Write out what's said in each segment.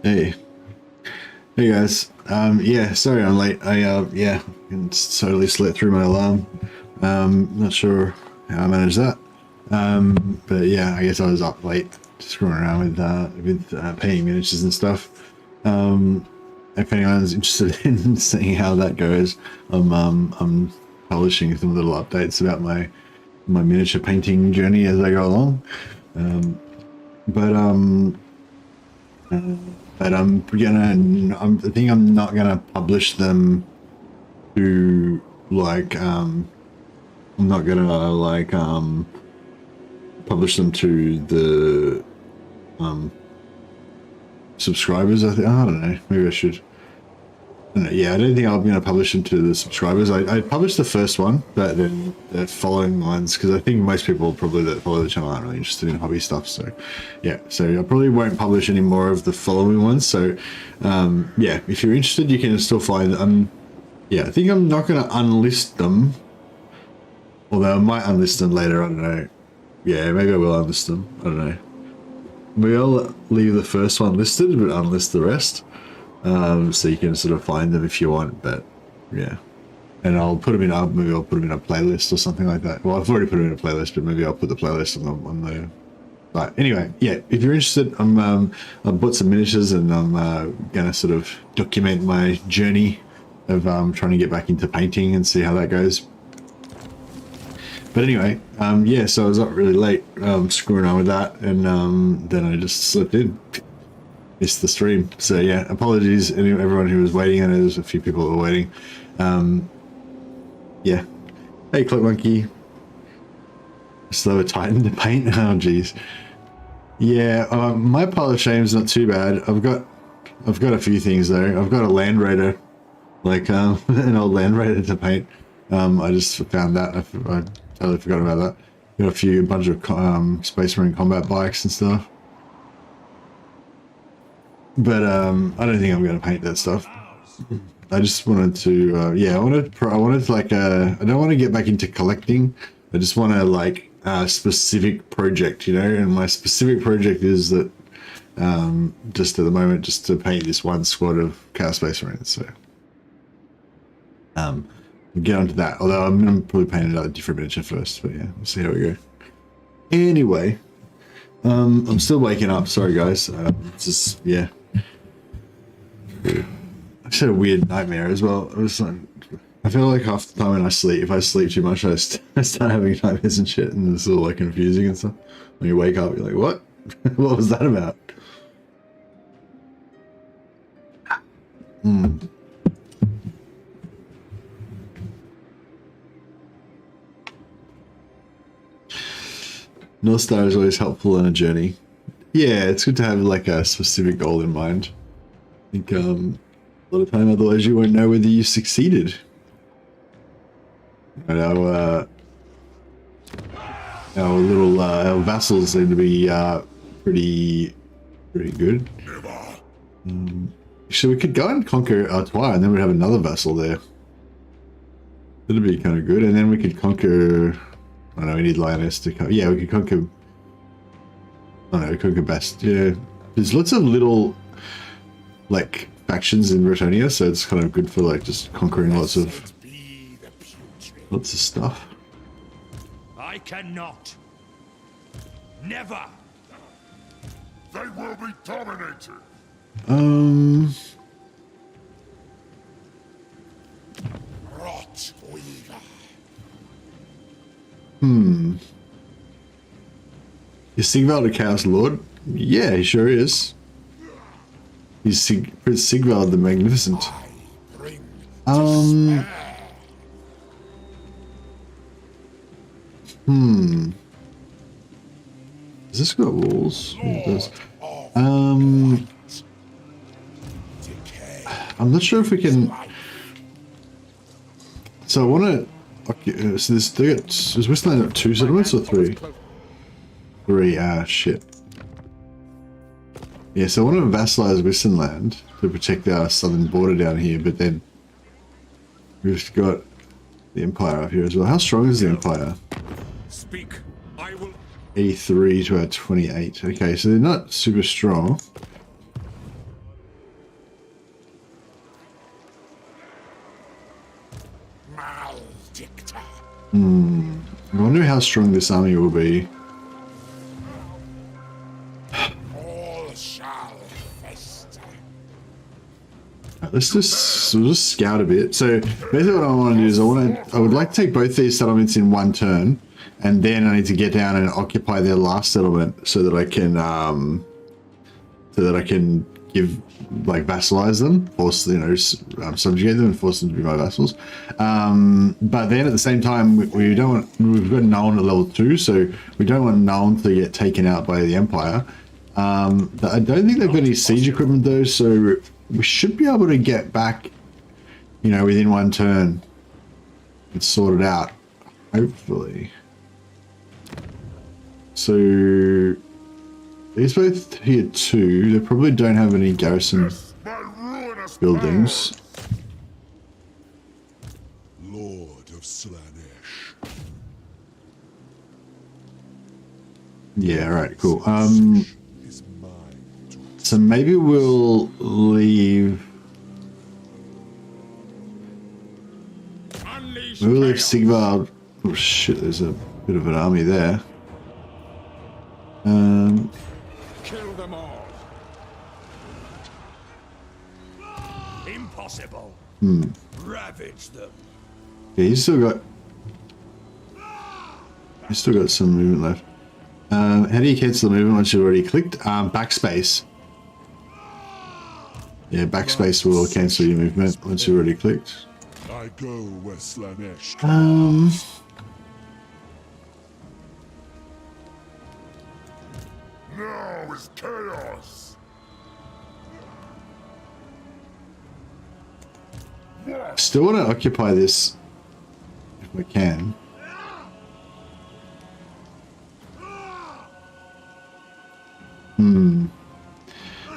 Hey. Hey guys. Yeah, sorry I'm late. Yeah, totally slept through my alarm. Not sure how I managed that. But yeah, I guess I was up late screwing around with painting miniatures and stuff. If anyone's interested in seeing how that goes, I'm publishing some little updates about my miniature painting journey as I go along. But I think I'm not gonna publish them to like I'm not gonna like publish them to the subscribers. I don't know, maybe I should. I don't know. Yeah, I don't think I'm gonna publish them to the subscribers. I published the first one, but then the following ones, because I think most people probably that follow the channel aren't really interested in hobby stuff. So yeah, so I probably won't publish any more of the following ones. So yeah, if you're interested, you can still find yeah, I think I'm not gonna unlist them, although I might unlist them later. I don't know. Yeah, maybe I will unlist them. I don't know. Maybe I'll leave the first one listed, but unlist the rest. So you can sort of find them if you want, but yeah. And I'll put them in maybe I'll put them in a playlist or something like that. Well, I've already put them in a playlist, but maybe I'll put the playlist on the but anyway, yeah, if you're interested, I've bought some miniatures and I'm gonna sort of document my journey of trying to get back into painting and see how that goes. But anyway, yeah, so I was up really late screwing on with that, and then I just slipped in. Missed the stream. So yeah, apologies everyone who was waiting. I know there's a few people that were waiting. Yeah. Hey, Cloak Monkey. Slower Titan to paint. Oh, geez. Yeah, my pile of shame is not too bad. I've got a few things though. I've got a Land Raider, like an old Land Raider to paint. I just found that. I totally forgot about that. Got a bunch of Space Marine combat bikes and stuff. But I don't think I'm going to paint that stuff. I just wanted to, yeah, I wanted to like, I don't want to get back into collecting. I just want to like a specific project, you know, and my specific project is that just at the moment, just to paint this one squad of Chaos Space Marines. So we'll get onto that. Although I'm going to probably paint another different miniature first, but yeah, we'll see how we go. Anyway, I'm still waking up. Sorry guys. It's just, yeah. I just had a weird nightmare as well. I feel like half the time when I sleep, if I sleep too much, I start having nightmares and shit, and it's all like confusing and stuff. When you wake up, you're like, what? What was that about? North Star is always helpful on a journey. Yeah, it's good to have like a specific goal in mind. I think a lot of time, otherwise you won't know whether you succeeded. And our little our vassals seem to be pretty good. So we could go and conquer Artois, and then we'd have another vassal there. That'd be kind of good, and then we could conquer. I don't know, we need Lioness to come. Yeah, we could conquer. I don't know, conquer Bast. Yeah, there's lots of little like factions in Bretonnia, so it's kind of good for like just conquering lots of stuff. I cannot. Never. They will be dominated. Rot weaver. Is Sigvald a Chaos Lord? Yeah, he sure is. He's Prince Sigvald the Magnificent. Has this got walls? It does. I'm not sure if we can. So I want to. Okay, so is Wistland got 2 settlements or 3? 3. Ah, shit. Yeah, so I want to vassalize Wistland to protect our southern border down here, but then we've got the Empire up here as well. How strong is the Empire? Speak. I will. 83 to our 28. Okay, so they're not super strong. Maledicta. I wonder how strong this army will be. All shall fester. We'll just scout a bit. So basically what I want to do is I would like to take both these settlements in one turn, and then I need to get down and occupy their last settlement so that I can give, like, vassalize them, force, you know, subjugate them and force them to be my vassals. But then at the same time, we've got Nuln at level 2, so we don't want Nuln to get taken out by the Empire. I don't think they've got any siege equipment though, so we should be able to get back, you know, within one turn and sort it out, hopefully. So these both here too, they probably don't have any garrison buildings. Lord of Slanesh. Yeah, alright, cool. So maybe we'll leave Sigvald. Oh shit, there's a bit of an army there. Kill them all. Impossible. Ravage them. Yeah, he's still got some movement left. How do you cancel the movement once you've already clicked? Backspace. Yeah, backspace will cancel your movement once you've already clicked. I go where Slanesh. Now is chaos. Still want to occupy this if we can.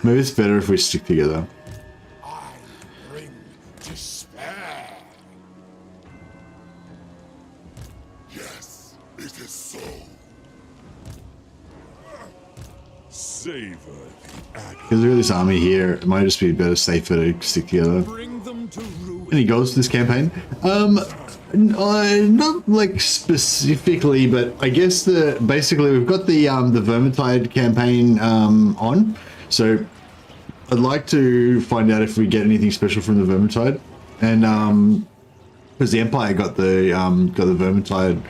Maybe it's better if we stick together. I bring despair. Yes, it is so. Savor the agony. Because we've got this army here, it might just be better, safer to stick together. Bring them to ruin. Any goals to this campaign? Not like specifically, but I guess basically we've got the Vermintide campaign on, so I'd like to find out if we get anything special from the Vermintide, and because the Empire got the Vermintide,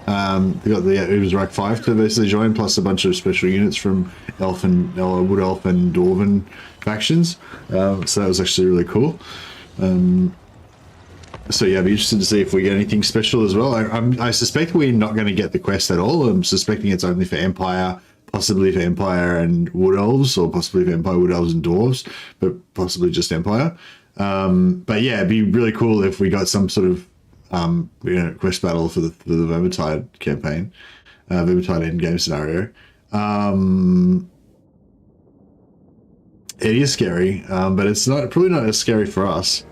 they got the it was rank 5 to basically join, plus a bunch of special units from Wood Elf and Dwarven factions, so that was actually really cool. So yeah, I'd be interested to see if we get anything special as well. I suspect we're not going to get the quest at all. I'm suspecting it's only for Empire, possibly for Empire and Wood Elves, or possibly for Empire, Wood Elves and Dwarves, but possibly just Empire. But yeah, it'd be really cool if we got some sort of quest battle for the Vermintide campaign, Vermintide endgame scenario. It is scary, but it's probably not as scary for us.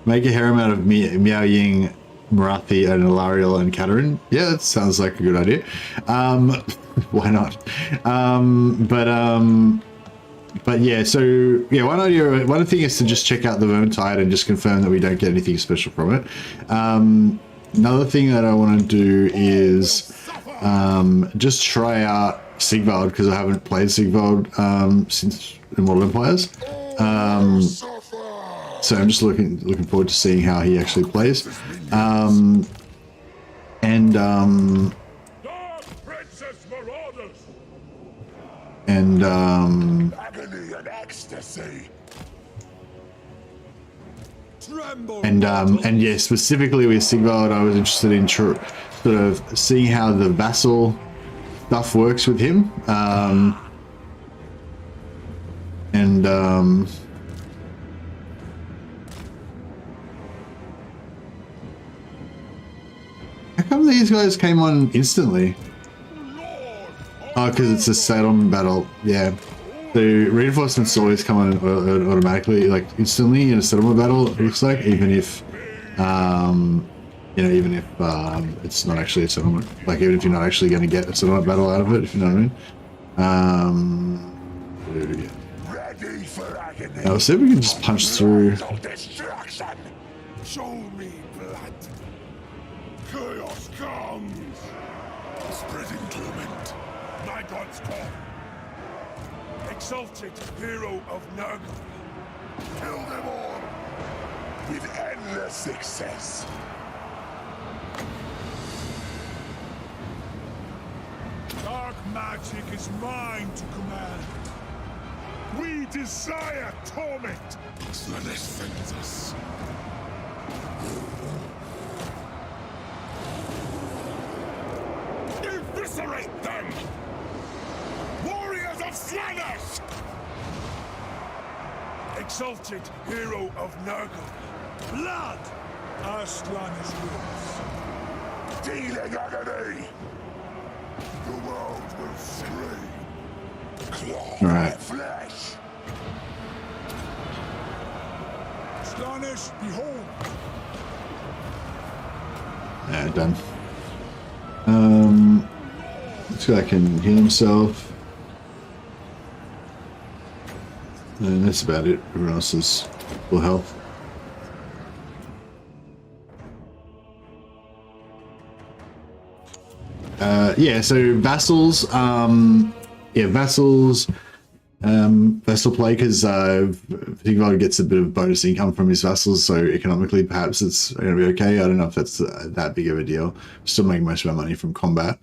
Make a harem out of Miao Ying, Marathi, and Ilariel and Katarine. Yeah, that sounds like a good idea. Why not? But yeah, so yeah, one thing is to just check out the Vermintide and just confirm that we don't get anything special from it. Another thing that I want to do is just try out Sigvald, because I haven't played Sigvald since Immortal Empires. So I'm just looking forward to seeing how he actually plays. Princess Marauders. Agony and ecstasy. And yeah, specifically with Sigvald, I was interested in sort of seeing how the vassal stuff works with him. How come these guys came on instantly? Oh, because it's a settlement battle. Yeah. The reinforcements always come on automatically, like instantly in a settlement battle, it looks like, even if You know, even if it's not actually a settlement. Like, even if you're not actually going to get a settlement battle out of it, if you know what I mean. Yeah. Ready for agony. Now, see if we can just punch through. Destruction. Show me blood. Chaos comes. Spreading torment. My god's call. Exalted hero of Nurgle. Kill them all. With endless success. Dark magic is mine to command. We desire torment. Slanesh sends us. Eviscerate them! Warriors of Slanesh! Exalted hero of Nurgle. Blood! Our Slanesh rules. Dealing agony! The world will scream. Claw Right. flesh. Slanesh, behold. Yeah, done. This guy can heal himself. And that's about it. Everyone else is full health. Yeah, so vassals, vassals, vassal play, because Sigvald gets a bit of bonus income from his vassals, so economically perhaps it's going to be okay. I don't know if that's that big of a deal. Still making most of our money from combat.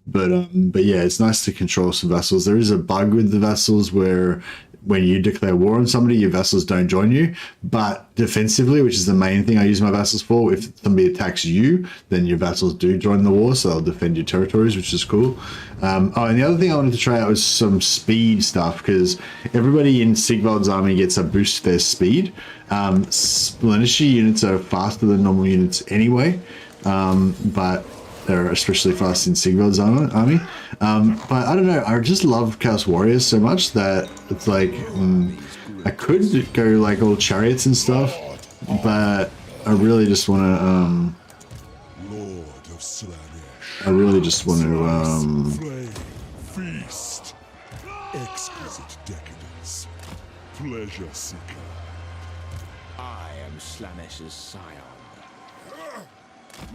But yeah, it's nice to control some vassals. There is a bug with the vassals where when you declare war on somebody, your vassals don't join you. But defensively, which is the main thing I use my vassals for, if somebody attacks you, then your vassals do join the war, so they'll defend your territories, which is cool. And the other thing I wanted to try out was some speed stuff, because everybody in Sigvald's army gets a boost to their speed. Slaaneshi units are faster than normal units anyway, but they're especially fast in Sigvald's army. But I don't know, I just love Chaos Warriors so much that it's like, I could go like all chariots and stuff, but I really just want to, Lord of Slanesh. I really just want to, Flame, feast. Exquisite decadence. Pleasure seeker. I am Slanesh's scion.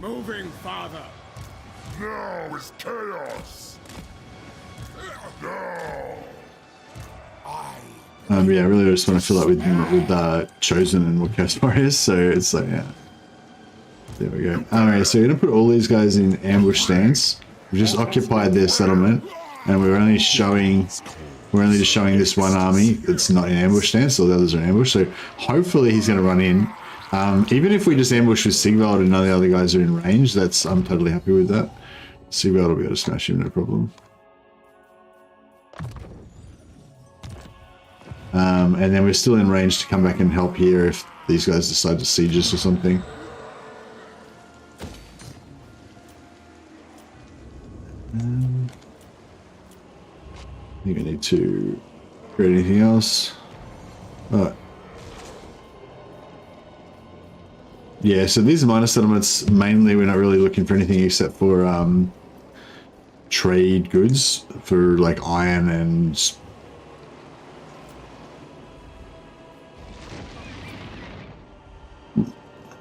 Moving, father. Now is chaos. No. yeah, I really just want to fill up with Chosen and what Chaos Warriors, so it's like, yeah. There we go. Alright, so we're going to put all these guys in ambush stance. We just occupied their settlement, and we're only just showing this one army that's not in ambush stance, so the others are in ambush, so hopefully he's going to run in. Even if we just ambush with Sigvald and none of the other guys are in range, I'm totally happy with that. Sigvald will be able to smash him, no problem. And then we're still in range to come back and help here if these guys decide to siege us or something. I think I need to create anything else. Alright. Yeah, so these minor settlements, mainly we're not really looking for anything except for trade goods for like iron and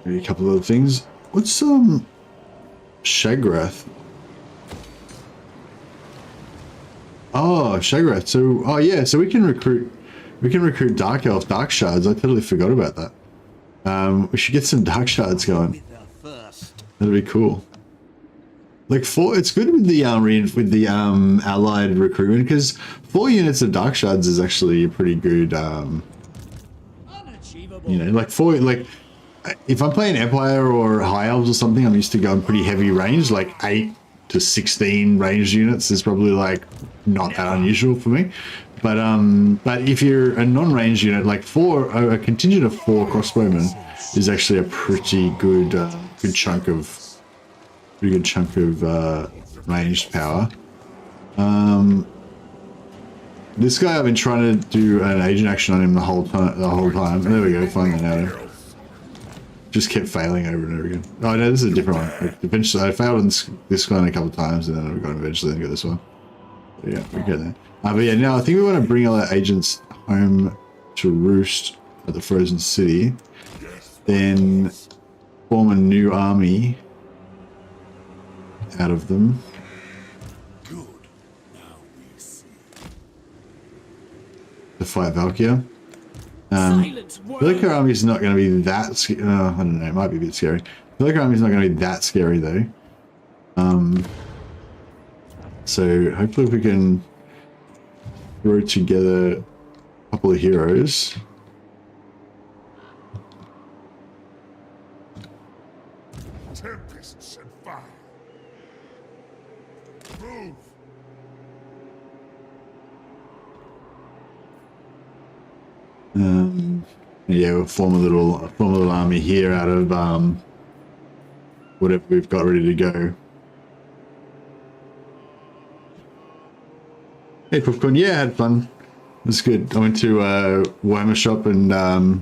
maybe a couple of other things. What's Shagrath? Oh, Shagrath. So yeah, so we can recruit Dark Elf Dark Shards. I totally forgot about that. We should get some Dark Shards going. That'd be cool. Like it's good with the allied recruitment, because 4 units of Dark Shards is actually a pretty good you know, like if I'm playing Empire or High Elves or something, I'm used to going pretty heavy range, like 8 to 16 ranged units is probably like not that unusual for me. But if you're a non-ranged unit, like a contingent of 4 crossbowmen is actually a pretty good chunk of ranged power. This guy, I've been trying to do an agent action on him the whole time. There we go, finally now. just kept failing over and over again. Oh no, this is a different one. Like, eventually, I failed on this one a couple of times, and then I got eventually and got this one. So, yeah, we get there. But yeah, now I think we want to bring all our agents home to roost at the Frozen City, then form a new army out of them. Good. Now we see. To fight Valkyria. I feel like our army's not going to be that scary. I don't know, it might be a bit scary. I feel like our army's not going to be that scary though. So hopefully we can throw together a couple of heroes. Tempests and fire. Move. Yeah, we'll form a little army here out of whatever we've got ready to go. Hey Popcorn, yeah, I had fun. It was good. I went to Warhammer shop and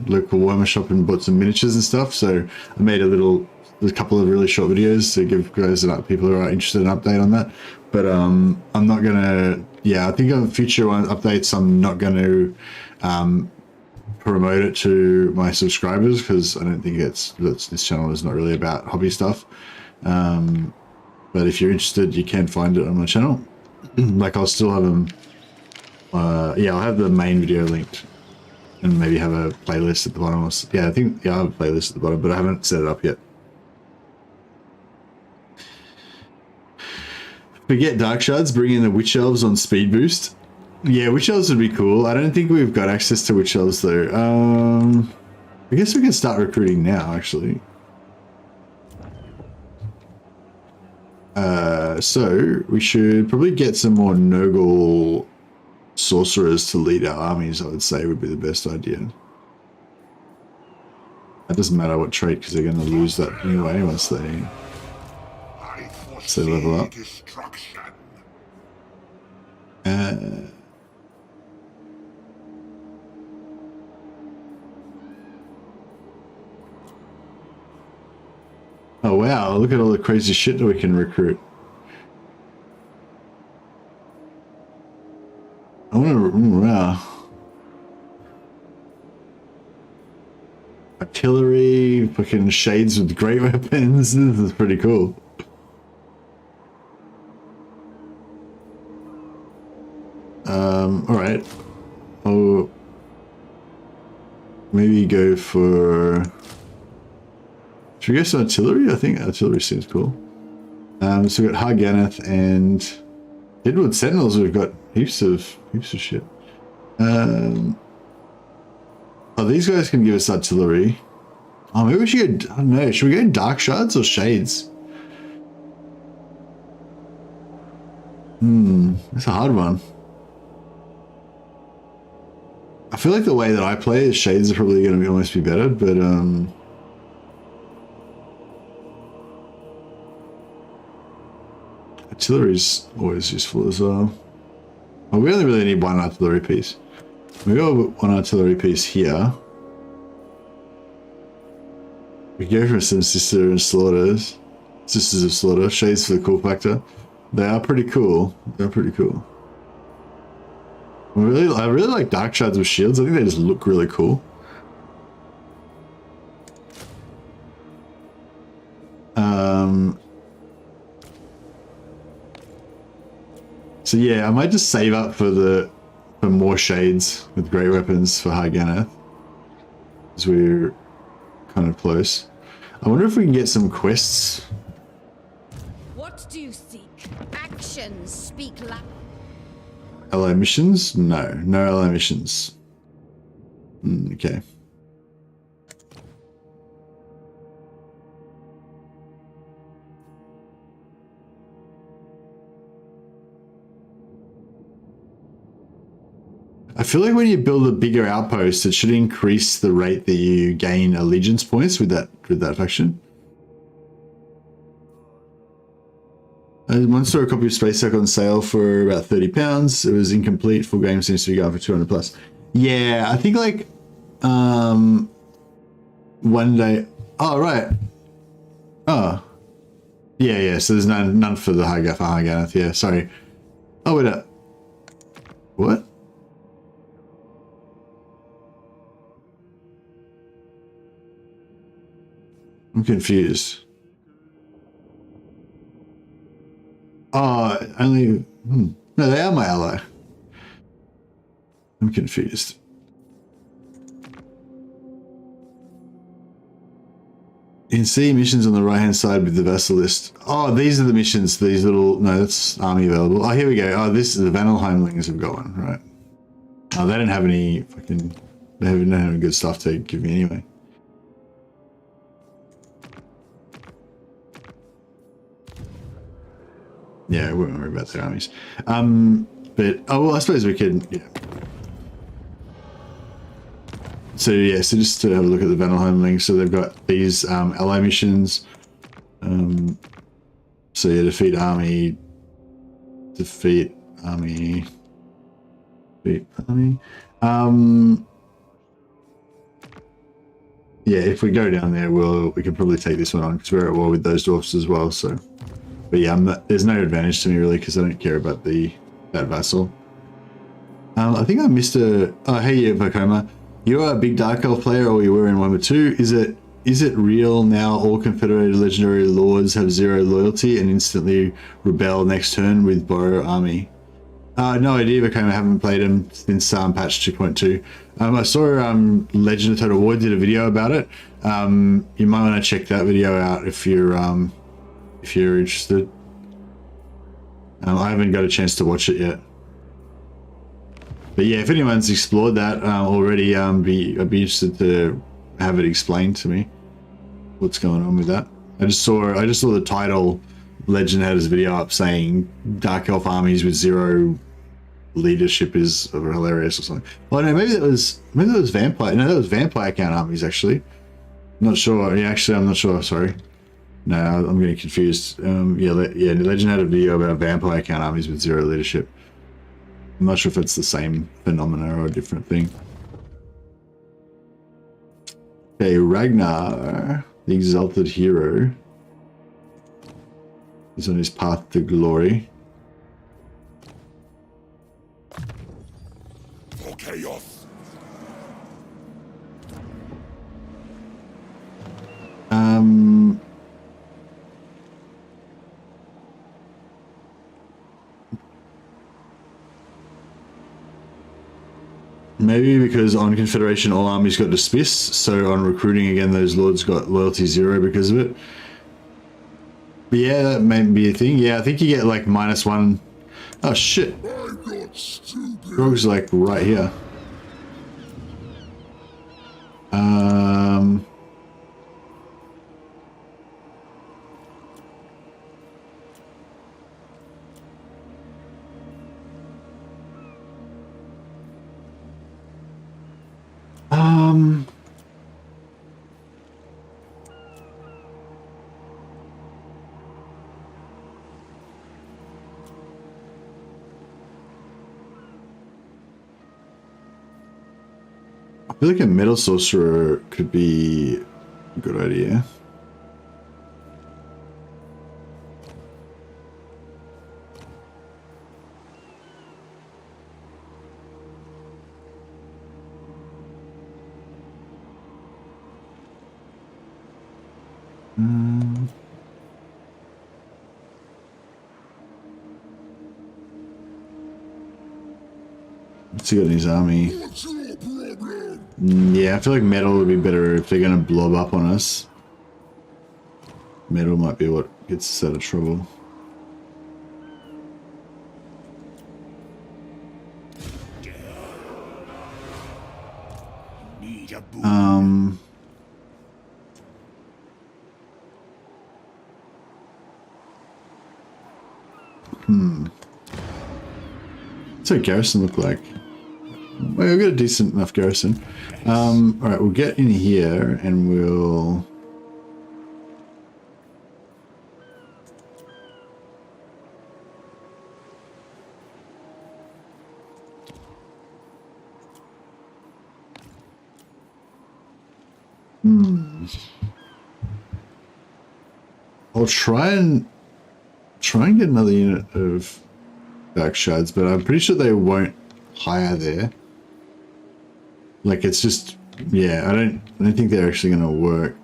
local Warhammer shop and bought some miniatures and stuff. So I made a couple of really short videos to give guys and people who are interested an update on that. But I'm not gonna. Yeah, I think on future updates I'm not going to promote it to my subscribers because I don't think this channel is not really about hobby stuff. But if you're interested, you can find it on my channel. Like I'll still have them. Yeah, I'll have the main video linked, and maybe have a playlist at the bottom. Yeah, I have a playlist at the bottom, but I haven't set it up yet. Forget Dark Shards. Bring in the Witch Elves on speed boost. Yeah, Witch Elves would be cool. I don't think we've got access to Witch Elves though. I guess we can start recruiting now, actually. So we should probably get some more Nurgle sorcerers to lead our armies, I would say would be the best idea. That doesn't matter what trait because they're going to lose that anyway once they level up. Oh wow, look at all the crazy shit that we can recruit. I want to, wow. Artillery, fucking shades with great weapons. This is pretty cool. Alright. Oh, maybe go for... Should we go some artillery? I think artillery seems cool. So we've got Harganeth and Deadwood Sentinels. We've got heaps of shit. Oh, these guys can give us artillery. Oh, maybe we should go, I don't know, should we go Dark Shards or Shades? That's a hard one. I feel like the way that I play is Shades are probably going to almost be better, but artillery's always useful as well. Oh, we only really need one artillery piece. We got one artillery piece here. We go for some Sisters of Slaughter. Shades for the cool factor. They are pretty cool. They're pretty cool. I really like Dark Shards with shields. I think they just look really cool. So yeah, I might just save up for more shades with great weapons for Harganeth, because we're kind of close. I wonder if we can get some quests. What do you seek? Actions speak loud. Ally missions? No ally missions. Okay. I feel like when you build a bigger outpost, it should increase the rate that you gain allegiance points with that faction. One store copy of Space Suck on sale for about £30. It was incomplete. Full game seems to be going for 200 plus. Yeah, I think like one day Oh, right. Oh. Yeah, yeah, so there's none for the high Gareth, yeah, sorry. Oh, wait up. What? I'm confused. Oh, only... No, they are my ally. I'm confused. You can see missions on the right-hand side with the vessel list. Oh, these are the missions. These little... No, that's army available. Oh, here we go. Oh, this is the Vanelheimlings have got one, right. Oh, they don't have any fucking... They don't have any good stuff to give me anyway. Yeah, I wouldn't worry about their armies. But, oh, well, I suppose we could, yeah. So, yeah, so just to have a look at the Vanelheimlings. So they've got these ally missions. So, yeah, defeat army, defeat army. Yeah, if we go down there, we can probably take this one on because we're at war with those dwarfs as well. So, but yeah, there's no advantage to me really because I don't care about that vassal. I think I missed a. Oh, hey, Vokoma, you're a big Dark Elf player, or you were in 1 or 2. Is it real now? All Confederated Legendary Lords have 0 loyalty and instantly rebel next turn with Borrow Army. No idea, Vokoma. I haven't played them since patch 2.2. I saw Legend of Total War did a video about it. You might want to check that video out if you're interested. I haven't got a chance to watch it yet. But yeah, if anyone's explored that already, I'd be interested to have it explained to me what's going on with that. I just saw the title. Legend had his video up saying Dark Elf armies with 0 leadership is hilarious or something. Well, no, maybe that was vampire. No, that was vampire count armies actually. I'm not sure. Yeah, actually, I'm not sure. Sorry. No, I'm getting confused. Yeah, Legend had a video about vampire count armies with 0 leadership. I'm not sure if it's the same phenomena or a different thing. Okay, Ragnar, the exalted hero, is on his path to glory. For chaos. Maybe because on Confederation all armies got dismissed, so on recruiting again those lords got loyalty 0 because of it. But yeah, that may be a thing. Yeah, I think you get like -1. Oh shit. I'm not stupid. Grog's like right here. I feel like a metal sorcerer could be a good idea. What's he got in his army? What's your problem? Yeah, I feel like metal would be better if they're going to blob up on us. Metal might be what gets us out of trouble. Need a boot. What's our garrison look like? Well, we've got a decent enough garrison. Alright, we'll get in here and we'll... I'll try and get another unit of dark shards, but I'm pretty sure they won't hire there. Like it's just, yeah, I don't think they're actually gonna work.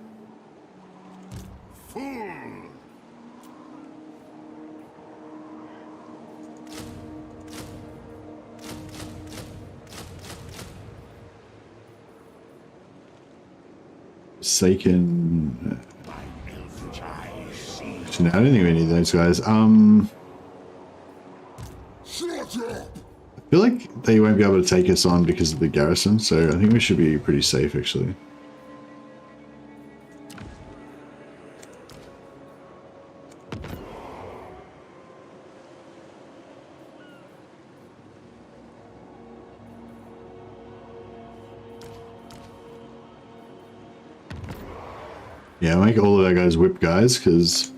Forsaken. Actually, no, I don't think we need those guys. Shut up! I feel like they won't be able to take us on because of the garrison, so I think we should be pretty safe actually. Yeah, make all of our guys whip guys, because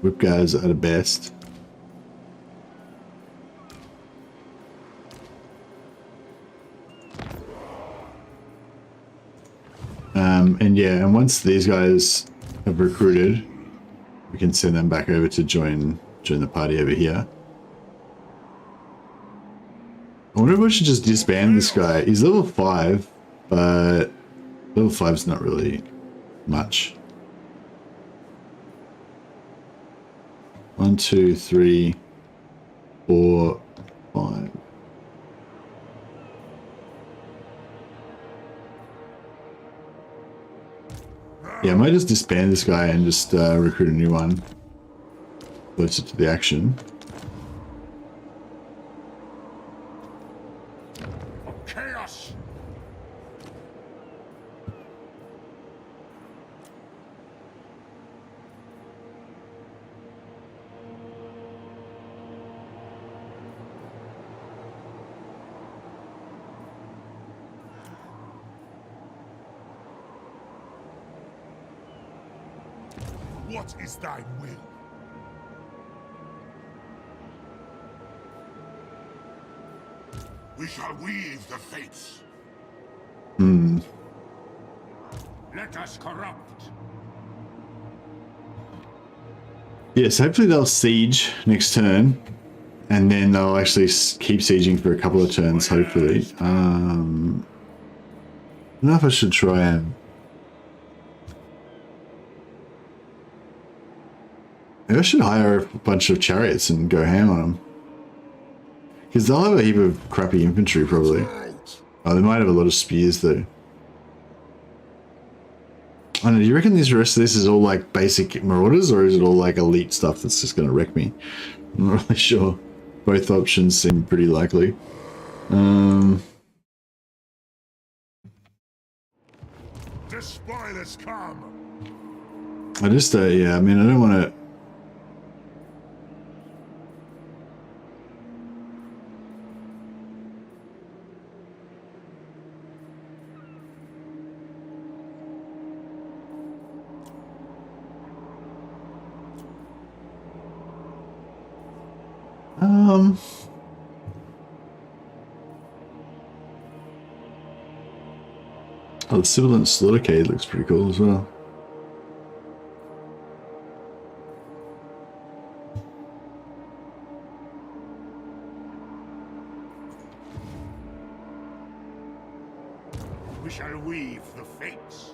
whip guys are the best. And yeah, and once these guys have recruited, we can send them back over to join the party over here. I wonder if we should just disband this guy. He's level 5, but level 5's not really much. 1, 2, 3, 4, 5. Yeah, I might just disband this guy and just recruit a new one closer to the action. Chaos! What is thy will? We shall weave the fates. Let us corrupt. Yes, hopefully they'll siege next turn, and then they'll actually keep sieging for a couple of turns, hopefully. I don't know if I should try and... Maybe I should hire a bunch of chariots and go ham on them. Because they'll have a heap of crappy infantry, probably. Oh, they might have a lot of spears, though. I don't know, do you reckon the rest of this is all, like, basic marauders, or is it all, like, elite stuff that's just going to wreck me? I'm not really sure. Both options seem pretty likely. The spoilers come. I just, yeah, I mean, I don't want to... Oh, the Sibilant Slaughtercade looks pretty cool as well. We shall weave the fates.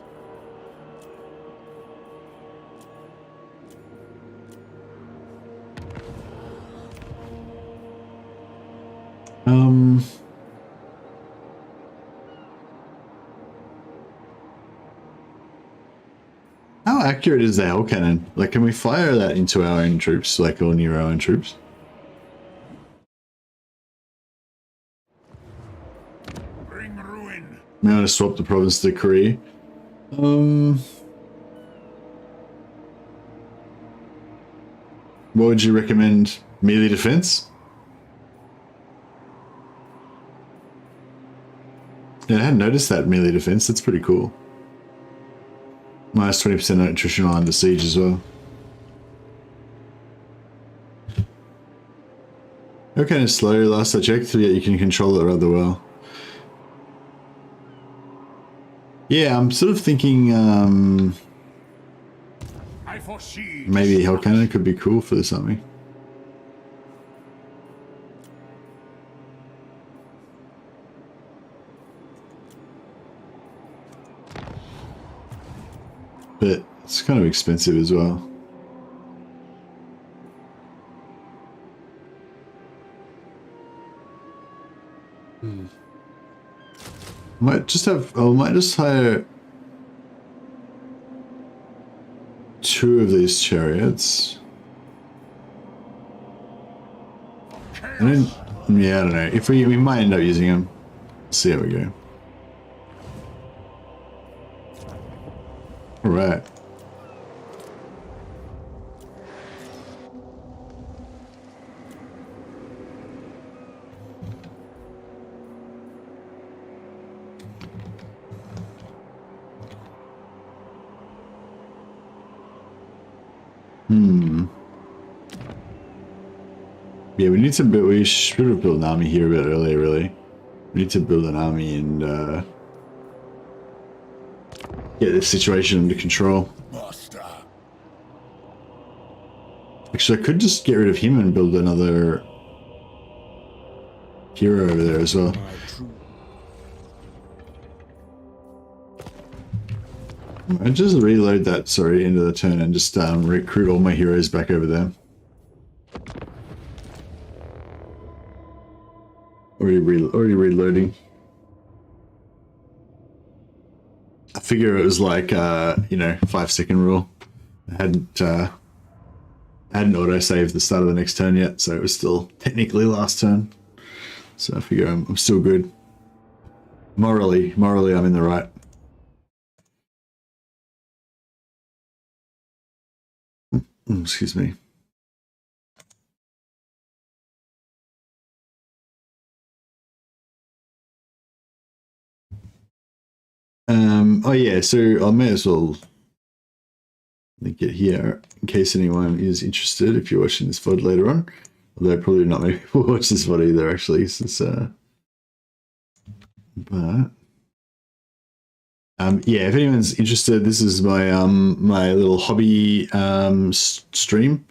How accurate is the Hell Cannon? Like, can we fire that into our own troops, like, or near our own troops? Bring ruin. I'm going to swap the province decree. What would you recommend? Melee defense? Yeah, I hadn't noticed that melee defense. That's pretty cool. Minus 20% attrition under siege as well. Okay, slow. Last I checked, yet you can control it rather well. Yeah, I'm sort of thinking. for siege. Maybe a hell cannon could be cool for this army. But it's kind of expensive as well. Might just hire 2 of these chariots. I don't know. If we might end up using them. See how we go. All right. Yeah, we should have built an army here a bit earlier, really. We need to build an army and get this situation under control. Master. Actually, I could just get rid of him and build another hero over there as well. I just reload that, sorry, into the turn and just recruit all my heroes back over there. Already reloading. I figure it was like, 5-second rule. I hadn't auto-saved the start of the next turn yet, so it was still technically last turn. So I figure I'm still good. Morally, I'm in the right. Excuse me. Oh yeah, so I may as well link it here in case anyone is interested if you're watching this VOD later on. Although probably not many people watch this VOD either actually, since but yeah, if anyone's interested, this is my my little hobby stream.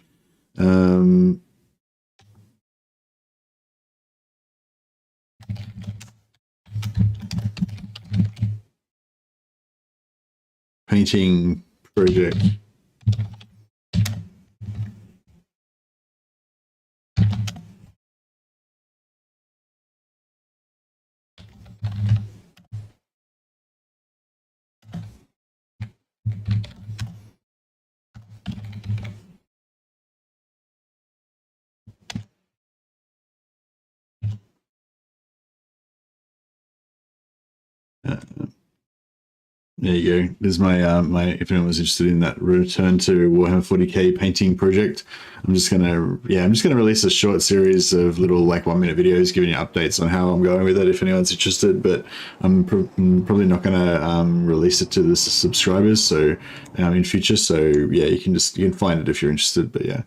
Painting project. There you go. There's my if anyone was interested in that return to Warhammer 40k painting project. I'm just gonna release a short series of little like 1-minute videos giving you updates on how I'm going with it if anyone's interested, but I'm probably not gonna release it to the subscribers so in future, so yeah, you can find it if you're interested, but yeah,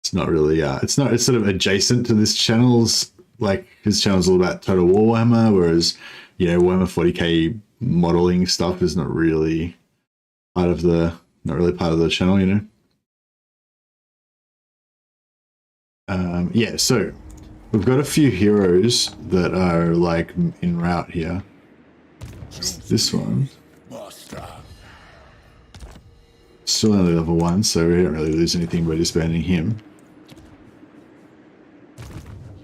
it's not really it's sort of adjacent to this channel's, like his channel's all about Total Warhammer, whereas Warhammer 40k modeling stuff is not really part of the channel, yeah, so we've got a few heroes that are like en route here. It's this one. Still only level 1, so we don't really lose anything by disbanding him.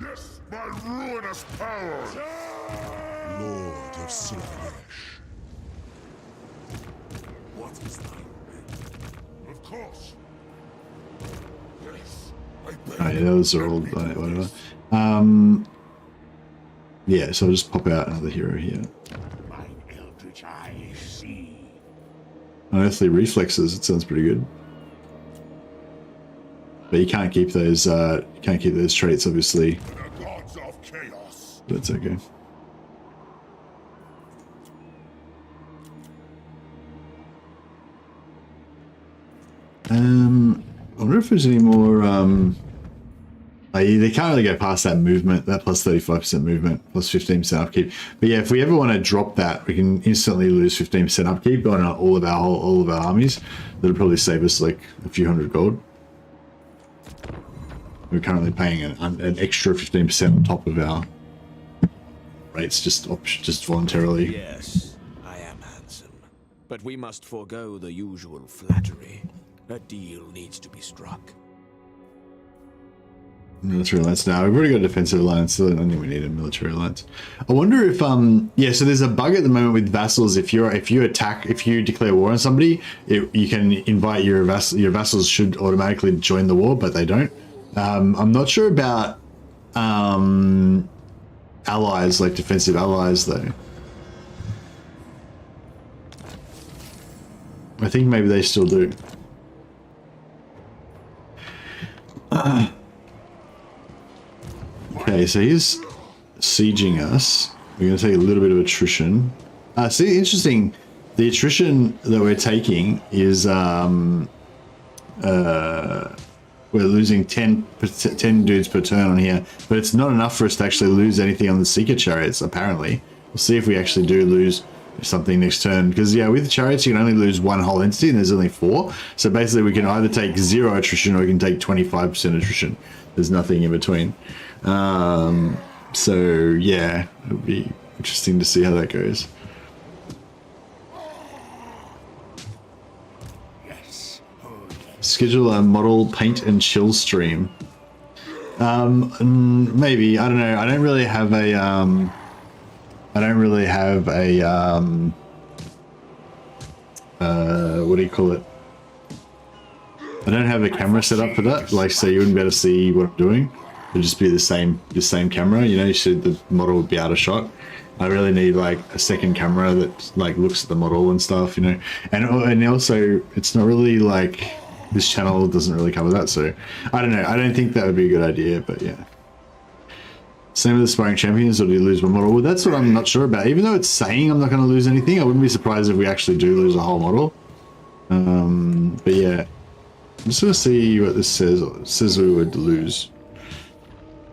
Yes, my ruinous power! Lord of Sigvald. What is that? Of course. Yes, Oh yeah, those are all whatever. Yeah, so I'll just pop out another hero here. my eldritch eyes see. Unearthly reflexes, it sounds pretty good. But you can't keep those traits obviously. The gods of chaos. But it's okay. I wonder if there's any more They can't really go past that movement, that plus 35% movement, plus 15% upkeep. But yeah, if we ever want to drop that, we can instantly lose 15% upkeep on all of our armies. That'll probably save us like a few hundred gold. We're currently paying an extra 15% on top of our rates, just voluntarily. Yes, I am handsome. But we must forego the usual flattery. A deal needs to be struck. Military alliance now. We've already got a defensive alliance, so I don't think we need a military alliance. I wonder if yeah, so there's a bug at the moment with vassals. If you declare war on somebody, you can invite your vassals should automatically join the war, but they don't. I'm not sure about allies, like defensive allies though. I think maybe they still do. Okay, so he's sieging us. We're going to take a little bit of attrition. See, interesting. The attrition that we're taking is we're losing 10 dudes per turn on here, but it's not enough for us to actually lose anything on the Seeker Chariots, apparently. We'll see if we actually do lose something next turn, because yeah, with the Chariots you can only lose one whole entity and there's only 4. So basically we can either take 0 attrition or we can take 25% attrition. There's nothing in between. So yeah, it'll be interesting to see how that goes. Schedule a model paint and chill stream. Maybe, I don't know. I don't really have a what do you call it? I don't have a camera set up for that. Like, so you wouldn't be able to see what I'm doing. It'd just be the same camera, you know, so the model would be out of shot. I really need like a second camera that like looks at the model and stuff, you know. And also it's not really like, this channel doesn't really cover that, so I don't know. I don't think that would be a good idea, but yeah. Same with the Aspiring Champions, or do you lose one model? Well, that's what I'm not sure about. Even though it's saying I'm not going to lose anything, I wouldn't be surprised if we actually do lose a whole model. But yeah, I'm just going to see what this says. It says we would lose.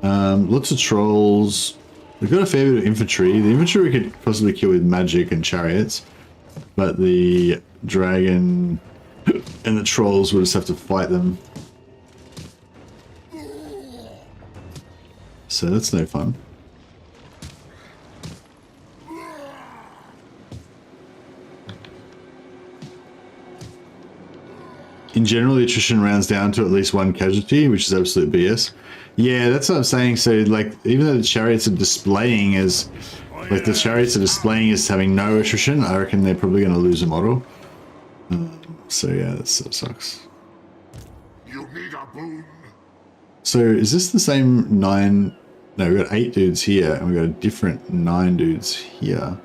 Lots of trolls. We've got a fair bit of infantry. The infantry we could possibly kill with magic and chariots, but the dragon and the trolls, we'll just have to fight them. So that's no fun. In general, the attrition rounds down to at least 1 casualty, which is absolute BS. Yeah, that's what I'm saying. So, like, even though the chariots are displaying as, like, the chariots are displaying as having no attrition, I reckon they're probably going to lose a model. So yeah, that sucks. You need a boon. So is this the same 9? No, we've got 8 dudes here, and we've got a different 9 dudes here.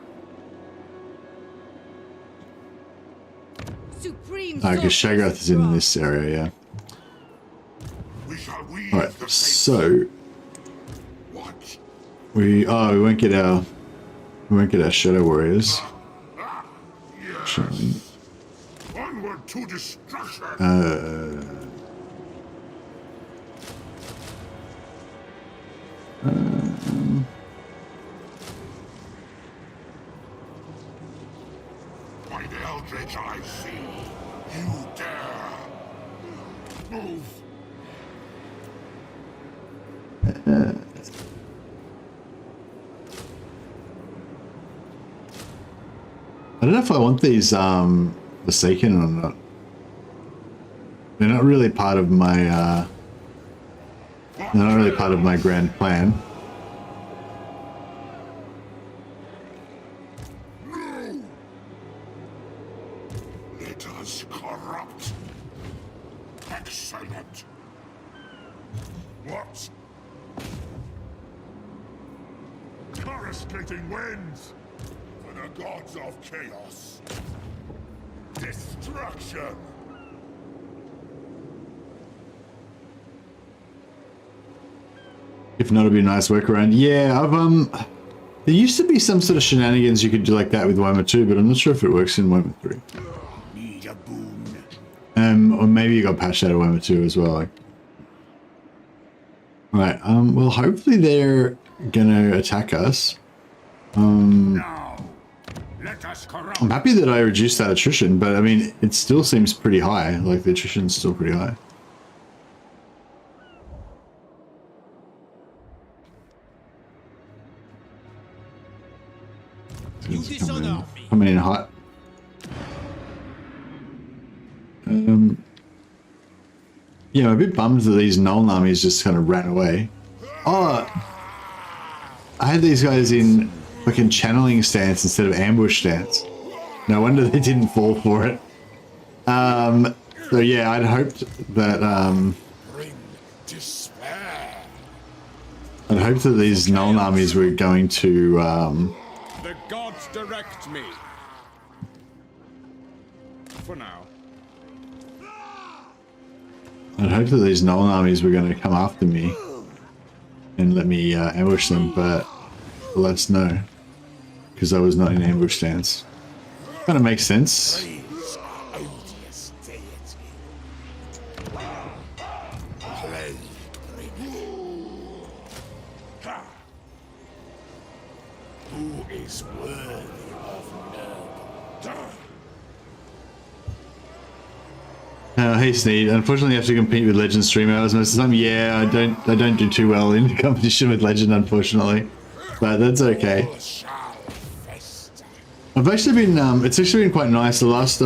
Because Shagrath is in this area, yeah. Alright, so we won't get our Shadow Warriors. Actually. Onward to destruction. By the Eldritch I see, you dare move. I don't know if I want these Forsaken or not. They're not really part of my they're not really part of my grand plan. No. Let us corrupt. Excellent. What? Coruscating winds for the gods of chaos. Destruction. If not, it'd be a nice workaround. Yeah, I've there used to be some sort of shenanigans you could do like that with Warhammer 2, but I'm not sure if it works in Warhammer 3. Need a boon. Or maybe you got patched out of Warhammer 2 as well. Like. Right. Well, hopefully they're gonna attack us. Now, let us corrupt. I'm happy that I reduced that attrition, but I mean, it still seems pretty high. Like the attrition's still pretty high. Coming in hot. Yeah, I'm a bit bummed that these Nolan armies just kind of ran away. Oh, I had these guys in fucking channeling stance instead of ambush stance. No wonder they didn't fall for it. So yeah, I'd hoped that Bring despair. I'd hoped that these Nolan armies were going to The gods direct me. For now. I'd hoped that these Nolan armies were going to come after me and let me ambush them, but let's know, because I was not in ambush stance. Kind of makes sense. Praise our odious deity. Plague bring. Ha! Who is worthy of Nurgle? Hey Sneed, unfortunately I have to compete with Legend stream hours most of the time. Yeah, I don't do too well in competition with Legend, unfortunately, but that's okay. I've actually been it's actually been quite nice the last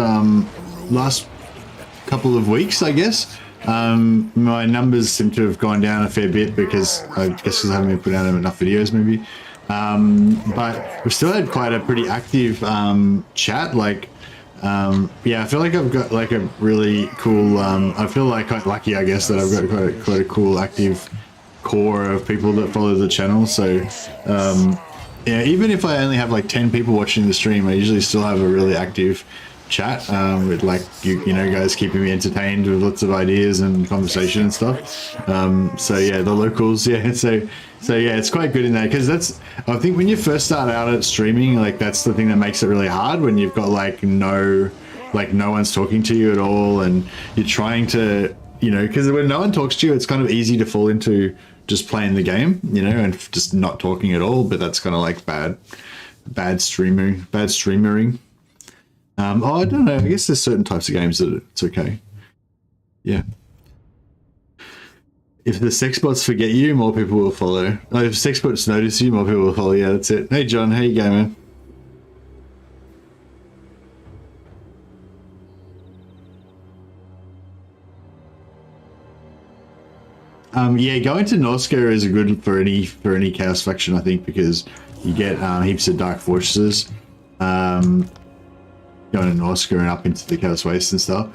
couple of weeks, I guess. My numbers seem to have gone down a fair bit because I guess because I haven't been putting out enough videos maybe. But we've still had quite a pretty active chat. Like yeah, I feel like I've got like a really cool I feel like quite lucky, I guess, that I've got quite a cool active core of people that follow the channel. So yeah, even if I only have like 10 people watching the stream, I usually still have a really active chat with like you know guys keeping me entertained with lots of ideas and conversation and stuff. So yeah, the locals, yeah, so yeah, it's quite good in that, because that's, I think when you first start out at streaming, like that's the thing that makes it really hard, when you've got like no one's talking to you at all, and you're trying to, you know, because when no one talks to you, it's kind of easy to fall into just playing the game, you know, and just not talking at all. But that's kind of like bad streamering. Oh, I don't know. I guess there's certain types of games that it's okay. Yeah. If the sex bots forget you, more people will follow. Oh, if sex bots notice you, more people will follow. Yeah, that's it. Hey, John, how you going, man? Yeah, going to Norska is good for any chaos faction, I think, because you get heaps of dark fortresses. Going to Norska and up into the Chaos Waste and stuff.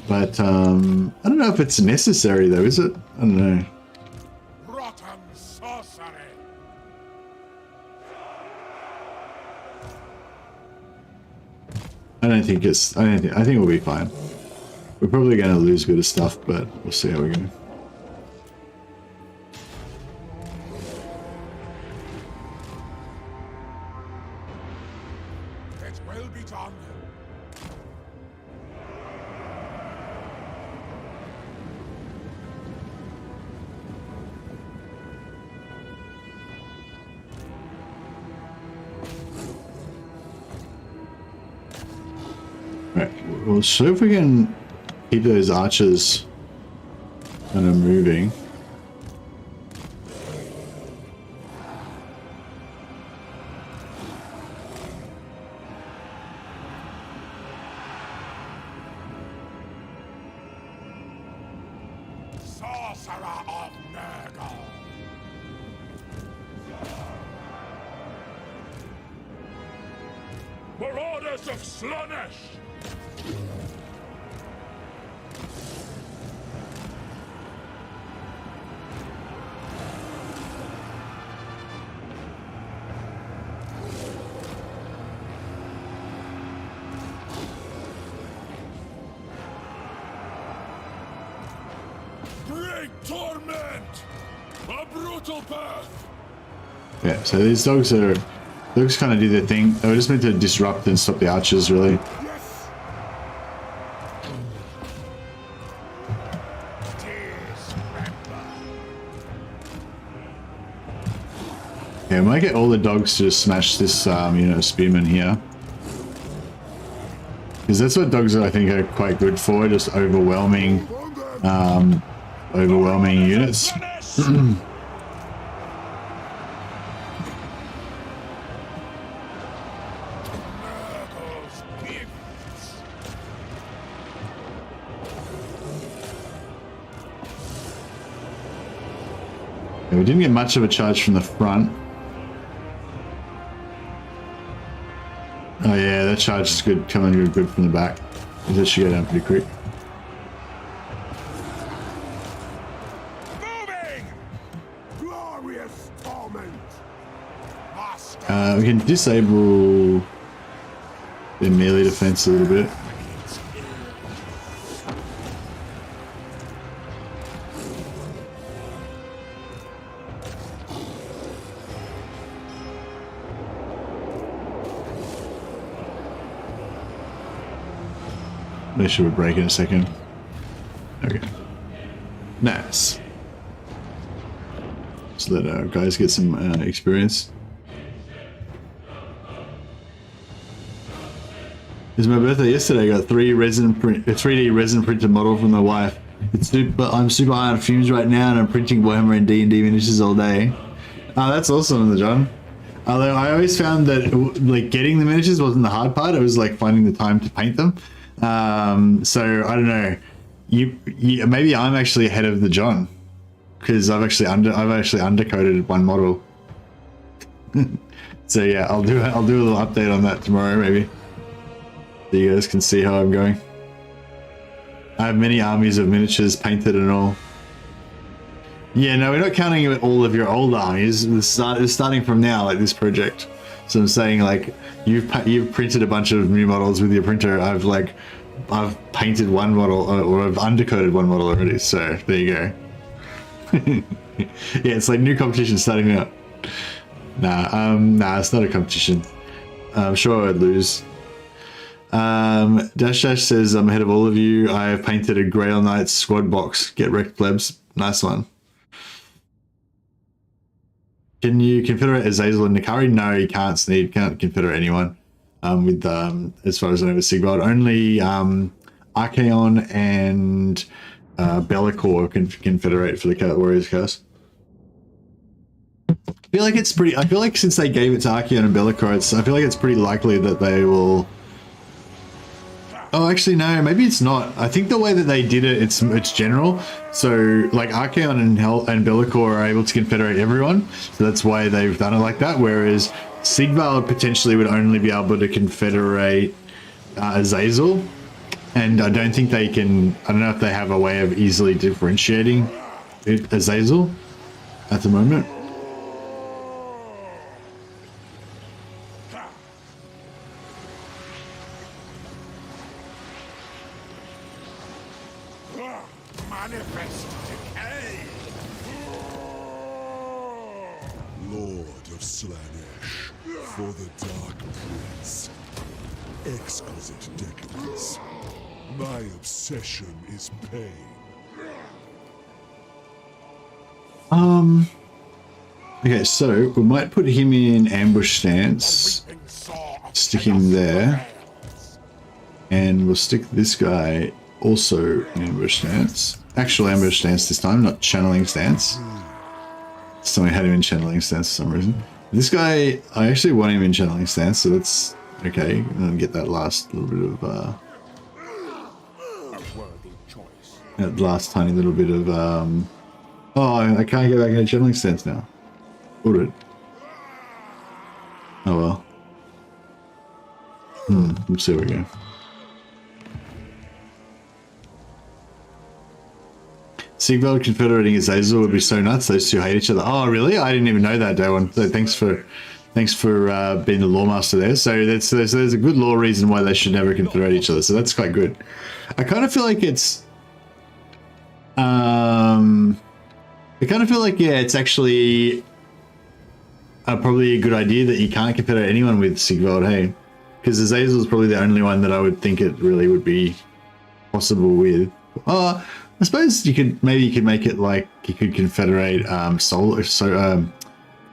But I don't know if it's necessary though, is it? I don't know. Rotten sorcery. I think we'll be fine. We're probably going to lose a bit of stuff, but we'll see how we go. It will be done. Right, we'll see if we can keep those archers kind of moving. Sorcerer of Nurgle. Marauders of Slaanesh. Great torment! A brutal birth! Yeah, so these dogs kind of do their thing. They were just meant to disrupt and stop the archers, really. Yes! Yeah, I might get all the dogs to just smash this, spearman here. Because that's what dogs I think are quite good for, just overwhelming units. Yeah, we didn't get much of a charge from the front. Oh yeah, that charge is good, coming good from the back. That should go down pretty quick. Moving! Glorious torment! We can disable their melee defense a little bit. They should break in a second. Okay. Nice. Just let our guys get some experience. It was my birthday yesterday. I got 3D resin printed model from my wife. I'm super high on fumes right now, and I'm printing Warhammer and D&D miniatures all day. Oh, that's awesome, John. Although I always found that like getting the miniatures wasn't the hard part. It was like finding the time to paint them. So I don't know. You maybe I'm actually ahead of the John, because I've actually undercoated one model. So yeah, I'll do a little update on that tomorrow maybe. So you guys can see how I'm going. I have many armies of miniatures painted and all. Yeah, no, we're not counting all of your old armies. It's starting from now, like this project. So I'm saying, like, you've printed a bunch of new models with your printer. I've painted one model, or I've undercoated one model already. So there you go. Yeah, it's like new competition starting out. Nah, it's not a competition. I'm sure I'd lose. Dash says, I'm ahead of all of you. I have painted a Grail Knights squad box. Get wrecked, plebs. Nice one. Can you confederate Azazel and Nikari? No, you can't, Sneed. Can't confederate anyone. As far as I know, with Sigvald. Only Archaon and Bellicor can confederate for the Warriors cast. I feel like since they gave it to Archaon and Bellicor, I feel like it's pretty likely that they will. Oh, actually, no, maybe it's not. I think the way that they did it, it's general. So, like, Archaon and Bellicor are able to confederate everyone. So that's why they've done it like that. Whereas Sigvald potentially would only be able to confederate Azazel. And I don't think they can. I don't know if they have a way of easily differentiating Azazel at the moment. Manifest decay! Lord of Slanesh, for the Dark Prince. Exquisite decadence. My obsession is pain. Okay, so we might put him in ambush stance. Stick him there. And we'll stick this guy also in ambush stance. Actual ambush stance this time, not channeling stance. So I had him in channeling stance for some reason. This guy, I actually want him in channeling stance, so that's okay. And get that last little bit of that last tiny little bit of oh, I can't get back into channeling stance now. Hold it. Oh well. Let's see where we go. Sigvald confederating Azazel would be so nuts. Those two hate each other. Oh, really? I didn't even know that, Dawan. So thanks for being the lore master there. So there's a good lore reason why they should never confederate each other. So that's quite good. I kind of feel like it's yeah, it's actually probably a good idea that you can't confederate anyone with Sigvald, hey? Because Azazel is probably the only one that I would think it really would be possible with. I suppose you could make it like you could confederate Paul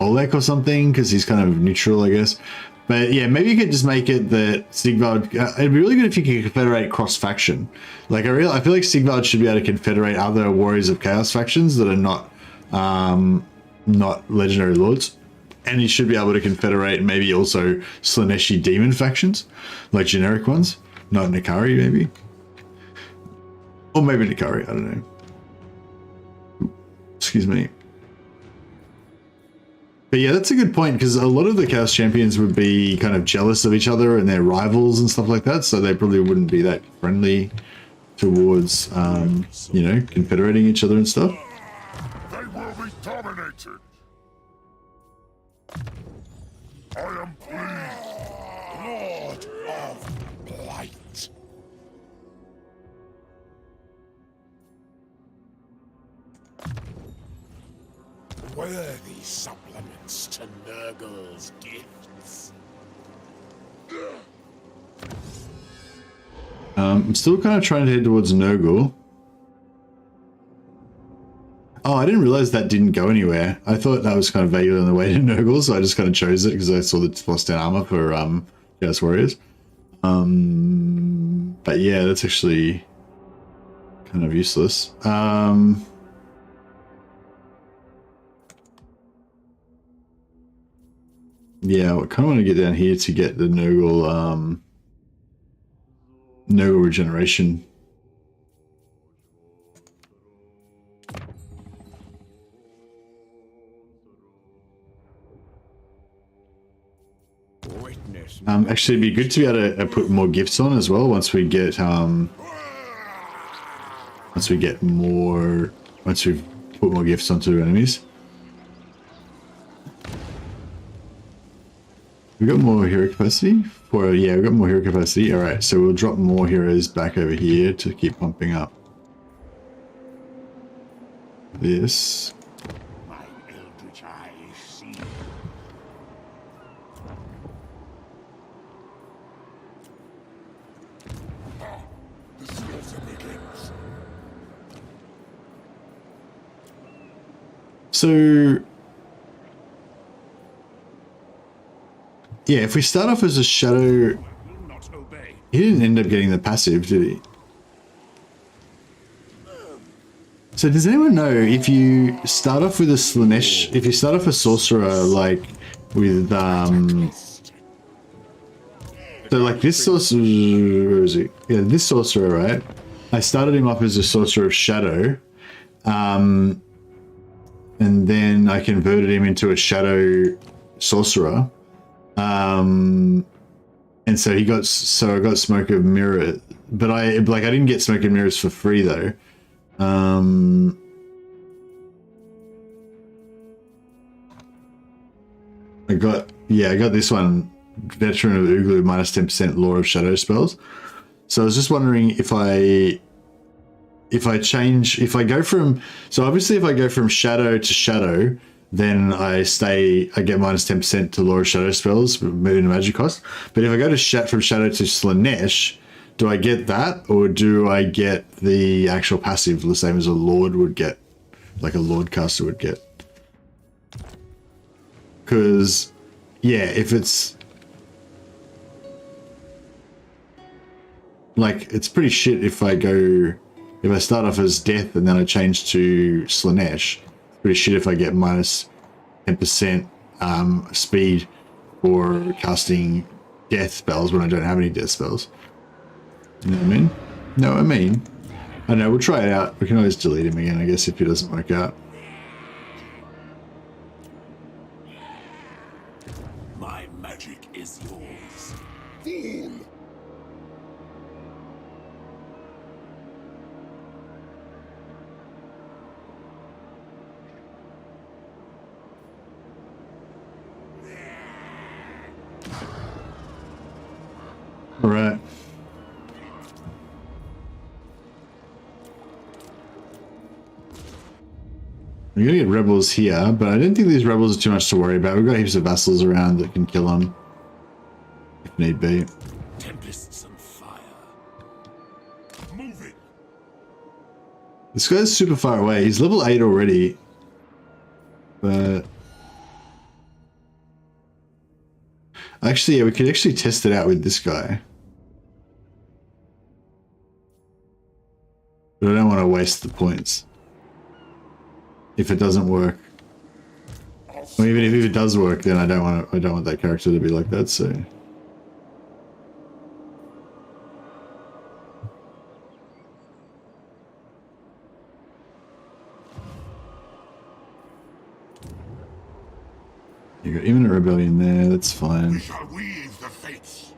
Olek or something, because he's kind of neutral, I guess. But yeah, maybe you could just make it that Sigvald. It'd be really good if you could confederate cross-faction. Like I feel like Sigvald should be able to confederate other Warriors of Chaos factions that are not legendary lords, and he should be able to confederate maybe also Slaneshi demon factions, like generic ones, not Nikari maybe, or maybe Nikari. I don't know. Excuse me. But yeah, that's a good point, because a lot of the Chaos Champions would be kind of jealous of each other and their rivals and stuff like that, so they probably wouldn't be that friendly towards, you know, confederating each other and stuff. They will be dominated. I am pleased, Lord of Blight. Worthy supplements to Nurgle's gifts. I'm still kind of trying to head towards Nurgle. Oh, I didn't realize that didn't go anywhere. I thought that was kind of vaguely on the way to Nurgle, so I just kind of chose it because I saw the plus 10 armor for Chaos Warriors. But yeah, that's actually kind of useless. Yeah, I kind of want to get down here to get the Nurgle, Nurgle regeneration. Actually, it'd be good to be able to put more gifts on as well once we get once we've put more gifts onto enemies. We got more hero capacity for, yeah, we got more hero capacity. All right, so we'll drop more heroes back over here to keep pumping up this. My eldritch eyes see. The slaughter begins. So yeah, if we start off as a shadow, he didn't end up getting the passive, did he? So does anyone know if you start off with a Slanesh, if you start off a sorcerer like with so like this sorcerer, where is he? Yeah, this sorcerer, right? I started him off as a sorcerer of shadow, and then I converted him into a shadow sorcerer. And so I got Smoke of Mirror, but I didn't get Smoke of Mirrors for free though. I got this one, Veteran of Uglu, minus 10% Law of Shadow spells. So I was just wondering if I go from, so obviously if I go from shadow to shadow, then I get minus 10% to Law of Shadow spells, moving the magic cost. But if I go to from shadow to Slanesh, do I get that, or do I get the actual passive the same as a Lord would get, like a Lord caster would get? Because, yeah, if it's like, it's pretty shit if I start off as Death and then I change to Slanesh. Pretty shit if I get minus 10% speed for casting death spells when I don't have any death spells. You know what I mean? Know what I mean? I know, we'll try it out. We can always delete him again, I guess, if it doesn't work out. My magic is yours. Fool! All right. We're gonna get rebels here, but I don't think these rebels are too much to worry about. We've got heaps of vassals around that can kill them if need be. Tempests and fire. Move it. This guy's super far away. He's level 8 already, but Actually, yeah, we could actually test it out with this guy. But I don't want to waste the points if it doesn't work. Or even if it does work, then I don't want that character to be like that. So you got imminent rebellion there. That's fine. We shall weave the fates.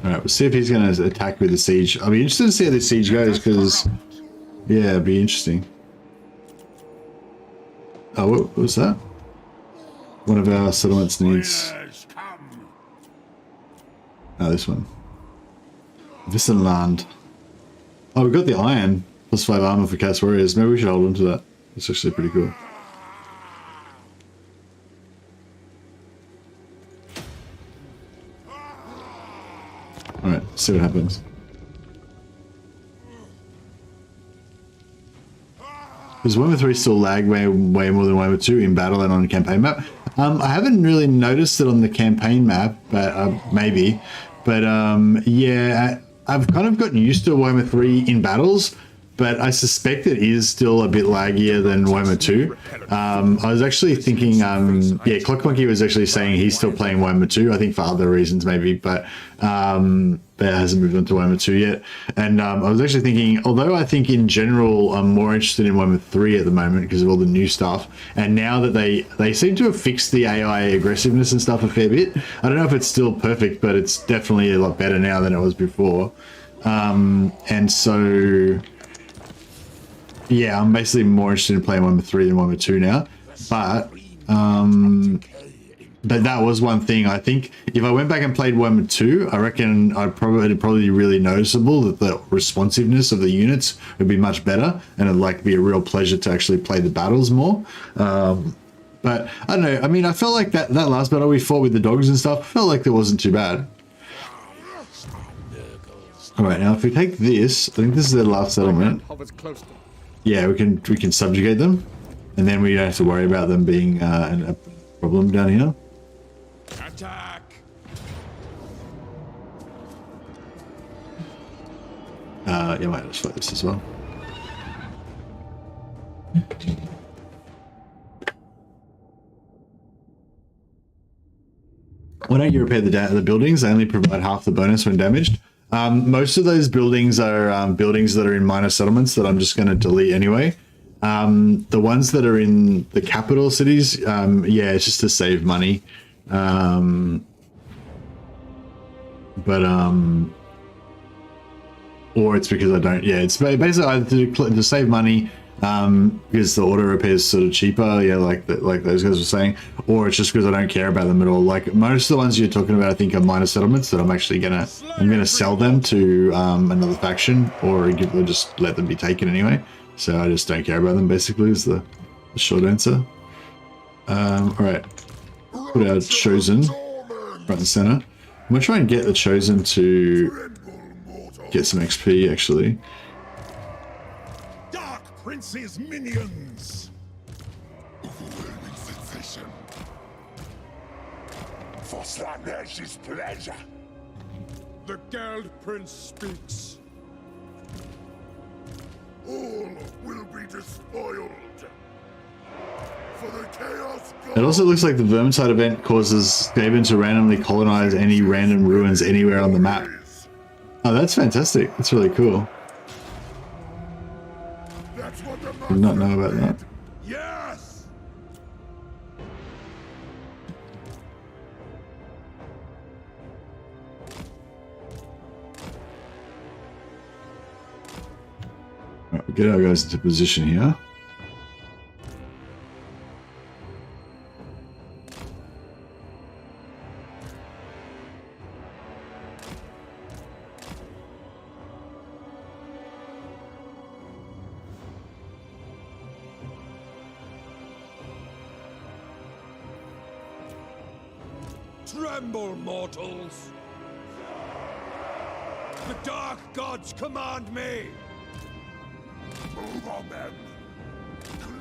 Alright, we'll see if he's going to attack with the siege. I'll be interested to see how this siege goes, because, yeah, it'd be interesting. Oh, what was that? One of our settlements needs... Oh, this one. Vissenland. Oh, we've got the iron. +5 armor for cast warriors. Maybe we should hold on to that. It's actually pretty cool. Alright, see what happens. Does Warhammer 3 still lag way more than Warhammer 2 in battle and on the campaign map? I haven't really noticed it on the campaign map, but maybe. But yeah, I've kind of gotten used to Warhammer 3 in battles, but I suspect it is still a bit laggier than Warhammer 2. I was actually thinking, yeah, Clock Monkey was actually saying he's still playing Warhammer 2, I think for other reasons maybe, but it hasn't moved on to Warhammer 2 yet. And I was actually thinking, although I think in general I'm more interested in Warhammer 3 at the moment because of all the new stuff, and now that they seem to have fixed the AI aggressiveness and stuff a fair bit. I don't know if it's still perfect, but it's definitely a lot better now than it was before. And so... yeah, I'm basically more interested in playing Warhammer 3 than Warhammer 2 now. But that was one thing. I think if I went back and played Warhammer 2, I reckon it'd probably be really noticeable that the responsiveness of the units would be much better, and it'd like be a real pleasure to actually play the battles more. But I don't know. I mean, I felt like that last battle we fought with the dogs and stuff, I felt like it wasn't too bad. All right, now if we take this, I think this is their last settlement. Yeah, we can subjugate them, and then we don't have to worry about them being a problem down here. Attack! Yeah, I might just fight this as well. Why don't you repair the buildings? They only provide half the bonus when damaged. Most of those buildings are buildings that are in minor settlements that I'm just going to delete anyway. The ones that are in the capital cities, yeah, it's just to save money. Or it's because I don't, yeah, it's basically either to save money, because the auto repair is sort of cheaper, yeah, like those guys were saying, or it's just because I don't care about them at all. Like most of the ones you're talking about, I think are minor settlements that I'm actually gonna sell them to another faction, or just let them be taken anyway. So I just don't care about them, basically, is the short answer. All right, put our Chosen front and center. I'm gonna try and get the Chosen to get some XP, actually. Dark Prince's minions. Overwhelming sensation. For Slaaneash's pleasure. The Geld Prince speaks. All will be despoiled. For the Chaos God. It also looks like the Vermintide event causes Skaven to randomly colonize any random ruins anywhere on the map. Oh, that's fantastic. That's really cool. That's what the Did not know about that. Yes. Right, we'll get our guys into position here. Tremble, mortals! The dark gods command me! Move on them.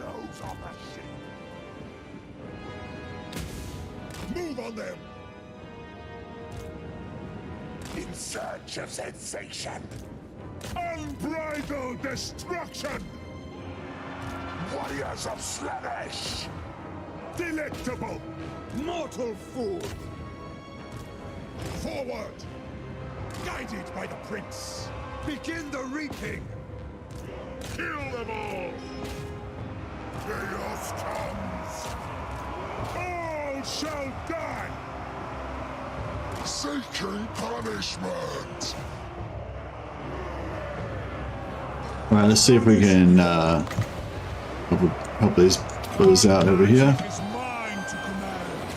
nose off a sheep. Move on them. In search of sensation. Unbridled destruction. Warriors of Slaanesh. Delectable. Mortal food. Forward. Guided by the prince. Begin the reaping. Kill them all. Chaos comes. All shall die. Seeking punishment. All right, let's see if we can help these brothers out over here. Is mine to command.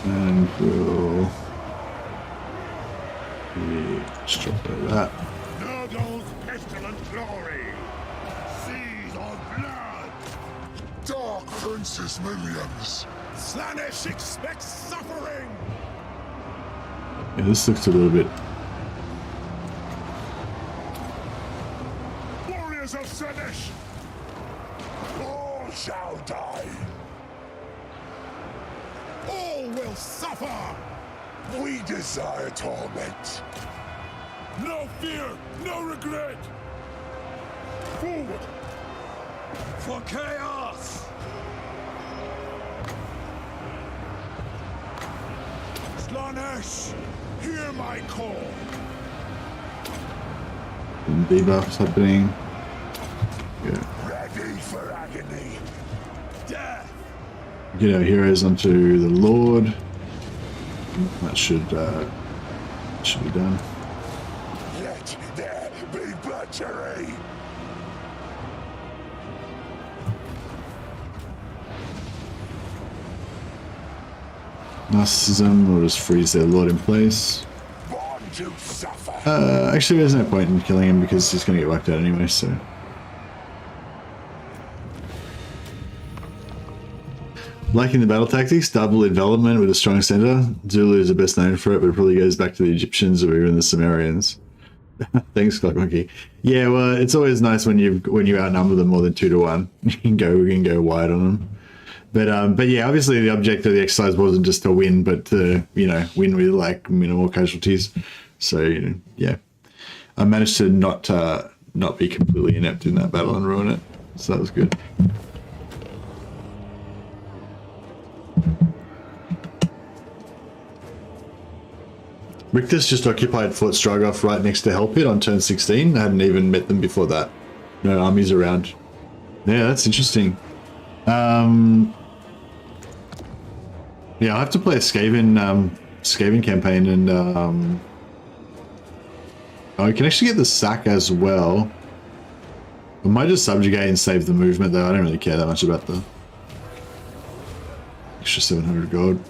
And we'll just drop that. Nurgle's pestilent glory. Seas of blood. Dark Prince's millions. Slaanesh expects suffering. Yeah, this looks a little bit. Warriors of Slaanesh. All shall die. All will suffer. We desire torment. No fear, no regret. Forward. For chaos. Slaanesh, hear my call. Debuffs happening. Yeah. Ready for agony. Death. Get our heroes onto the Lord. That should be done. Let there be butchery. Narcissism, we'll just freeze their Lord in place. Born to suffer. Actually, there's no point in killing him because he's going to get wiped out anyway, so. Liking the battle tactics, double envelopment with a strong center. Zulu is the best known for it, but it probably goes back to the Egyptians or even the Sumerians. Thanks, Clock Monkey. Yeah, well, it's always nice when you outnumber them more than 2 to 1. We can go wide on them. But yeah, obviously the object of the exercise wasn't just to win, but to win with like minimal casualties. So yeah, I managed to not be completely inept in that battle and ruin it. So that was good. Richter's just occupied Fort Strogoff right next to Hellpit on turn 16. I hadn't even met them before that. No armies around. Yeah, that's interesting. Yeah, I'll have to play a Skaven campaign, and oh, I can actually get the sack as well. I might just subjugate and save the movement though. I don't really care that much about the extra 700 gold.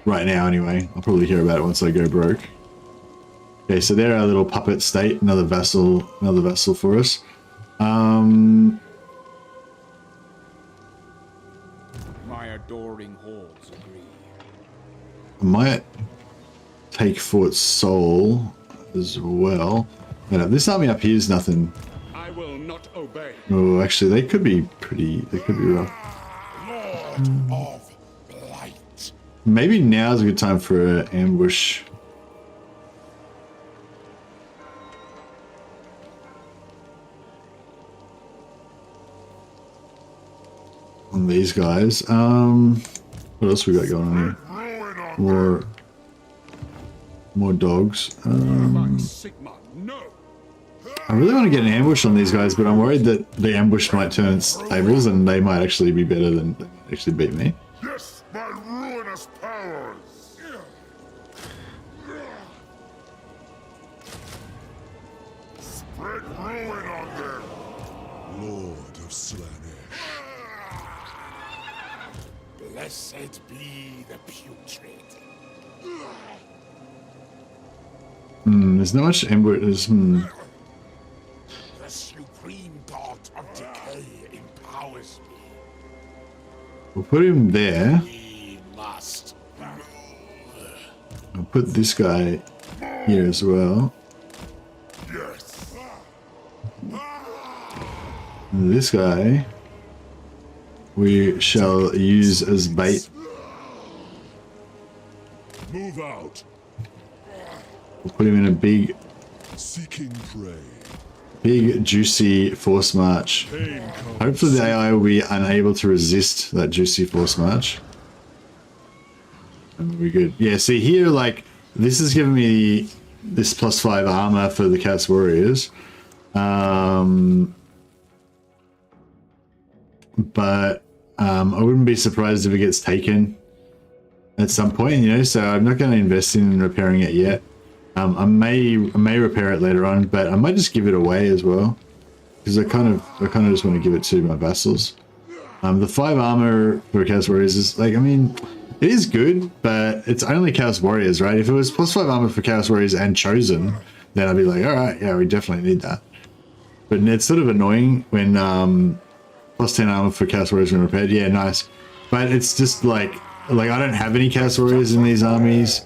Right now anyway. I'll probably hear about it once I go broke. Okay, so they're our little puppet state, another vassal for us. My adoring halls agree. I might take Fort Soul as well. But this army up here is nothing. I will not obey. Oh, actually, they could be rough. Lord of Blight. Maybe now's a good time for an ambush. On these guys. What else we got going on here? More dogs. Sigma, no. I really want to get an ambush on these guys, but I'm worried that the ambush might turn tables and they might actually be better than actually beat me. Yes, my ruinous powers. Spread ruin on them. Lord of Slaanesh. Blessed be the putrid. There's not much ambush. The supreme god of decay empowers me. We'll put him there. We must. I'll put this guy here as well. Yes. This guy we shall use as bait. Move out. We'll put him in a big, Seeking prey. big juicy force march. Pain comes. Hopefully the AI will be unable to resist that juicy force march. And we'll be good. Yeah, see here, like, this is giving me this +5 armor for the Chaos Warriors. But I wouldn't be surprised if it gets taken at some point, you know, so I'm not going to invest in repairing it yet. I may repair it later on, but I might just give it away as well, because I kind of just want to give it to my vassals. The 5 armor for Chaos Warriors is like, I mean, it is good, but it's only Chaos Warriors, right? If it was +5 armor for Chaos Warriors and Chosen, then I'd be like, all right, yeah, we definitely need that. But it's sort of annoying when +10 armor for Chaos Warriors when repaired. Yeah, nice. But it's just like I don't have any Chaos Warriors in these armies.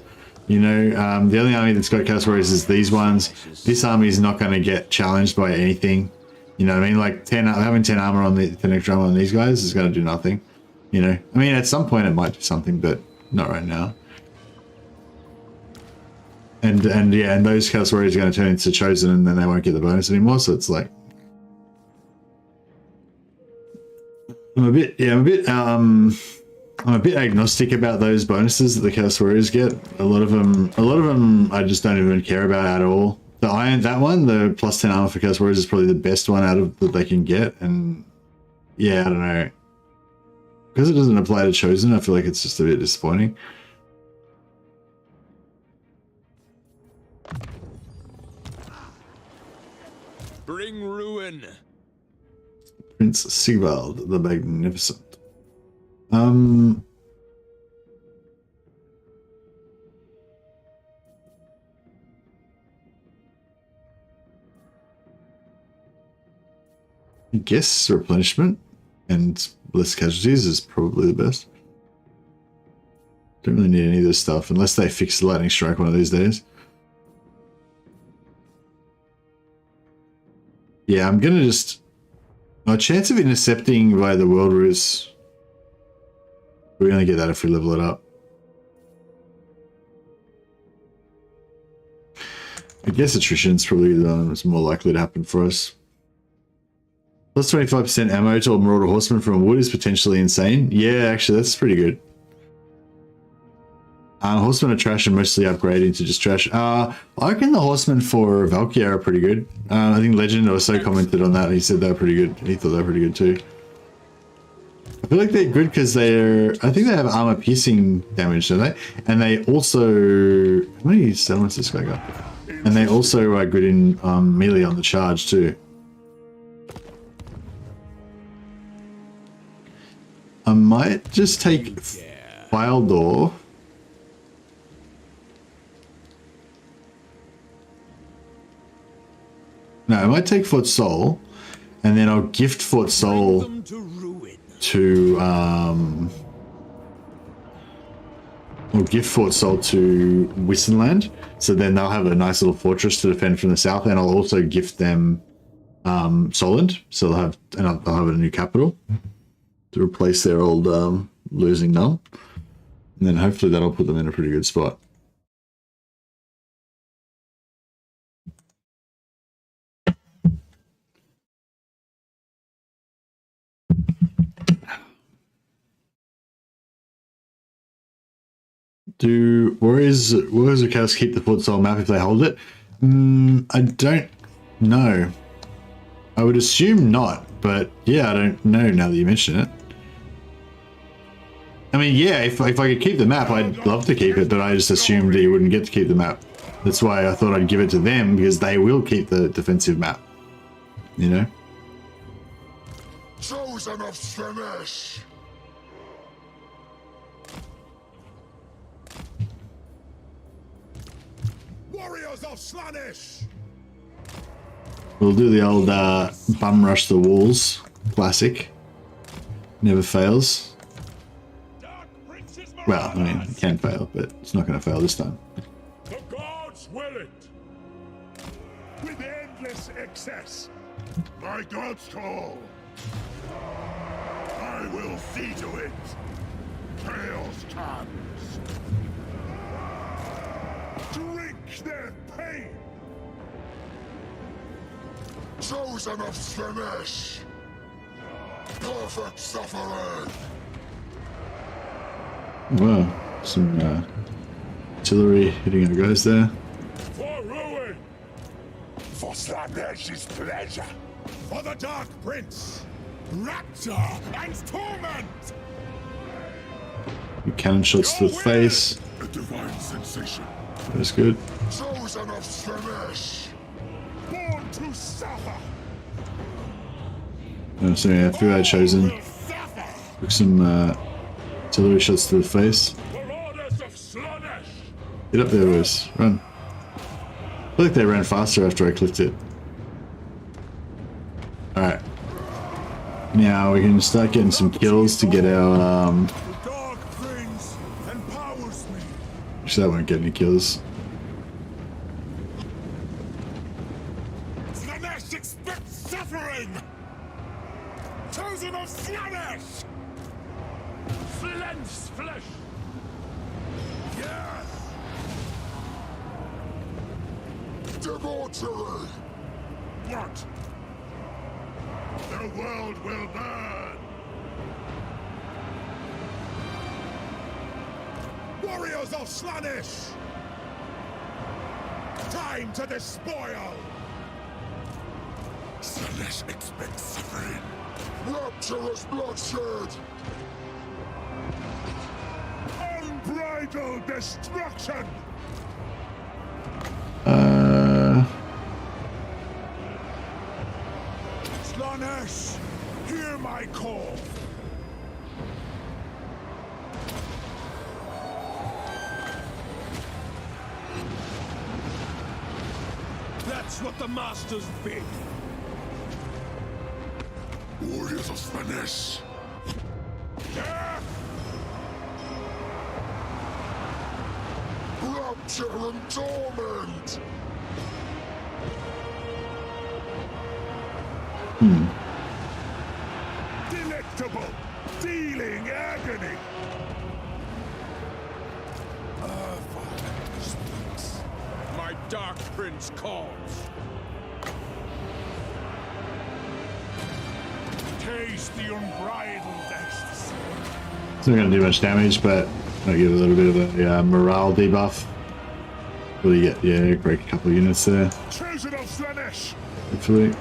You know, the only army that's got Chaos Warriors is these ones. This army is not going to get challenged by anything. You know what I mean? Like having 10 armor on the 10 extra armor on these guys is going to do nothing. You know, I mean, at some point it might do something, but not right now. And those Chaos Warriors are going to turn into Chosen, and then they won't get the bonus anymore. So it's like, I'm a bit agnostic about those bonuses that the Chaos Warriors get. A lot of them I just don't even care about at all. That one, the +10 armor for Chaos Warriors, is probably the best one out of that they can get. And yeah, I don't know, because it doesn't apply to Chosen, I feel like it's just a bit disappointing. Bring ruin. Prince Sigvald the Magnificent. I guess replenishment and less casualties is probably the best. Don't really need any of this stuff unless they fix the lightning strike one of these days. Yeah, I'm gonna just... Our chance of intercepting via the world ruse, we're gonna get that if we level it up. I guess attrition's probably the one that's more likely to happen for us. Plus 25% ammo to Immortal Horseman from wood is potentially insane. Yeah, actually, that's pretty good. Horsemen are trash and mostly upgrading to just trash. I reckon the Horsemen for Valkyrie are pretty good. I think Legend also commented on that. He said they were pretty good. He thought they were pretty good too. I feel like they're good because they're... I think they have armor piercing damage, don't they? And they also... How many settlements this guy got? And they also are good in melee on the charge too. I might just take File Door. No, I might take Fort Soul, and then I'll gift Fort Soul to Wissenland. So then they'll have a nice little fortress to defend from the south, and I'll also gift them Solent, so they'll have a new capital to replace their old losing null, and then hopefully that'll put them in a pretty good spot. Do Warriors of Chaos keep the Fort Soul map if they hold it? I don't know. I would assume not, but yeah, I don't know now that you mention it. I mean, yeah, if I could keep the map, I'd love to keep it, but I just assumed that you wouldn't get to keep the map. That's why I thought I'd give it to them, because they will keep the defensive map. You know? Chosen of Slanesh. Warriors of Slanesh. We'll do the old bum rush the walls. Classic. Never fails. Well, I mean, it can fail, but it's not going to fail this time. The gods will it. With endless excess. My gods call. I will see to it. Chaos comes. Drink their pain. Chosen of Slanesh. Perfect suffering. Wow, some artillery hitting our guys there. For ruin. For Slanesh's pleasure. For the Dark Prince. Rapture and torment. Cannon shots to the face. A divine sensation. That's good. Chosen of Slanesh. Born to suffer. So yeah, through our chosen. Will suffer. Took some artillery shots to the face. For orders of Slanesh. Get up there, boys. Run. I feel like they ran faster after I clicked it. Alright. Now we can start getting some kills to get our The Dark Prince empowers me. actually that won't get any kills. Slanesh expects suffering. Chosen of Slanesh. Flens flesh. Yes. Immortal. What? The world will burn. Warriors of Slanesh. Time to despoil. Slanesh expects suffering. Rapturous bloodshed. Unbridled destruction. Slanesh, hear my call. That's what the masters bid. Warriors of Slanesh. Rapture and torment. Delectable, dealing agony. Our father speaks. My Dark Prince calls. Taste the unbridled ecstasy. It's not going to do much damage, but I'll give a little bit of a morale debuff. Really get, yeah, break a couple of units there. Chosen of Slanesh. Hopefully.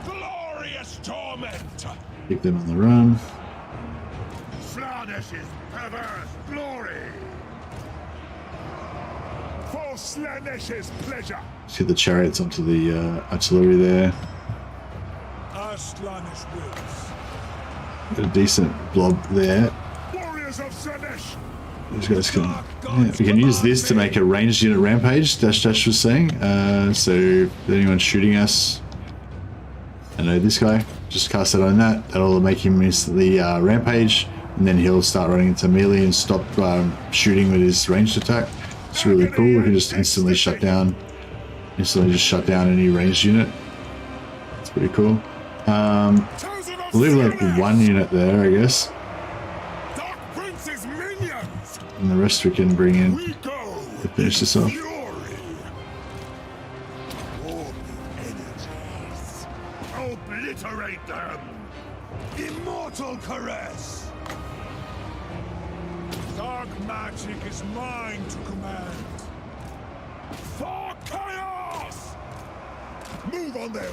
Glorious torment. Keep them on the run. Slanesh's perverse glory. For Slanesh's pleasure. See the chariots onto the artillery there. As Slanesh wills. Got a decent blob there. Warriors of Slanesh. These guys can. Yeah, we can use this to make a ranged unit rampage. Dash Dash was saying. So if anyone's shooting us, I know this guy. Just cast it on that. That'll make him instantly rampage, and then he'll start running into melee and stop shooting with his ranged attack. It's really cool. We can just instantly shut down any ranged unit. It's pretty cool. We'll leave like one unit there, I guess, Dark Prince's minions. and the rest we can bring in We go. to finish this off. Fury. Warp energies. Obliterate them. Immortal caress. Dark magic is mine to command. For chaos. Move on them.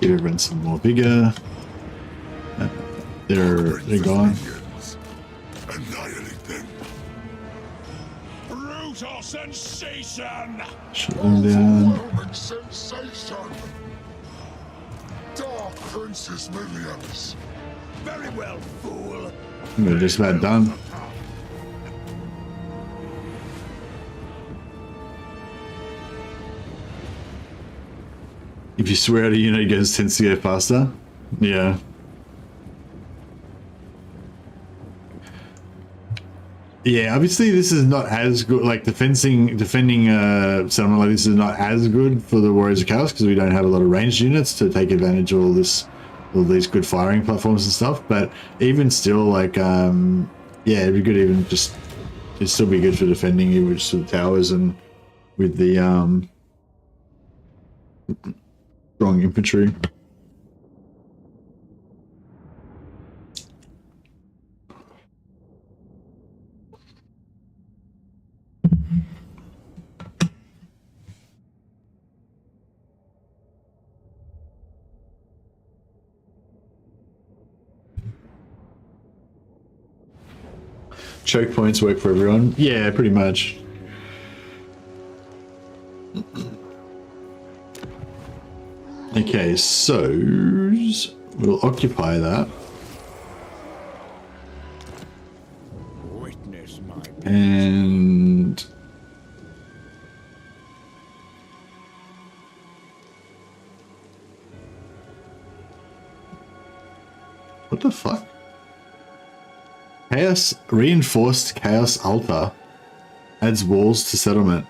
Give everyone some more vigor. They're gone. Annihilate them. Brutal sensation. Shut them down. Overwhelming sensation. Dark Prince's minions. Very well, fool. We're just about done. If you swear at a unit, it goes 10 to go faster. Yeah. Yeah, obviously this is not as good. Like defending settlement like this is not as good for the Warriors of Chaos because we don't have a lot of ranged units to take advantage of all these good firing platforms and stuff. But even still, like yeah, it'd be good even just it'd still be good for defending you, which the towers and with the strong infantry. Choke points work for everyone. Yeah, pretty much. Okay, so we'll occupy that. Witness my And what the fuck? Chaos reinforced Chaos Altar adds walls to settlement.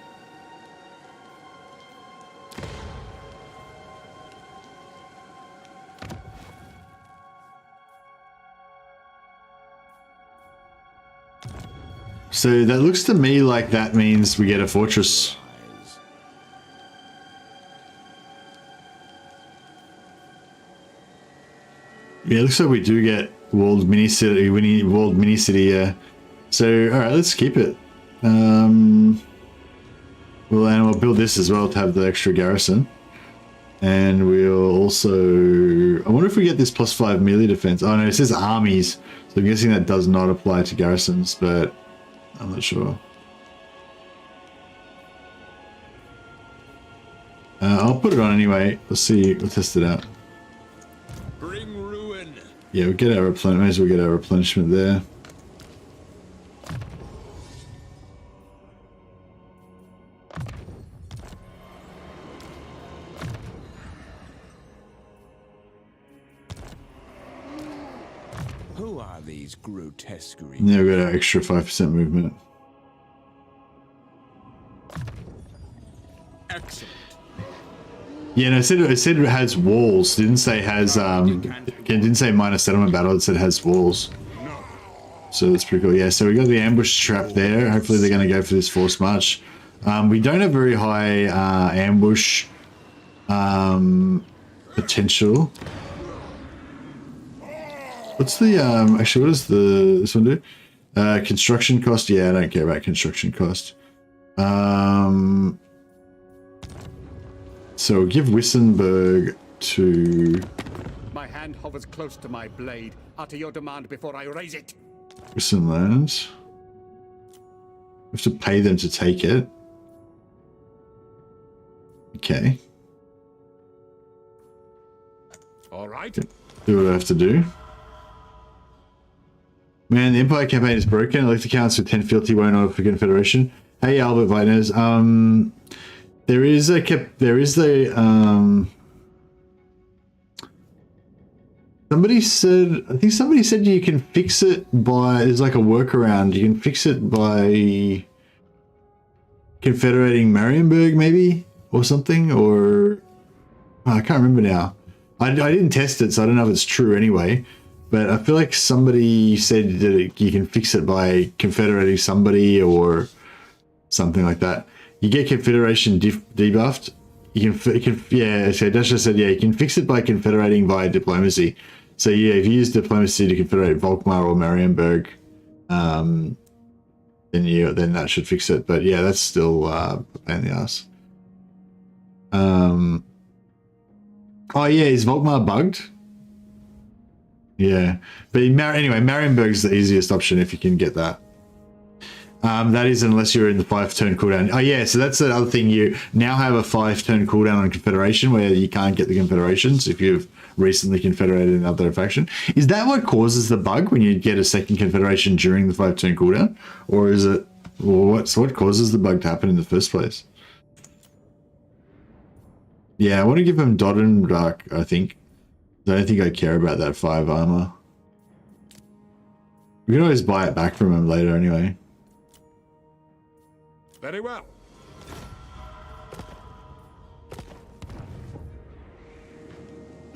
So that looks to me like that means we get a fortress. Yeah, it looks like we do get walled mini city. We need walled mini city. Yeah. So all right, let's keep it. We'll build this as well to have the extra garrison, and we'll also. I wonder if we get this +5 melee defense. Oh no, it says armies, so I'm guessing that does not apply to garrisons, but I'm not sure. I'll put it on anyway. Let's see. We'll test it out. bring ruin. Yeah, we'll get our replenishment. May as well get our replenishment there. Who are these grotesqueries? Yeah, we got our extra 5% movement. Excellent. Yeah, no, it said it has walls. It didn't say it has it didn't say minor settlement battle. It said it has walls. So that's pretty cool. Yeah, so we got the ambush trap there. Hopefully they're going to go for this forced march. We don't have very high ambush potential. What's the actually? What does this one do? Construction cost. Yeah, I don't care about construction cost. So give Wissenberg to My hand hovers close to my blade. Utter your demand before I raise it. Wissenland. We have to pay them to take it. Okay. All right. Do what I have to do. Man, the Empire campaign is broken. Elected counts with 10 fealty won't order for Confederation. Hey, Albert Vitners. There is the somebody said, I think somebody said you can fix it by, there's like a workaround. You can fix it by confederating Marienburg maybe or something, or I can't remember now. I didn't test it, so I don't know if it's true anyway. But I feel like somebody said that you can fix it by confederating somebody or something like that. You get confederation debuffed. You can yeah. So Dasha said yeah. You can fix it by confederating via diplomacy. So yeah, if you use diplomacy to confederate Volkmar or Marienburg, then that should fix it. But yeah, that's still a pain in the ass. Oh yeah, is Volkmar bugged? Yeah, but anyway, Marienburg's the easiest option if you can get that. That is unless you're in the 5-turn cooldown. Oh yeah, so that's the other thing. You now have a 5-turn cooldown on Confederation where you can't get the Confederations if you've recently confederated another faction. Is that what causes the bug when you get a second Confederation during the 5-turn cooldown? Or is it, what causes the bug to happen in the first place? Yeah, I want to give him Dark, I think. I don't think I care about that 5 armor. We can always buy it back from him later anyway. Very well.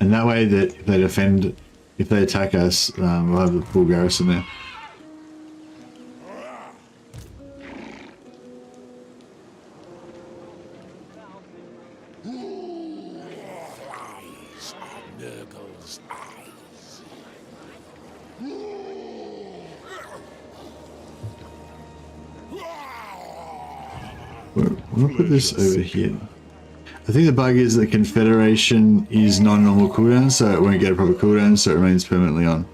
And that way that if they defend, if they attack us, we'll have the full garrison there. Eyes are Nurgle's eyes. We'll put this over here. I think the bug is that Confederation is non-normal cooldown, so it won't get a proper cooldown, so it remains permanently on.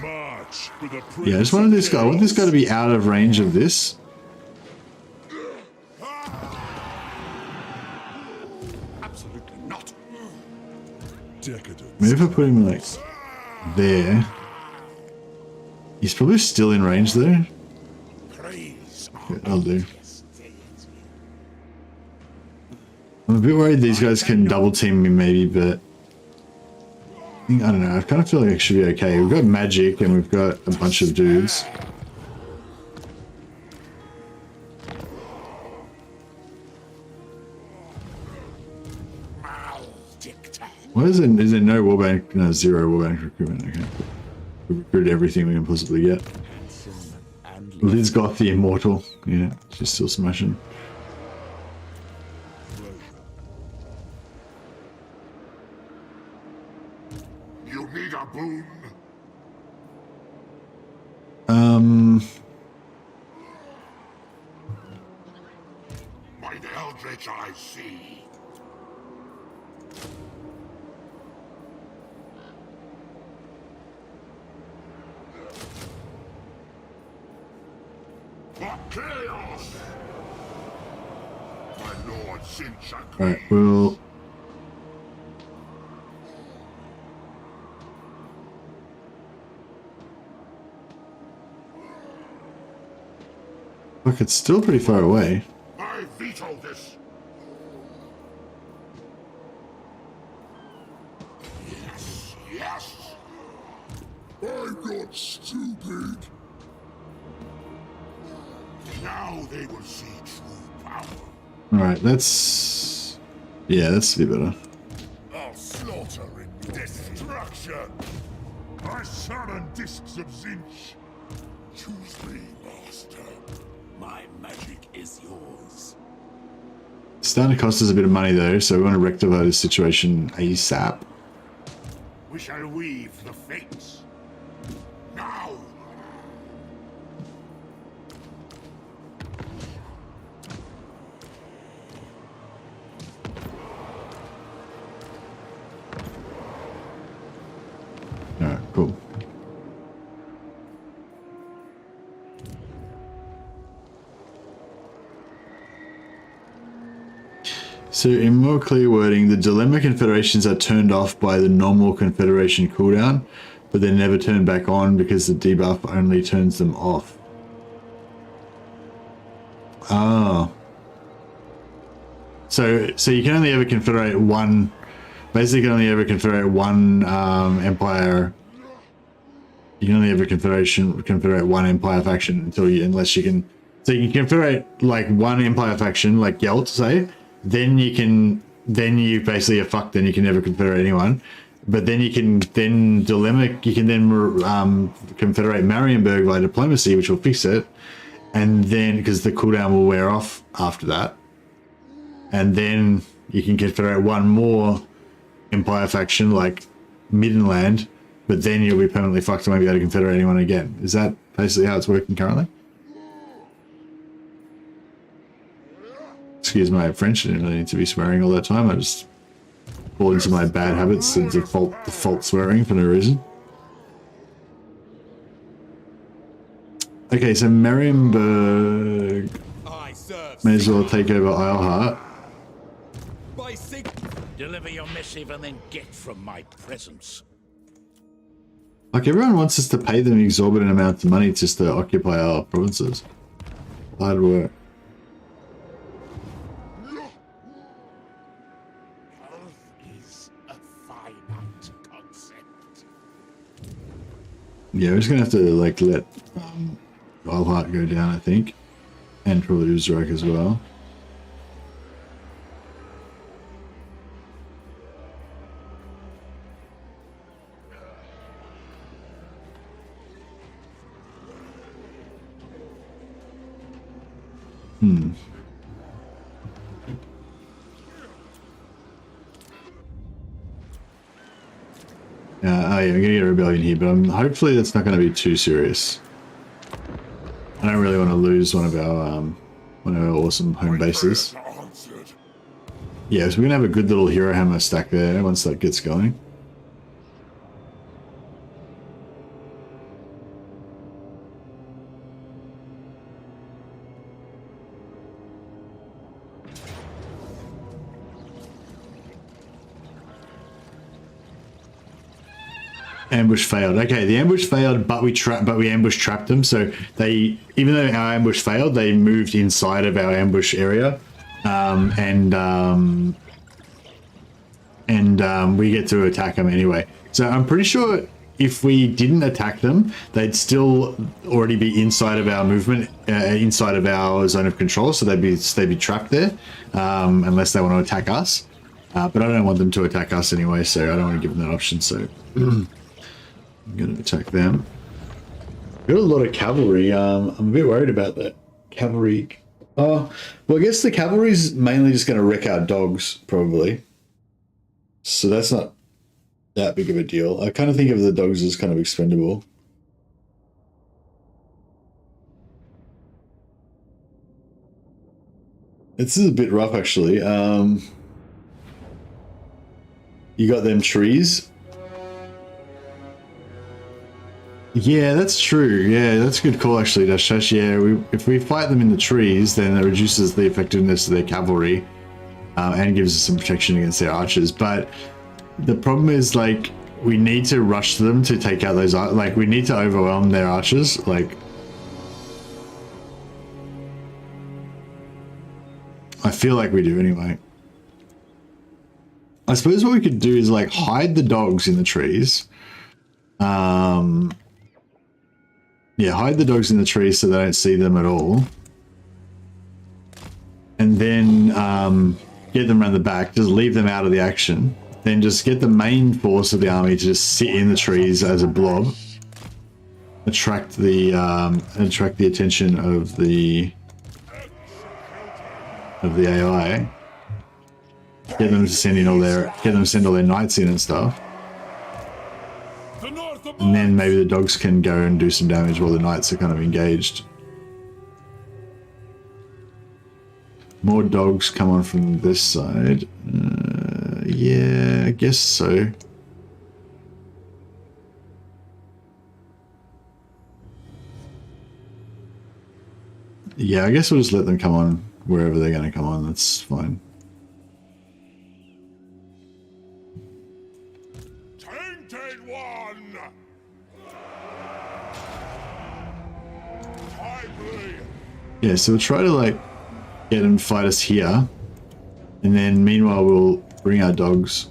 March with a Yeah, I just wanted this guy. I want this guy to be out of range of this. Absolutely not. Decadence. Maybe if I put him like there. He's probably still in range though. Praise. Okay, I'll do. I'm a bit worried these guys can double team me maybe, but I don't know. I kind of feel like it should be okay. We've got magic and we've got a bunch of dudes. Why is there no warbank? No, zero warbank recruitment. Okay. We recruit everything we can possibly get. Liz got the Immortal. Yeah, she's still smashing. You need a boon. By the eldritch I see. For chaos! My lord Sinchak. Alright, we'll... Look, it's still pretty far away. I veto this. Yes, yes. I'm not stupid. Now they will see true power. Alright, let's... Yeah, that's a bit better. I'll slaughter in destruction. I summon discs of Zinch. Choose me, master. My magic is yours. It's starting to cost us a bit of money though, so we want to rectify this situation ASAP. We shall weave the fates. Now! Alright, cool. So in more clear wording, the dilemma confederations are turned off by the normal confederation cooldown, but they're never turned back on because the debuff only turns them off. Ah. So you can only ever confederate one, basically you can only ever confederate one empire. You can only ever confederate one empire faction until you, unless you can, so you can confederate like one empire faction, like Gelt, say, then you basically are fucked, then you can never confederate anyone. But then you can then confederate Marienburg by diplomacy, which will fix it. And then, because the cooldown will wear off after that. And then you can confederate one more empire faction, like Middenland, but then you'll be permanently fucked and won't be able to confederate anyone again. Is that basically how it's working currently? Excuse my French, I didn't really need to be swearing all that time. I just fall into my bad habits and default swearing for no reason. Okay, so Marienburg may as well take over Isleheart. Deliver your missive and then get from my presence. Like, everyone wants us to pay them exorbitant amounts of money just to occupy our provinces. Hard work. Concept. Yeah, we're just gonna have to like let Heart go down, I think. And probably Uzrak as well. Oh yeah, I'm gonna get a rebellion here, but hopefully that's not gonna be too serious. I don't really want to lose one of our awesome home bases. Yeah, so we're gonna have a good little hero hammer stack there once that gets going. Ambush failed. Okay, the ambush failed, but we ambush trapped them. So they, even though our ambush failed, they moved inside of our ambush area, and we get to attack them anyway. So I'm pretty sure if we didn't attack them, they'd still already be inside of our movement, inside of our zone of control. So they'd be trapped there, unless they want to attack us. But I don't want them to attack us anyway, so I don't want to give them that option. So. I'm gonna attack them. Got a lot of cavalry. I'm a bit worried about that cavalry. Oh, well, I guess the cavalry's mainly just gonna wreck our dogs, probably. So that's not that big of a deal. I kind of think of the dogs as kind of expendable. This is a bit rough, actually. You got them trees. Yeah, that's true. Yeah, that's a good call, actually, Dash. Yeah, if we fight them in the trees, then it reduces the effectiveness of their cavalry and gives us some protection against their archers. But the problem is, like, we need to rush them to take out those, like, we need to overwhelm their archers. Like, I feel like we do anyway. I suppose what we could do is, like, hide the dogs in the trees. Yeah, hide the dogs in the trees so they don't see them at all. And then get them around the back, just leave them out of the action. Then just get the main force of the army to just sit in the trees as a blob. Attract the attention of the AI. Get them to send in send all their knights in and stuff. And then maybe the dogs can go and do some damage while the knights are kind of engaged. More dogs come on from this side. Yeah, I guess so. Yeah, I guess we'll just let them come on wherever they're going to come on. That's fine. Yeah, so we'll try to, like, get them to fight us here. And then meanwhile we'll bring our dogs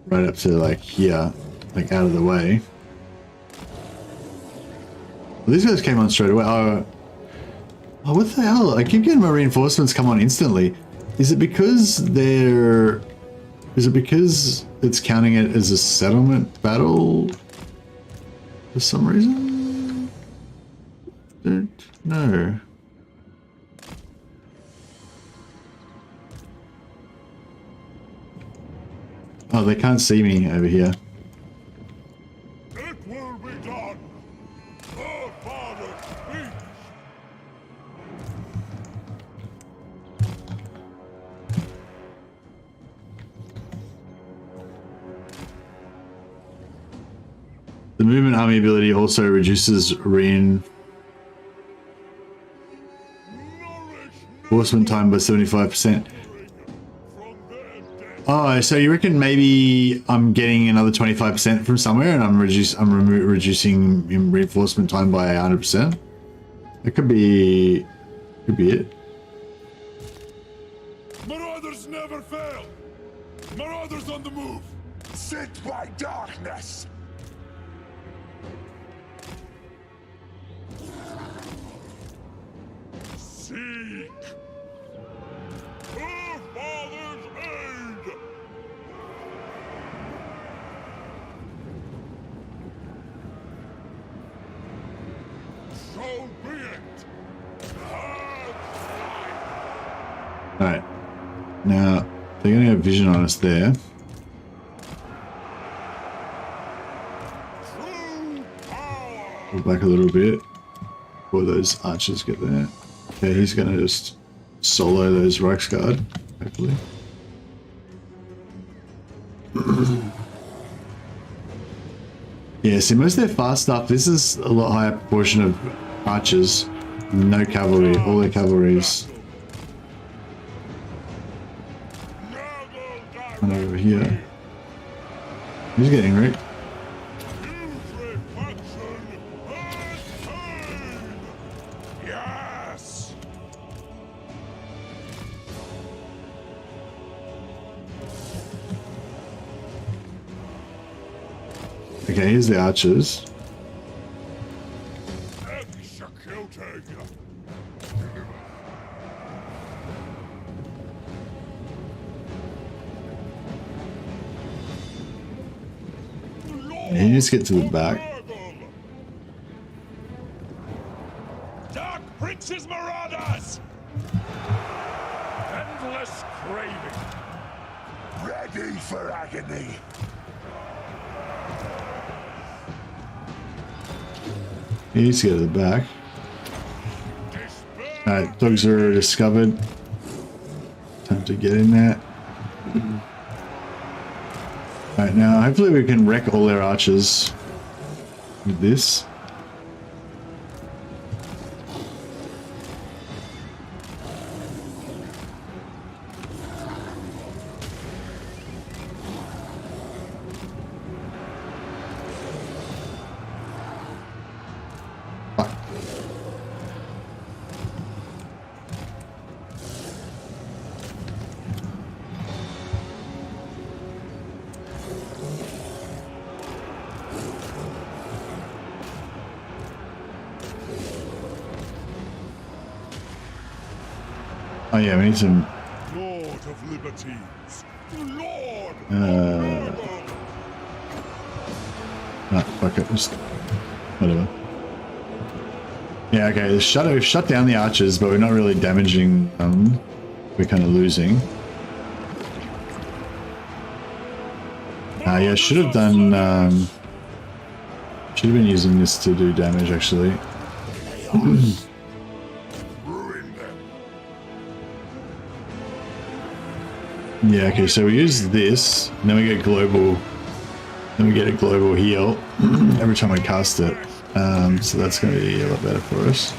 right up to, like, here, like, out of the way. Well, these guys came on straight away. Oh, what the hell? I keep getting my reinforcements come on instantly. Is it because it's counting it as a settlement battle for some reason? Don't know. Oh, they can't see me over here. It will be done. The Father speaks. The movement army ability also reduces reinforcement time by 75%. Oh, so you reckon maybe I'm getting another 25% from somewhere, and I'm reducing reinforcement time by 100%? That could be it. Marauders never fail. Marauders on the move. Sit by darkness. Her father's aid! So be it! Alright. Now, they're going to have vision on us there. True power! Pull back a little bit before those archers get there. Okay, he's going to just solo those Reichsguard, hopefully. Yeah, see, most of their fast stuff, this is a lot higher proportion of archers, no cavalry, all their cavalry's and over here. He's getting wrecked. Yes! Okay, here's the archers. Executing! And he needs to get to the back. Dark Prince's Marauders! Endless craving! Ready for agony! He needs to get to the back. Alright, dogs are discovered. Time to get in there. Alright, now hopefully we can wreck all their archers with this. Fuck. Oh yeah, we need some. Lord of Liberties! Lord! Ah, fuck it, just whatever. Yeah, okay, we've shut down the archers, but we're not really damaging them. We're kind of losing. Yeah, should have done. Should have been using this to do damage actually. Ruin them! Yeah, okay, so we use this, and then we get global. Then we get a global heal every time we cast it. So that's going to be a lot better for us.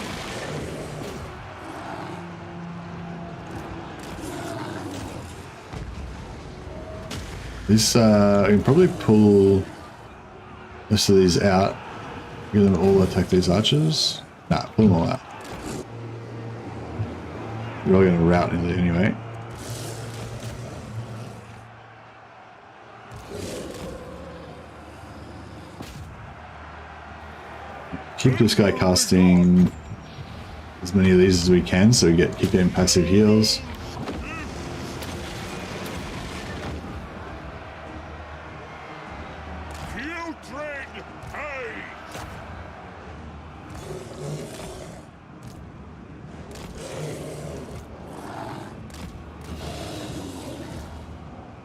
This, I can probably pull most of these out. Get them all attack these archers. Nah, pull them all out. We're all going to rout in there anyway. Keep this guy casting as many of these as we can, so we keep getting passive heals. Putrid haze!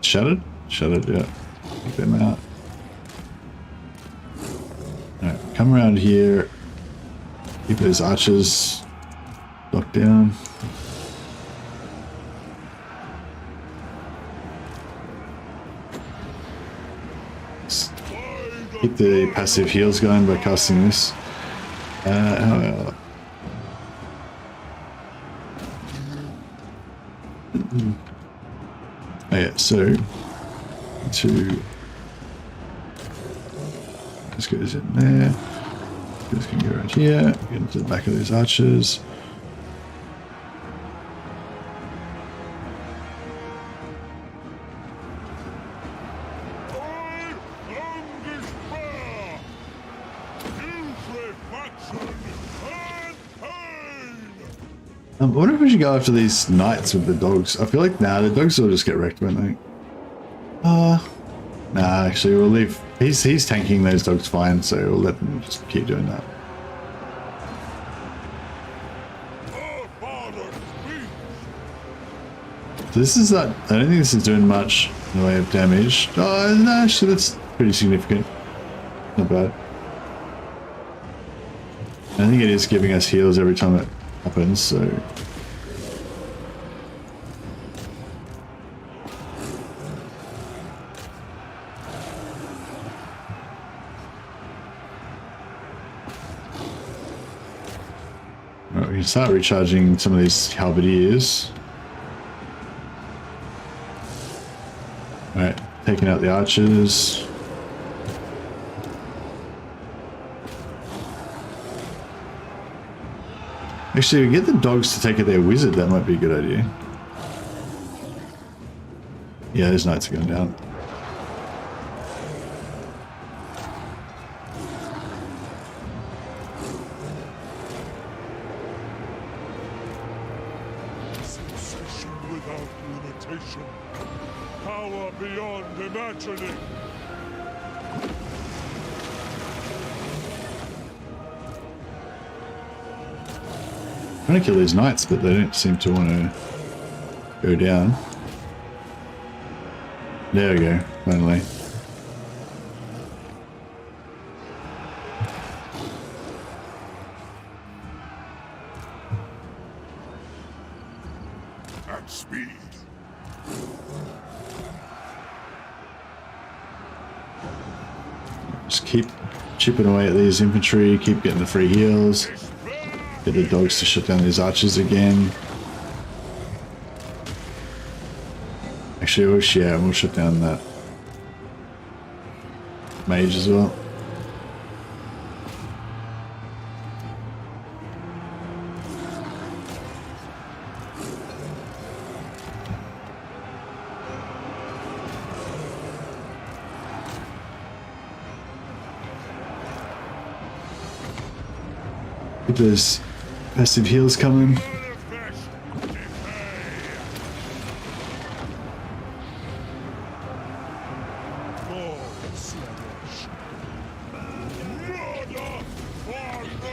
Shattered? Shattered, yeah. Keep them out. Alright, come around here. Keep those archers locked down. Just keep the passive heals going by casting this. Oh yeah, so this goes in there. This can go right here. Get into the back of those archers. I wonder if we should go after these knights with the dogs. I feel like, nah, the dogs will just get wrecked, won't they? Nah, actually, we'll leave. He's tanking those dogs fine, so we'll let them just keep doing that. So this is that. I don't think this is doing much in the way of damage. Oh, no, actually, that's pretty significant. Not bad. I think it is giving us heals every time it happens, so. Right, we can start recharging some of these halberdiers. Alright, taking out the archers. Actually, we get the dogs to take out their wizard, that might be a good idea. Yeah, those knights are going down. Sensation without limitation. Power beyond imagining. I'm trying to kill these knights, but they don't seem to want to go down. There we go, finally. At speed. Just keep chipping away at these infantry, keep getting the free heals. Get the dogs to shut down these archers again. Actually, we'll shut down that mage as well. Keep those passive heals coming.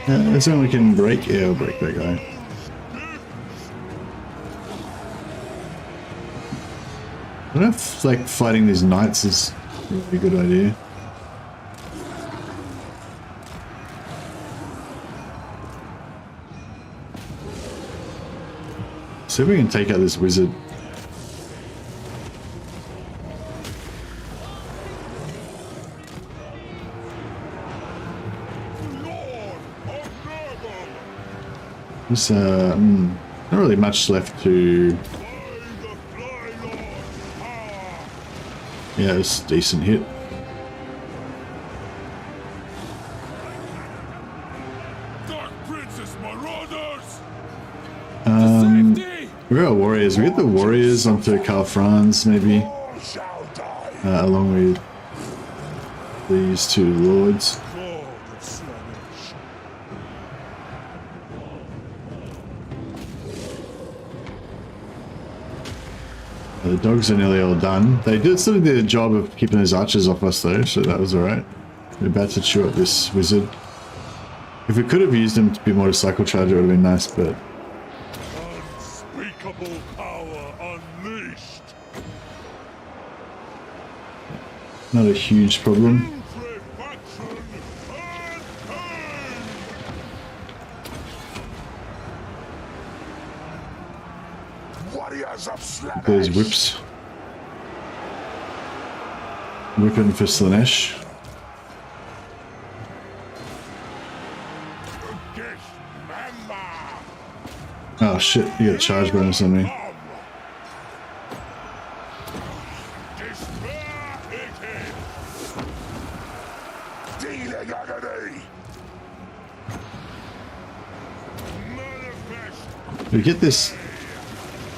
That's when we can break. Yeah, we'll break that guy. I don't know if like fighting these knights is a really good idea. See if we can take out this wizard. There's not really much left to. Yeah, it's a decent hit. Dark Princess Marauders! We got warriors. We get the warriors onto Karl Franz, maybe, All shall die. along with these two lords. Lord of Slaanesh. The dogs are nearly all done. They did sort of did a job of keeping those archers off us though, so that was alright. We're about to chew up this wizard. If we could have used him to be motorcycle charger, it would have been nice, but Unspeakable power unleashed. not a huge problem. Putrefaction and pain. Warriors of Slaanesh. Those whips. Whipping for Slaanesh. Oh shit, you got a charge bonus on me. Did we get this?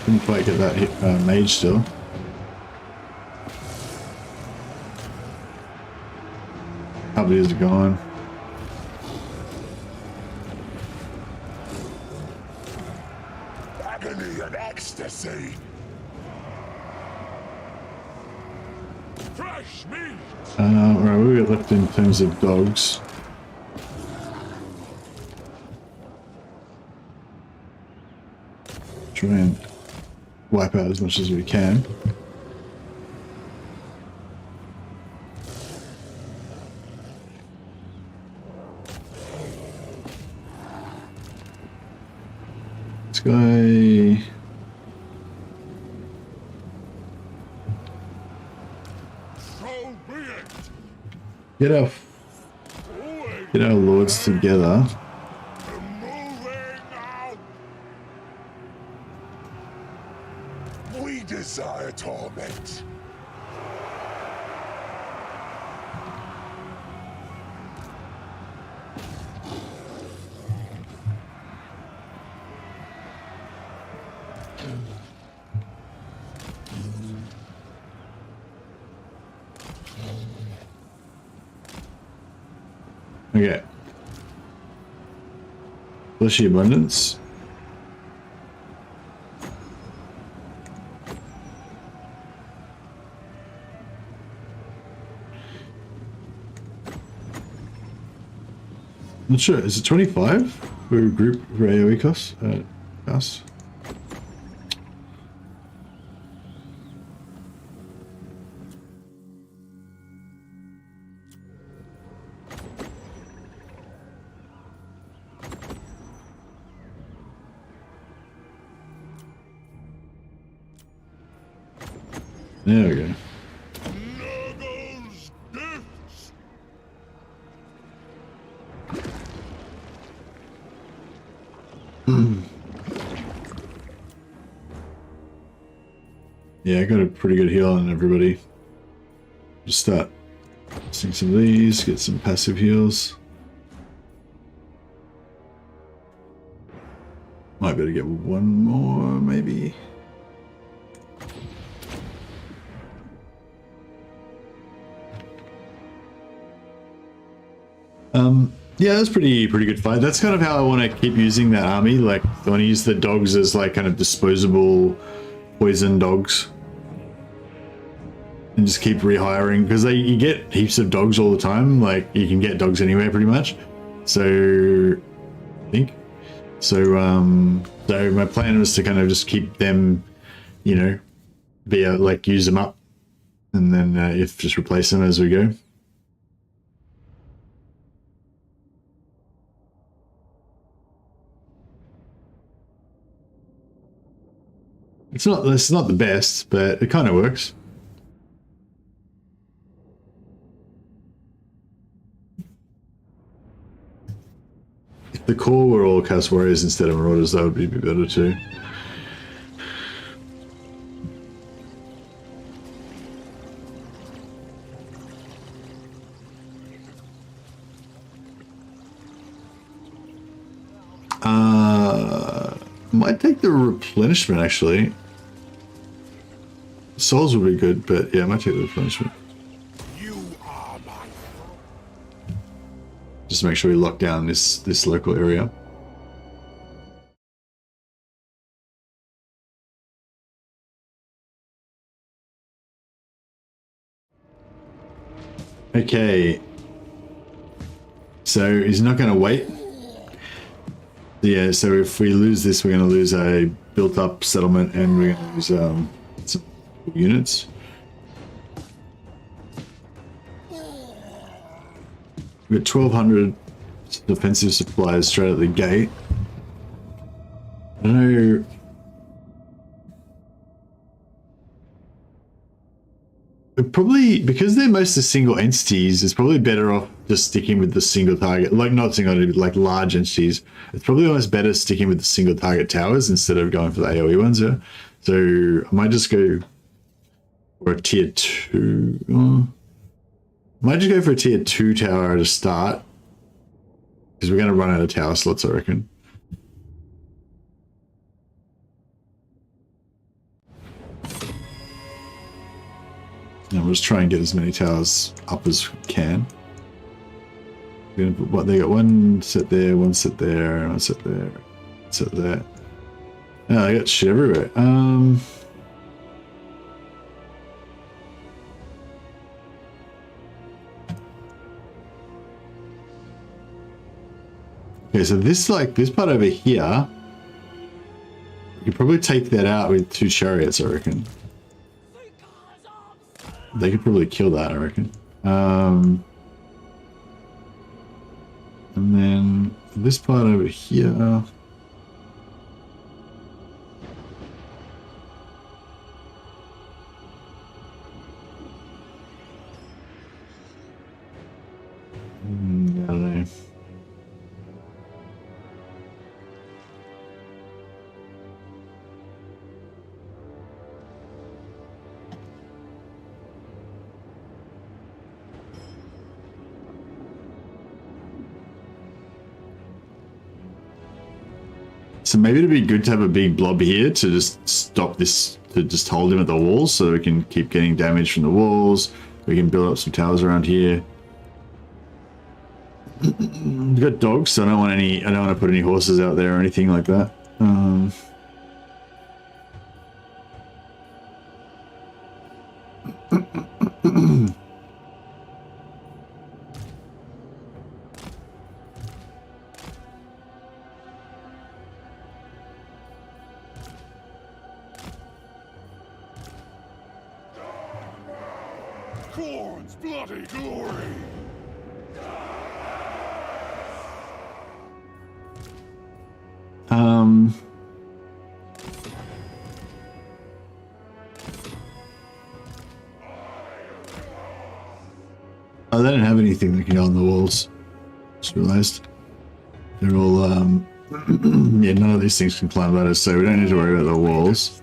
Didn't quite get that hit, mage still. Halberdiers are gone. ecstasy. Fresh meat. Alright, what we got left in terms of dogs? Try and wipe out as much as we can. This guy. So be it. Get our lords together. Moving out. We desire torment. Okay. Fleshy abundance. Not sure. Is it 25 for a group for AoE costs? Us. There we go. Nurgle's gifts. Yeah, I got a pretty good heal on everybody. Just start using some of these, get some passive heals. Might be able to get one more, maybe. Yeah, that's pretty good fight. That's kind of how I want to keep using that army. Like, I want to use the dogs as like kind of disposable poison dogs, and just keep rehiring because you get heaps of dogs all the time. Like, you can get dogs anywhere pretty much. So, I think so. So my plan was to kind of just keep them, you know, like use them up, and then if just replace them as we go. It's not the best, but it kind of works. If the core were all Chaos Warriors instead of Marauders, that would be better too. Might take the replenishment actually. Souls would be good, but yeah, I might take the replenishment. You are my. Just to make sure we lock down this local area. Okay. So he's not going to wait. Yeah, so if we lose this, we're going to lose a built-up settlement, and we're going to lose some units. We've got 1,200 defensive supplies straight at the gate. I don't know. Probably, because they're mostly single entities, it's probably better off just sticking with the single target, like not single, like large entities. It's probably almost better sticking with the single target towers instead of going for the AoE ones. Yeah? So I might just go for a tier 2. I might just go for a tier 2 tower to start, because we're going to run out of tower slots, I reckon. And we'll just try and get as many towers up as we can. We're gonna put what they got: one set there, one set there, one set there, one set there. Oh, I got shit everywhere. Okay, so this part over here, you could probably take that out with 2 chariots, I reckon. They could probably kill that, I reckon. And then this part over here. I don't know. So maybe it'd be good to have a big blob here to just stop this, to just hold him at the walls so we can keep getting damage from the walls. We can build up some towers around here. We've got dogs, so I don't want to put any horses out there or anything like that. Khorne's bloody glory! Oh, they don't have anything that can go on the walls. Just realized. They're all, yeah, none of these things can climb ladders, so we don't need to worry about the walls.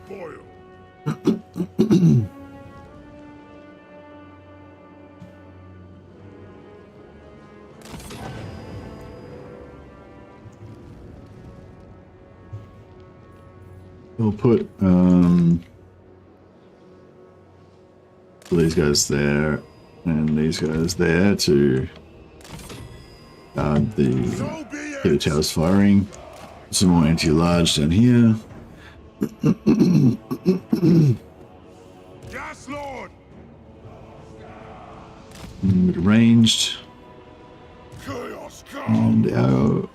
We'll put, these guys there. And these guys there to guard the towers firing. Some more anti-large down here. Yes, Lord! Ranged. Chaos come! And our...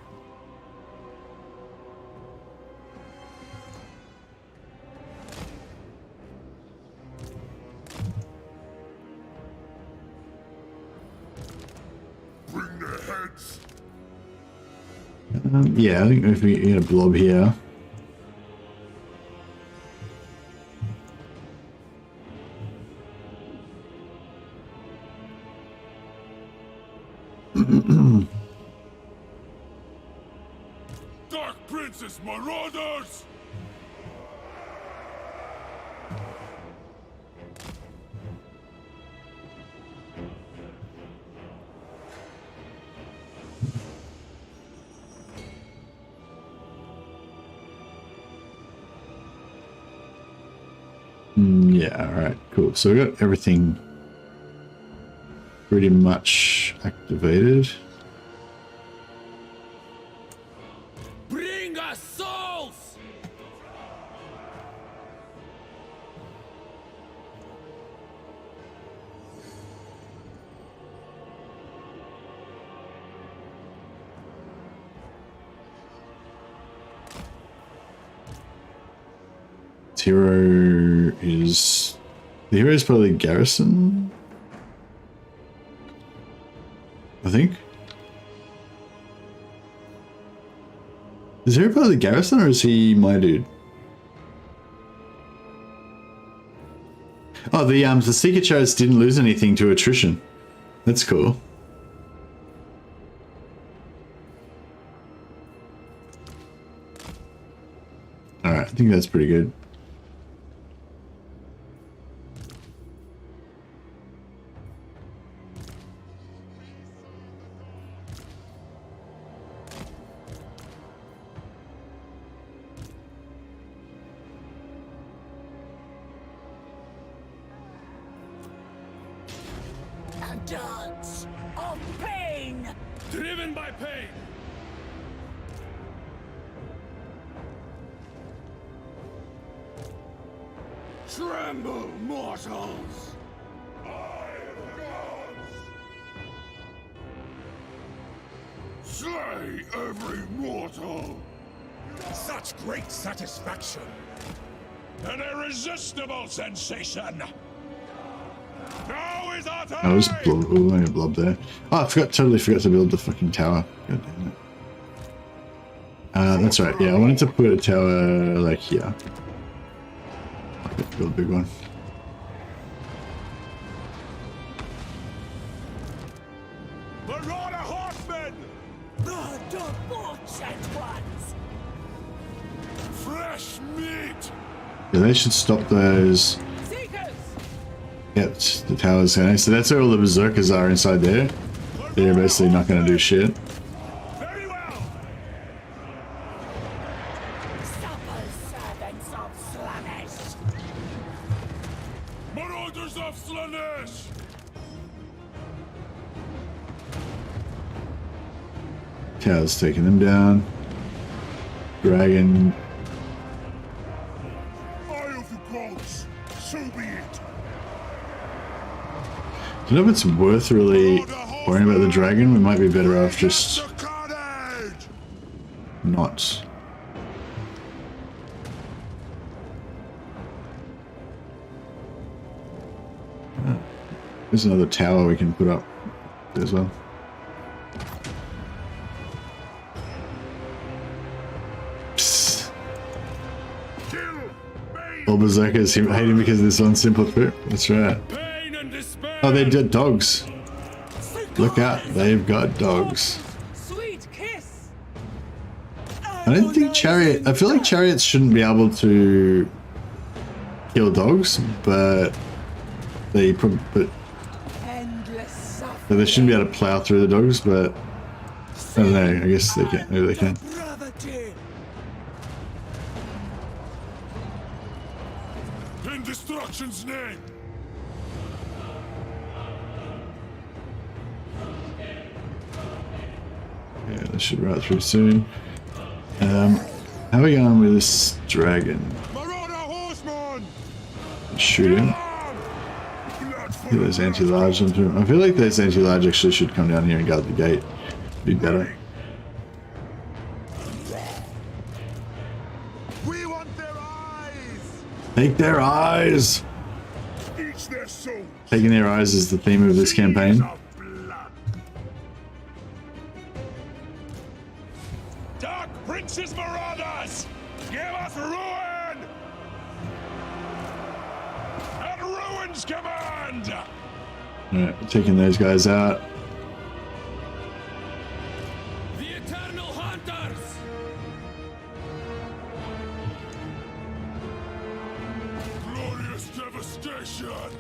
Bring their heads! yeah, I think if we get a blob here. Dark Princess Marauders! Yeah, alright, cool. So we got everything pretty much activated. Bring us souls! Hero is... The hero is probably Garrison, I think. Is hero probably Garrison or is he my dude? Oh, the Seeker Chariots didn't lose anything to attrition. That's cool. Alright, I think that's pretty good. A dance of pain! Driven by pain! Tremble, mortals! I am gods! Slay every mortal! Such great satisfaction! An irresistible sensation! Now is our time! I was only a blob there. Oh, totally forgot to build the fucking tower. God damn it. That's right. Yeah, I wanted to put a tower like here. Build a big one. Marauder horsemen! The debauched ones! Fresh meat! Yeah, they should stop those. Yep, the tower's going. So that's where all the berserkers are inside there. They're basically not going to do shit. Very well! Supple servants of Slaanesh! Marauders of Slaanesh! Tower's taking them down. Dragon. Eye of the gods! So be it! I don't know if it's worth really worrying about the dragon. We might be better off just not. There's another tower we can put up as well. Psst. All berserkers hate him because of this one simple trip. That's right. Oh, they're dead dogs. Look out, they've got dogs. Sweet kiss. I don't think chariot. I feel like chariots shouldn't be able to kill dogs, but they probably. But they shouldn't be able to plow through the dogs, but I don't know. I guess they can. Maybe they can. In destruction's name! Yeah, this should run through soon. How are we going with this dragon? Marauder horseman! Shoot him. Get those anti-large onto him. I feel like those anti-large actually should come down here and guard the gate. Be better. We want their eyes! Take their eyes! Each their soul! Taking their eyes is the theme of this campaign. Of blood! Dark Prince's marauders! Give us ruin! At ruin's command! Alright, taking those guys out. The Eternal Hunters! Glorious devastation!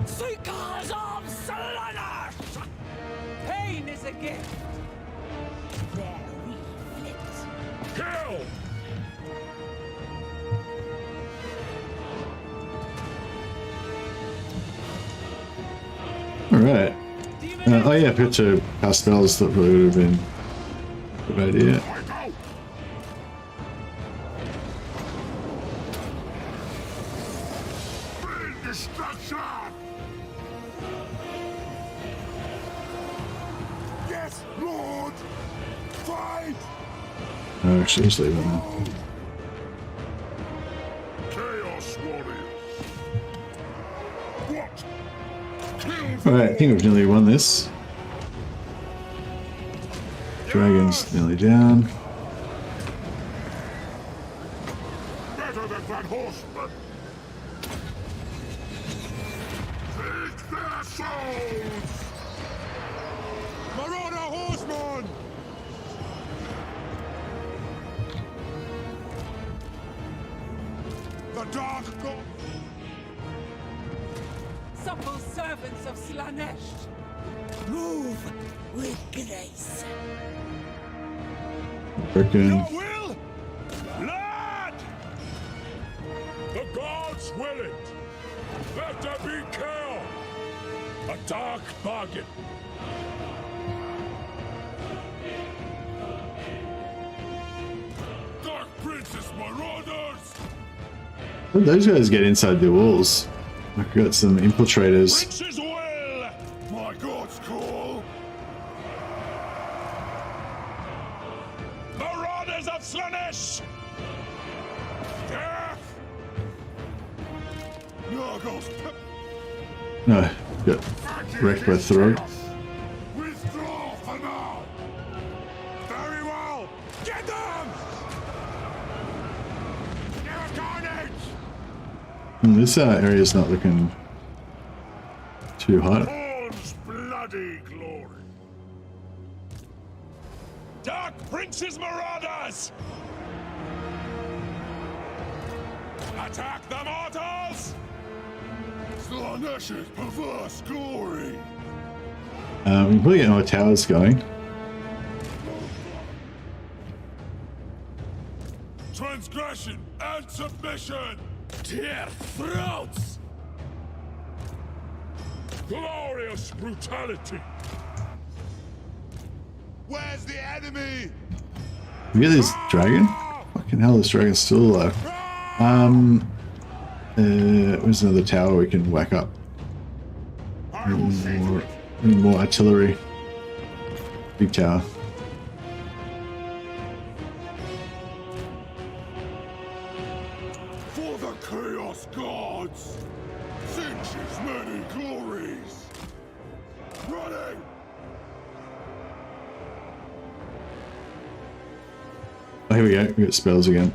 Seekers of Slaanesh. Pain is a gift. There we flit! Kill! Alright. Oh yeah, put to cast spells, that probably would have been a good idea. Bring destruction! Yes, Lord! Fight! Oh, actually, just leave it now. Chaos warriors! What? Alright, I think we've nearly won this. Dragon's nearly down. Better than that horseman! Take their souls! Marauder horseman! The dark god! Supple servants of Slaanesh. Move with grace! Freaking. Will! Blood! The gods will it! Let there be kill! A dark bargain! Dark Princess Marauders! How did those guys get inside the walls? I've got some infiltrators. Prince's will! My god's call! Marauders of Slaanesh! Death! Nurgles! No, got wrecked by Throg. Withdraw for now! Very well! Get them! Never carnage! This area's not looking too hot. Horn's bloody glory! Dark Prince's Marauders! Attack the mortals! Slaanesh's perverse glory! We can probably get more towers going. Transgression and submission! Tear throats! Glorious brutality! Where's the enemy? We get this dragon? Fucking hell, this dragon's still alive. There's another tower we can whack up. More artillery. Big tower. For the Chaos Gods! Sinch's many glories! Running! Oh, here we go. We got spells again.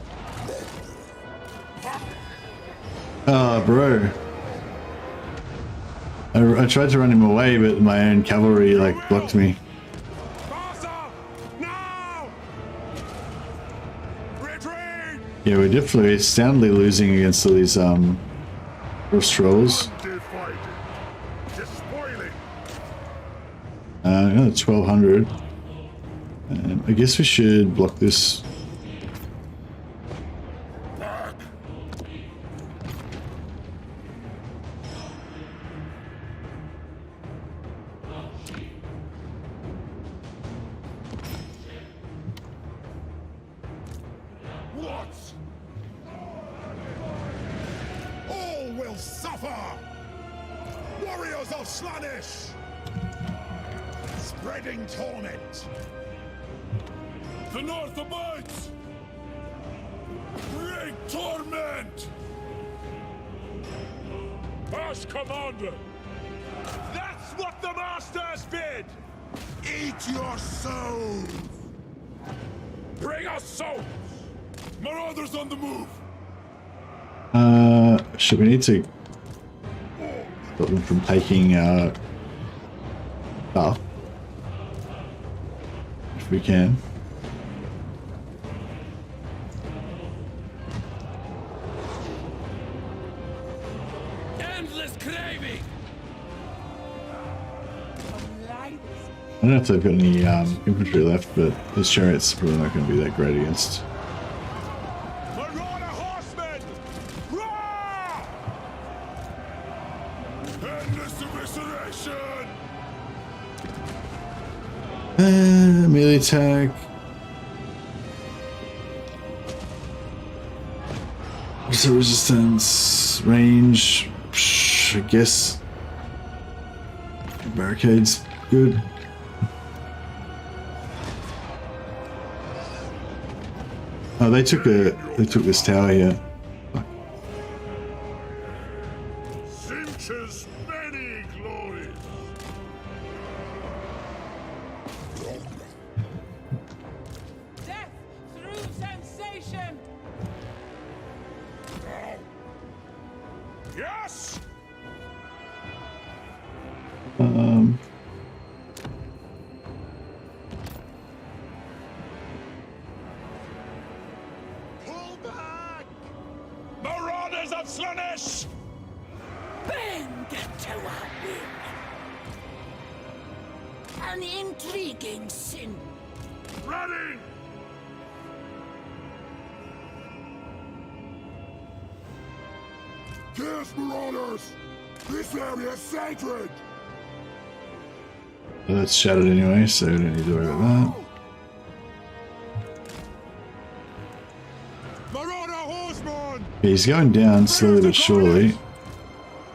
Oh, bro. I tried to run him away, but my own cavalry, like, blocked me. Faster! Now! Retreat! Yeah, we're definitely soundly losing against all these, Rust trolls. Undivided. Despoiling. Another 1200. I guess we should block this. Back! What? All will suffer! Warriors of Slaanesh! Spreading torment! The North abides! Great torment! As commander! That's what the masters bid! Eat your souls! Bring us souls! Marauders on the move! Should we need to stop them from taking, stuff? If we can. Endless craving! I don't know if they've got any infantry left, but this chariot's probably not going to be that great against. Marauder horsemen! Roar! Endless evisceration! Melee attack. So resistance, range, I guess. Barricades, good. Oh, they took this tower here. Sinch's many glories! Death through sensation! Yes! Pull back! Marauders of Slaanesh! Bend to our will. An intriguing sin. Ready! Kiss, Marauders! This area is sacred! Well, that's shattered anyway, so we don't need to worry about that. Marauder horseman! Yeah, he's going down slowly but surely.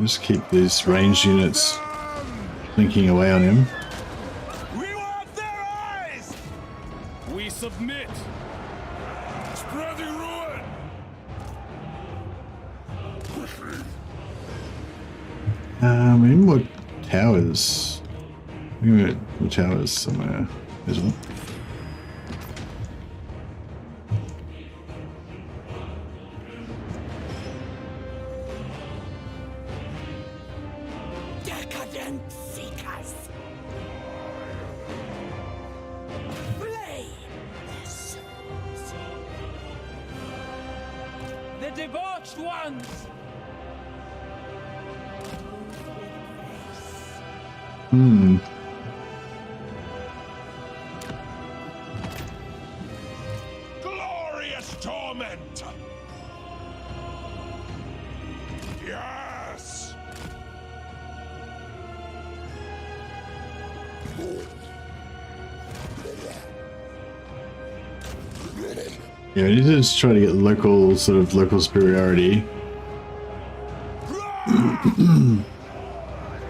Just keep these ranged units blinking away on him. We want their eyes! We submit. Spreading ruin! We need more towers. We need more towers somewhere as well. Decadent seekers. Flay their souls. The debauched ones! Hmm. Glorious torment! Yes! Yeah, we need to just try to get local, sort of local superiority.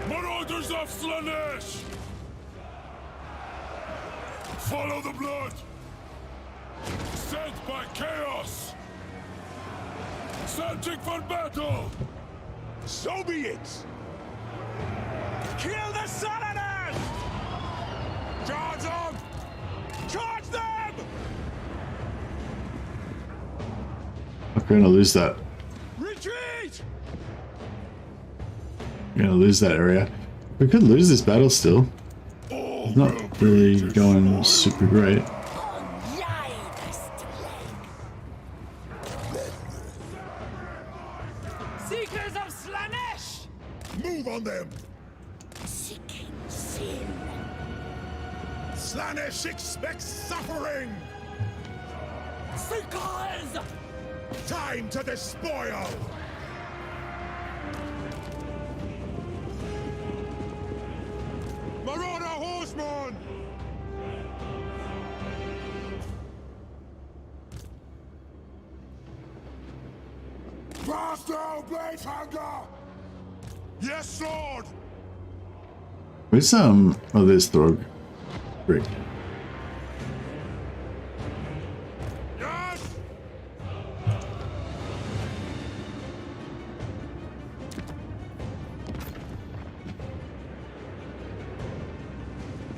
Marauders of Slanesh! Follow the blood! Sent by chaos! Searching for battle! So be it! Kill the Southerners! Charge them! Charge them! We're gonna lose that. Retreat! We're gonna lose that area. We could lose this battle still. It's not really going super great. Seekers of Slanesh! Move on them! Seeking sin. Slanesh expects suffering! Seekers! Time to despoil! Marauder horseman! Faster, blade hanger! Yes, Lord! Where's oh, there's Throg. Great. Yes!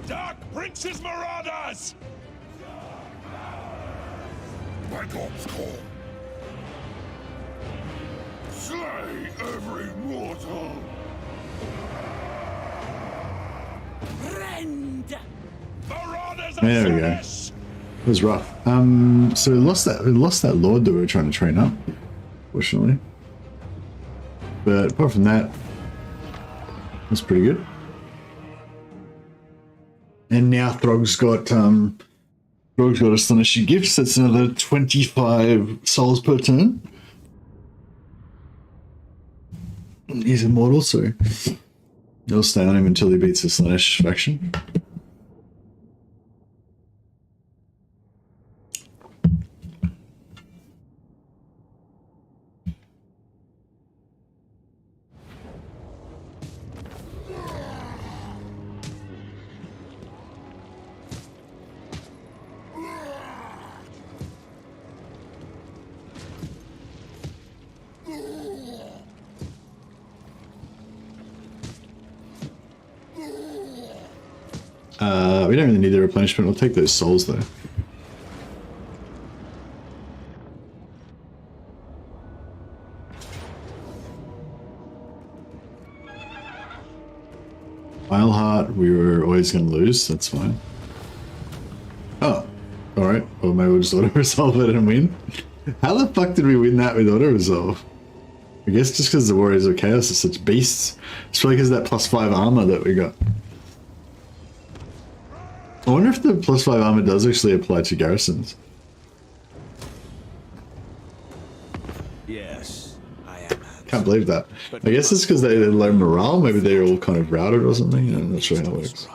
Dark Prince's Marauders! My God's call. Slay every mortal! Rend! Marauders of There we go. Slanesh! It was rough. So we lost that lord that we were trying to train up, fortunately. But apart from that, that's pretty good. And now Throg's got astonishing gifts. That's another 25 souls per turn. He's immortal, so they'll stay on him until he beats the Slanesh faction. We don't really need the replenishment. We'll take those souls though. Wileheart, we were always going to lose. That's fine. Oh, all right. Well, maybe we'll just auto-resolve it and win. How the fuck did we win that with auto-resolve? I guess just because the Warriors of Chaos are such beasts. It's probably because of that +5 armor that we got. I wonder if the +5 armor does actually apply to garrisons. Yes, I am. Can't believe that. I guess it's because they're low morale. Maybe they're all kind of routed or something. I'm not sure how it works.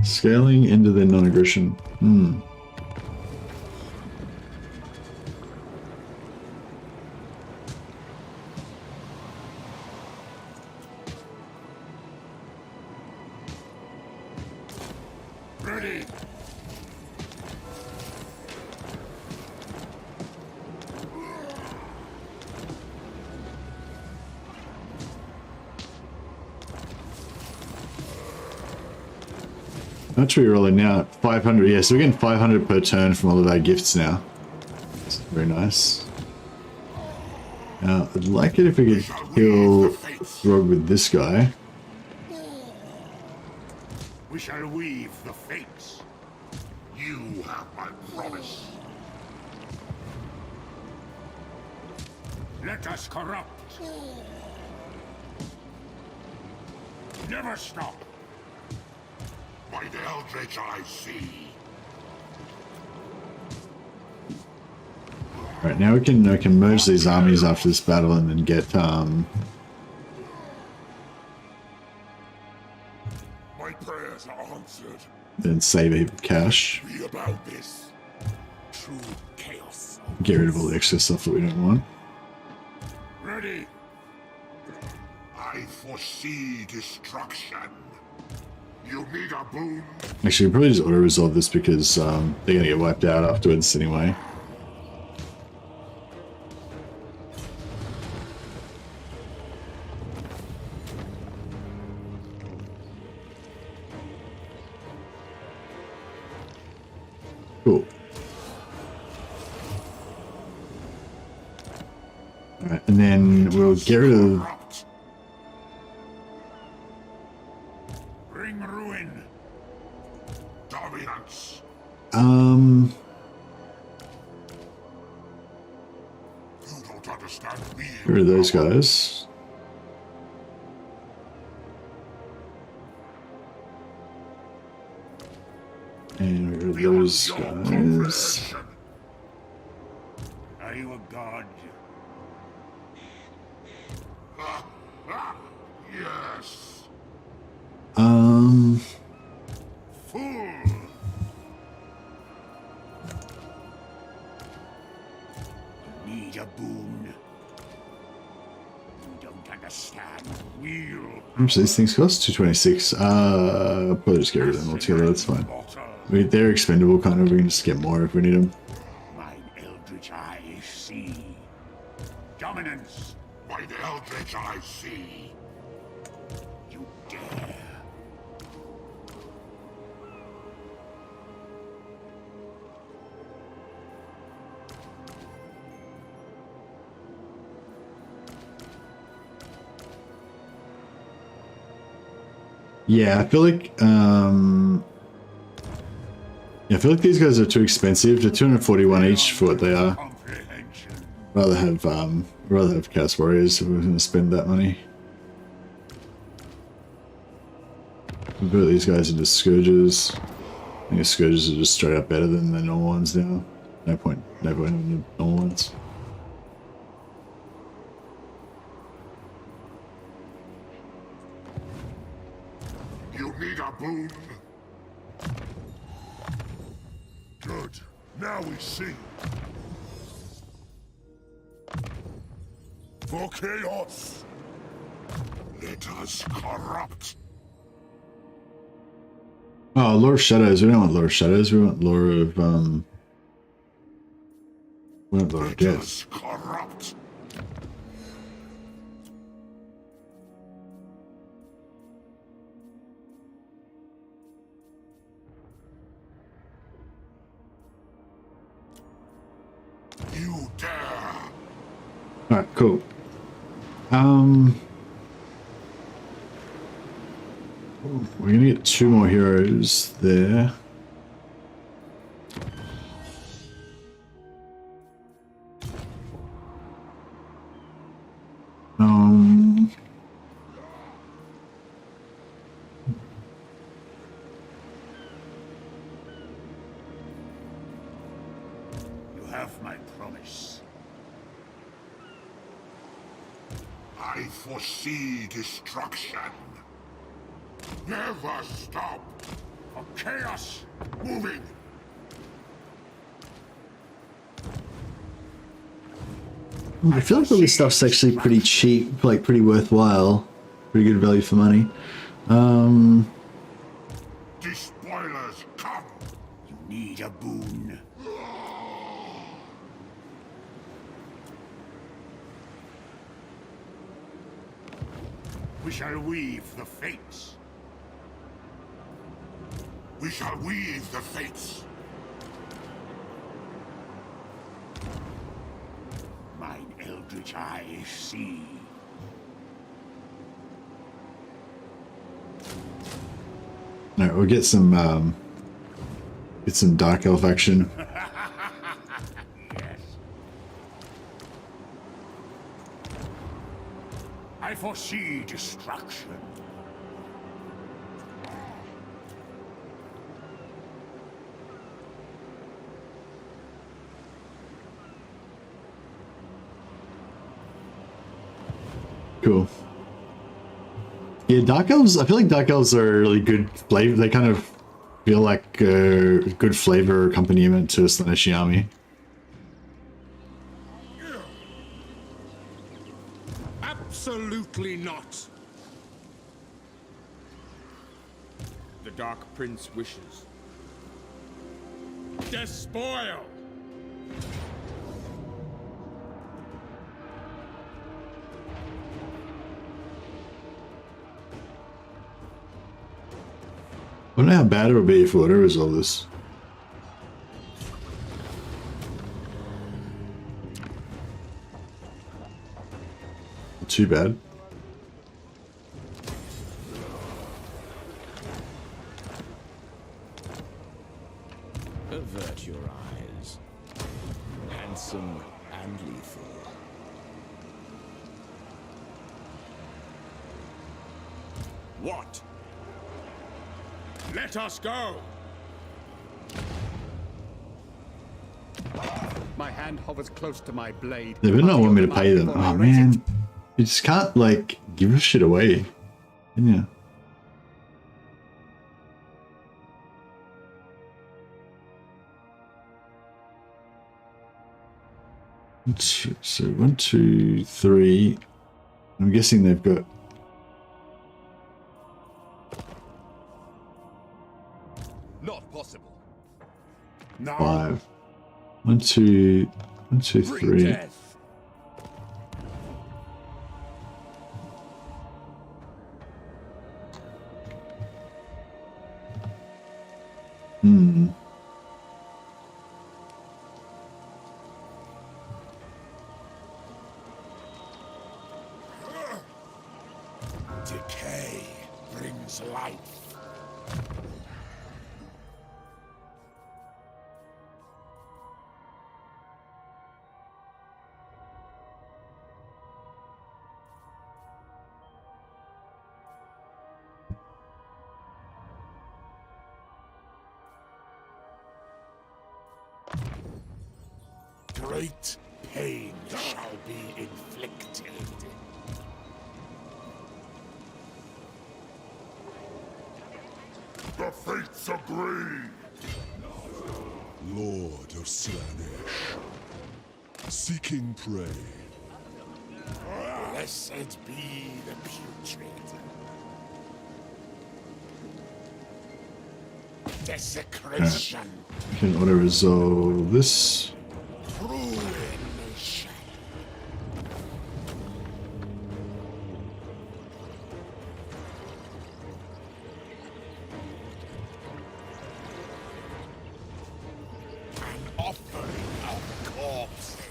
Scaling into their non-aggression. Ready. How much are we rolling now? 500. Yeah, so we're getting 500 per turn from all of our gifts now. That's very nice. Now, I'd like it if we could kill Throg with this guy. We shall weave the fates. You have my promise. Let us corrupt. Never stop. By the eldritch I see. Alright, now we can merge these armies after this battle and then get My prayers are answered. then save a heap of cash. Be about this. True chaos. Get rid of all the extra stuff that we don't want. Ready. I foresee destruction. You need a boon. Actually, we probably just auto-resolve this because they're gonna get wiped out afterwards anyway. Cool. Alright, and then we'll get rid of... Corrupt. Bring ruin. Dominance. Um... You don't understand me. Get rid of those guys. And get rid of those guys. Are you a god? Yes. Fool. Need a boon. You don't understand. Real. How much do these things cost? 226. Probably just get rid of them altogether, that's fine. Immortal. They're expendable, kind of. We can just get more if we need them. Mine eldritch eye see. Dominance. By the eldritch I see. You dare. Yeah, I feel like I feel like these guys are too expensive. They're 241 each for what they are. Comprehension. Rather have Chaos Warriors if we're going to spend that money. We'll put these guys into Scourges. I think the Scourges are just straight up better than the normal ones now. No point having the normal ones. You need a boon. Good. Now we see. For chaos. Let us corrupt. Oh, Lore of Shadows. We don't want Lore of Shadows. We want Lore of we want Lore of Let Death. us corrupt. You dare. Alright, cool. We're gonna get 2 more heroes there. You have my promise. I foresee destruction. Never stop. For chaos moving. I feel like all this stuff's actually pretty cheap, like pretty worthwhile. Pretty good value for money. Despoilers, come! You need a boon. We shall weave the fates. We shall weave the fates. Mine eldritch eyes see. No, we'll get some dark elf action. Yes. I foresee destruction. Cool. Yeah, dark elves. I feel like dark elves are a really good flavor. They kind of feel like a good flavor accompaniment to a Slaneshi army. Absolutely not. The Dark Prince wishes. Despoil! I don't know how bad it would be if we were to resolve this. Not too bad. Avert your eyes. Handsome and lethal. What? Let us go! My hand hovers close to my blade. They better not want me to pay them. Oh man, you just can't like give a shit away, can you? So 1, 2, 3. I'm guessing they've got. Not possible. No. 5. 1, 2, 1, 2, Bring 3. death. Decay brings life. Great pain shall be inflicted. The fates agree. Lord of Slanesh, seeking prey. Blessed be the putrid. Desecration. Can auto resolve this. Ruination.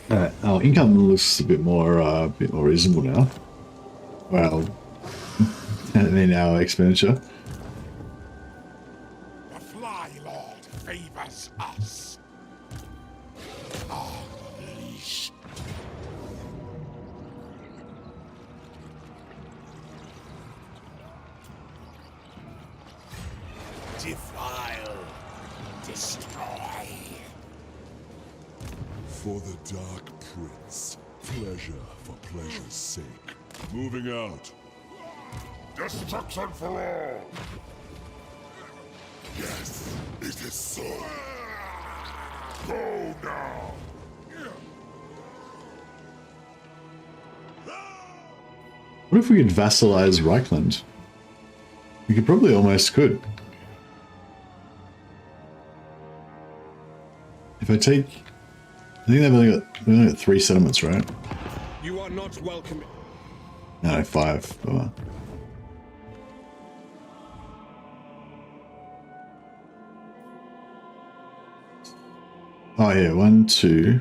Alright, our income looks a bit more reasonable now. Well, in our expenditure. The Fly Lord favors us. Unleash. Defile. Destroy. For the Dark Prince, pleasure for pleasure's sake. Moving out. Destruction for all. Yes, it is so. Go now. What if we could vassalize Reichland? We could probably almost could. If I take, I think they've only got 3 settlements, right? You are not welcome. No, 5. Oh, well. Oh yeah, 1, 2,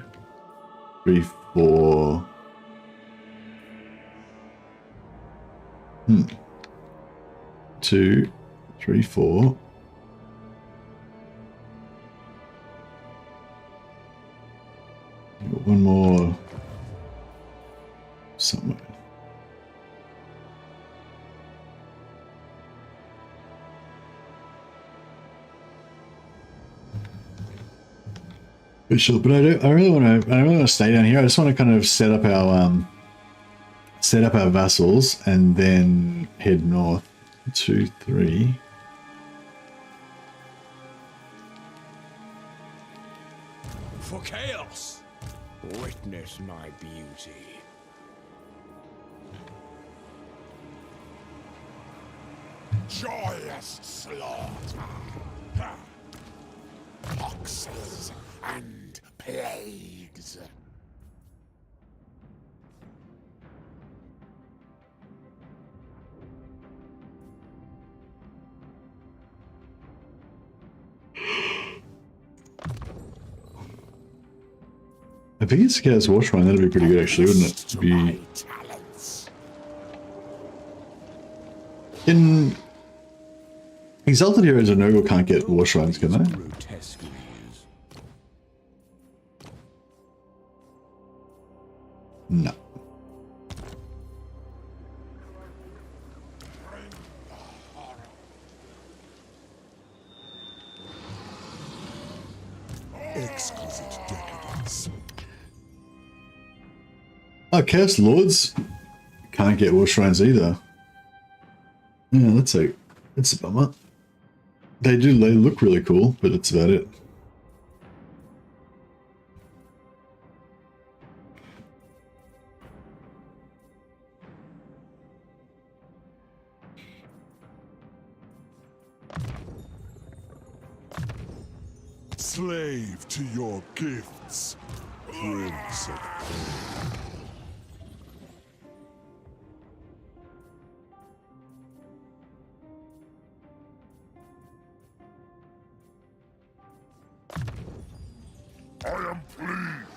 3, 4. 2, 3, 4. Got one more somewhere. Sure, but I really want to stay down here. I just want to kind of set up our vassals and then head north. 2, 3. For chaos! Witness my beauty. Joyous slaughter. Foxes and plagues. I think it's Chaos War Shrine. That'd be pretty good, actually, wouldn't it? To be in Exalted Heroes or Nurgle can't get War Shrines, can they? Grotesque news. No. Exquisite decadence. Oh, Chaos Lords can't get War Shrines either. Yeah, that's a bummer. They look really cool, but that's about it. Slave to your gifts, Prince of Pain. I am pleased.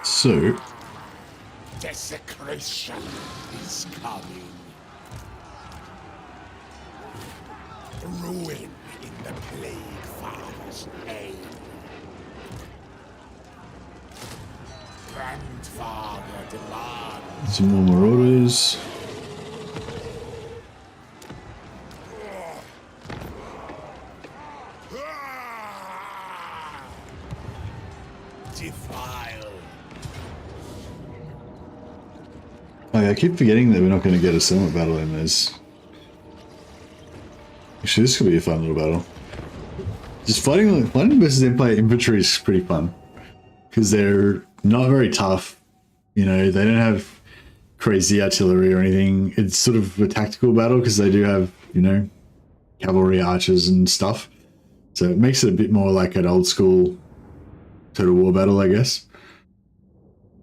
So, Desecration is coming. Ruin in the Plague Father's name. Grandfather demands. some more Marauders. Defile. Oh, I keep forgetting that we're not going to get a settlement battle in this. Actually, this could be a fun little battle. Just fighting versus Empire infantry is pretty fun. Because they're not very tough. You know, they don't have crazy artillery or anything. It's sort of a tactical battle because they do have, you know, cavalry archers and stuff. So it makes it a bit more like an old school Total War battle, I guess.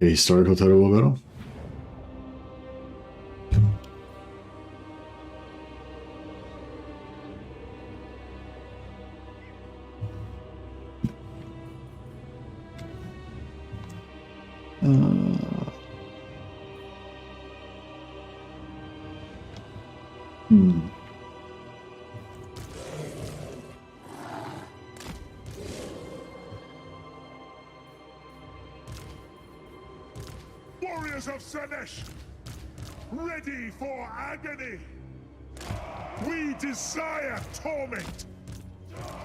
A historical Total War battle. Warriors of Slanesh, ready for agony. We desire torment.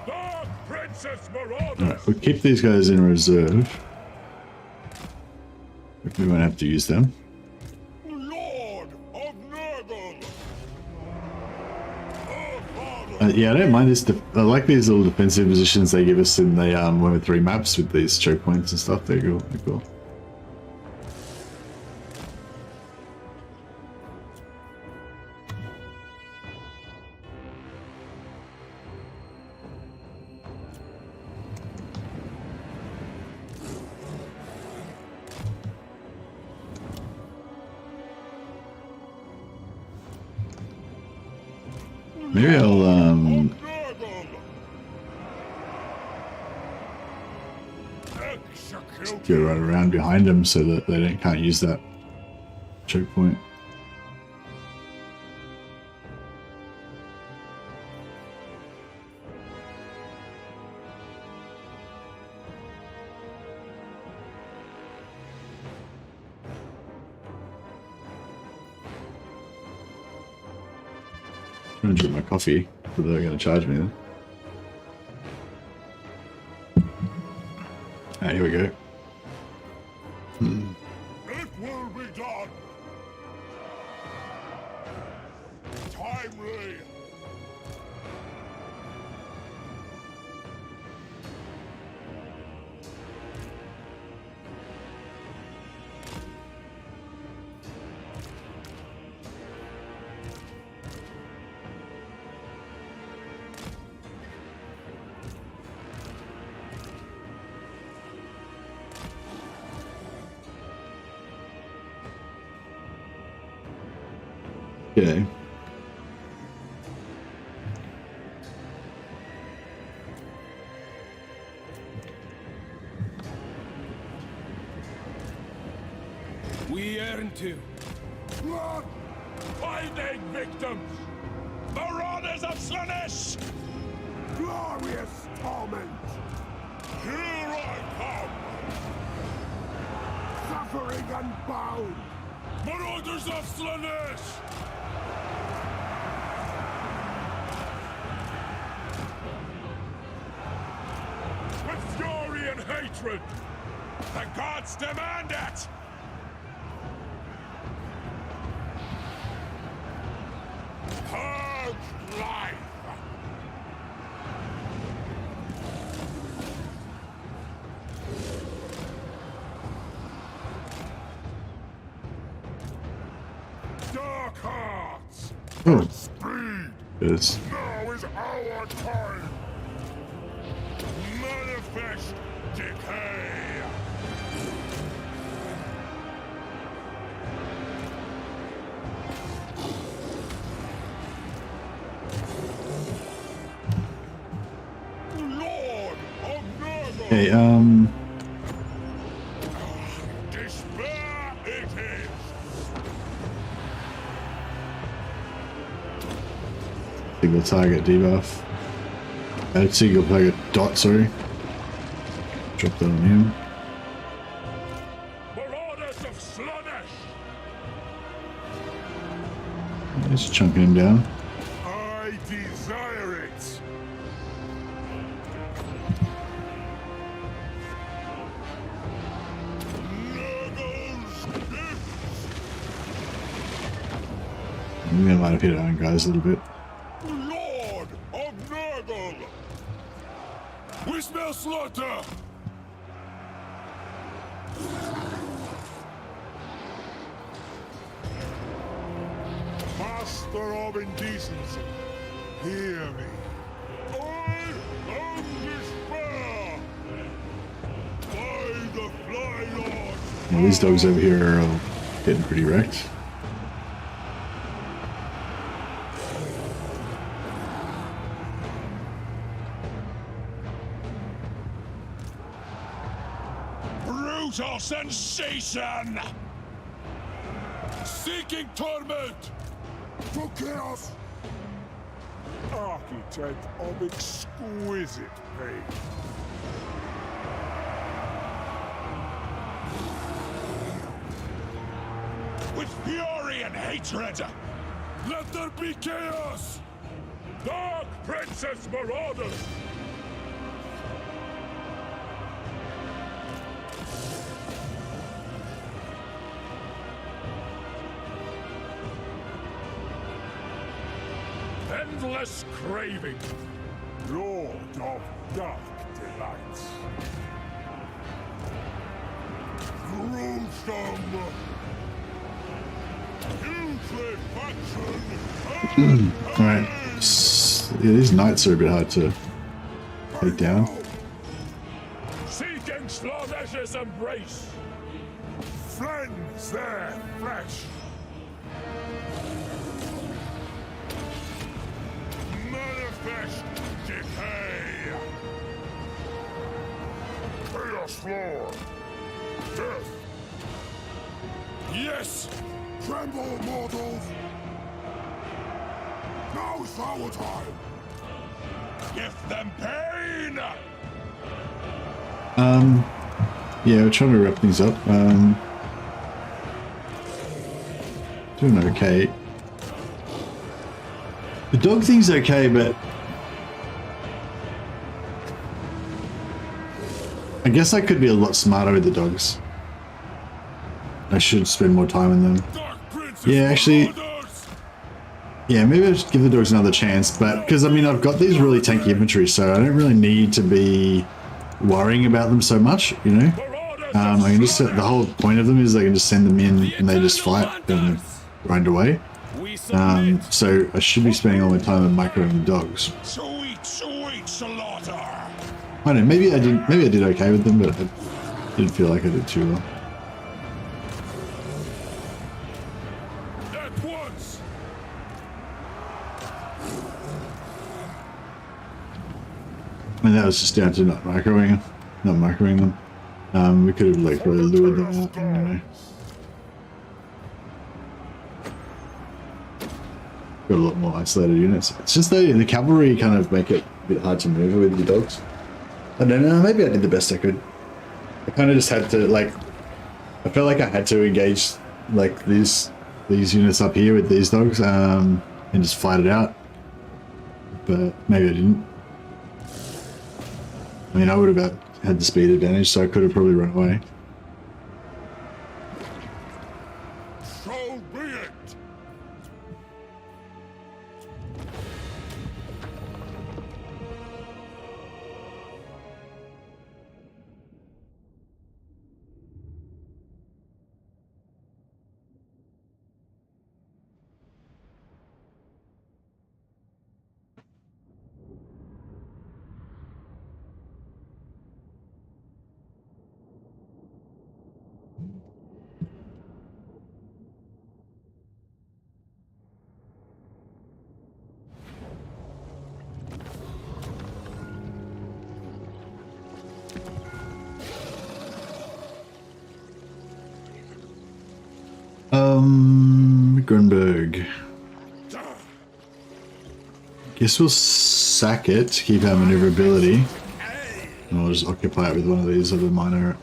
Dark Princess Marauders! Alright, we'll keep these guys in reserve. We won't have to use them. Lord of Nurgle! Yeah, I don't mind this. I like these little defensive positions they give us in the 1v3 maps with these choke points and stuff. They're cool. They're cool. Maybe I'll go right around behind them so that they can't use that choke point. I'm gonna drink my coffee, but they're gonna charge me then. Ah, here we go. It will be done! Timely! Okay. We earn to. Blood! Finding victims! Marauders of Slaanesh! Glorious torment. Here I come! Suffering unbound. Marauders of Slaanesh! With fury and hatred! The gods demand it! Purge life! Dark hearts! Oh, Speed! yes. Now is our time! Manifest decay! Lord of Nurgle! Hey, Despair it is! single target debuff. Single target dot, sorry. Drop that on him. Marauders of Slaanesh! Just chunking him down. I desire it! Nurgle's gifts! I'm gonna might have hit our own guys a little bit. Lord of Nurgle! We smell slaughter! Master of indecency, hear me. I am despair! By the Fly Lord! Well, these dogs over here are all getting pretty wrecked. Brutal sensation! Seeking torment! For chaos! Architect of exquisite pain. With fury and hatred! Let there be chaos! Dark Princess Marauders! Endless craving, Lord of Dark Delights. Gruesome! Putrefaction! Alright. Yeah, these knights are a bit hard to take down. Seeking Slanesh's embrace! Friends their flesh! Manifest decay! Chaos Lord! Death! Yes! Tremble, mortals! Now's our time! Give them pain! Yeah, we're trying to wrap things up. Doing okay. The dog thing's okay, but I guess I could be a lot smarter with the dogs. I should spend more time in them. Yeah, actually, yeah, maybe I should give the dogs another chance, but because I mean, I've got these really tanky infantry, so I don't really need to be worrying about them so much, you know? I can just, the whole point of them is I can just send them in and they just fight and grind away. So I should be spending all my time on microing the dogs. Sweet, sweet slaughter! I don't know, maybe I did okay with them, but I didn't feel like I did too well. At once! And that was just down to not microing them. We could have like really lured them out. I don't know. Got a lot more isolated units. It's just the cavalry kind of make it a bit hard to move with the dogs. I don't know, maybe I did the best I could. I kind of just had to like, I felt like I had to engage like these units up here with these dogs and just fight it out. But maybe I didn't. I mean, I would have had the speed advantage, so I could have probably run away. So be it! Grunberg. Guess we'll sack it to keep our maneuverability. And we'll just occupy it with one of these other minor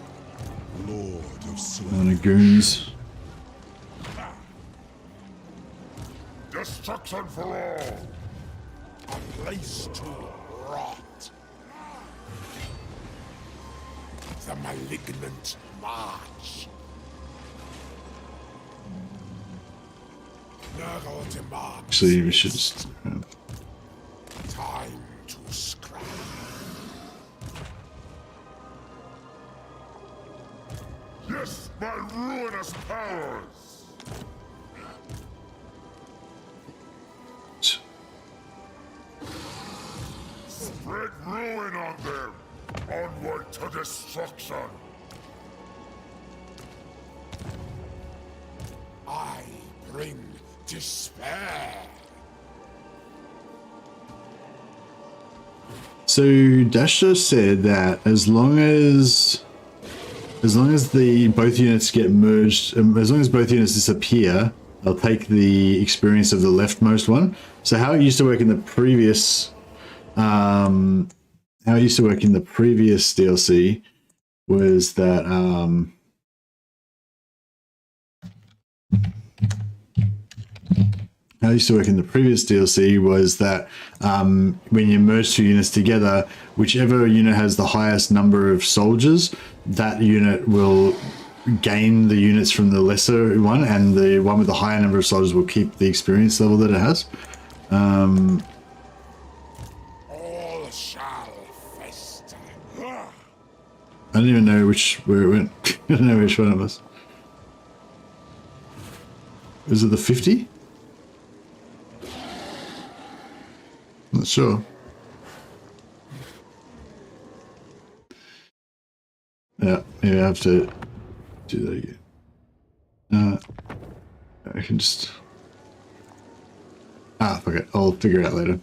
goons. Destruction for all! A place to rot! The malignant march! Actually, we should just... Time to scrap. Yes, my ruinous powers! Spread ruin on them! Onward to destruction! I bring despair! So Dash just said that as long as the both units get merged, as long as both units disappear, they'll take the experience of the leftmost one. So how it used to work in the previous DLC was that how it used to work in the previous DLC was that when you merge two units together, whichever unit has the highest number of soldiers, that unit will gain the units from the lesser one, and the one with the higher number of soldiers will keep the experience level that it has. All shall fester. I don't even know where it went. I don't know which one it was. Is it the 50? I'm not sure. Yeah, maybe I have to do that again. I can just... fuck it. I'll figure it out later.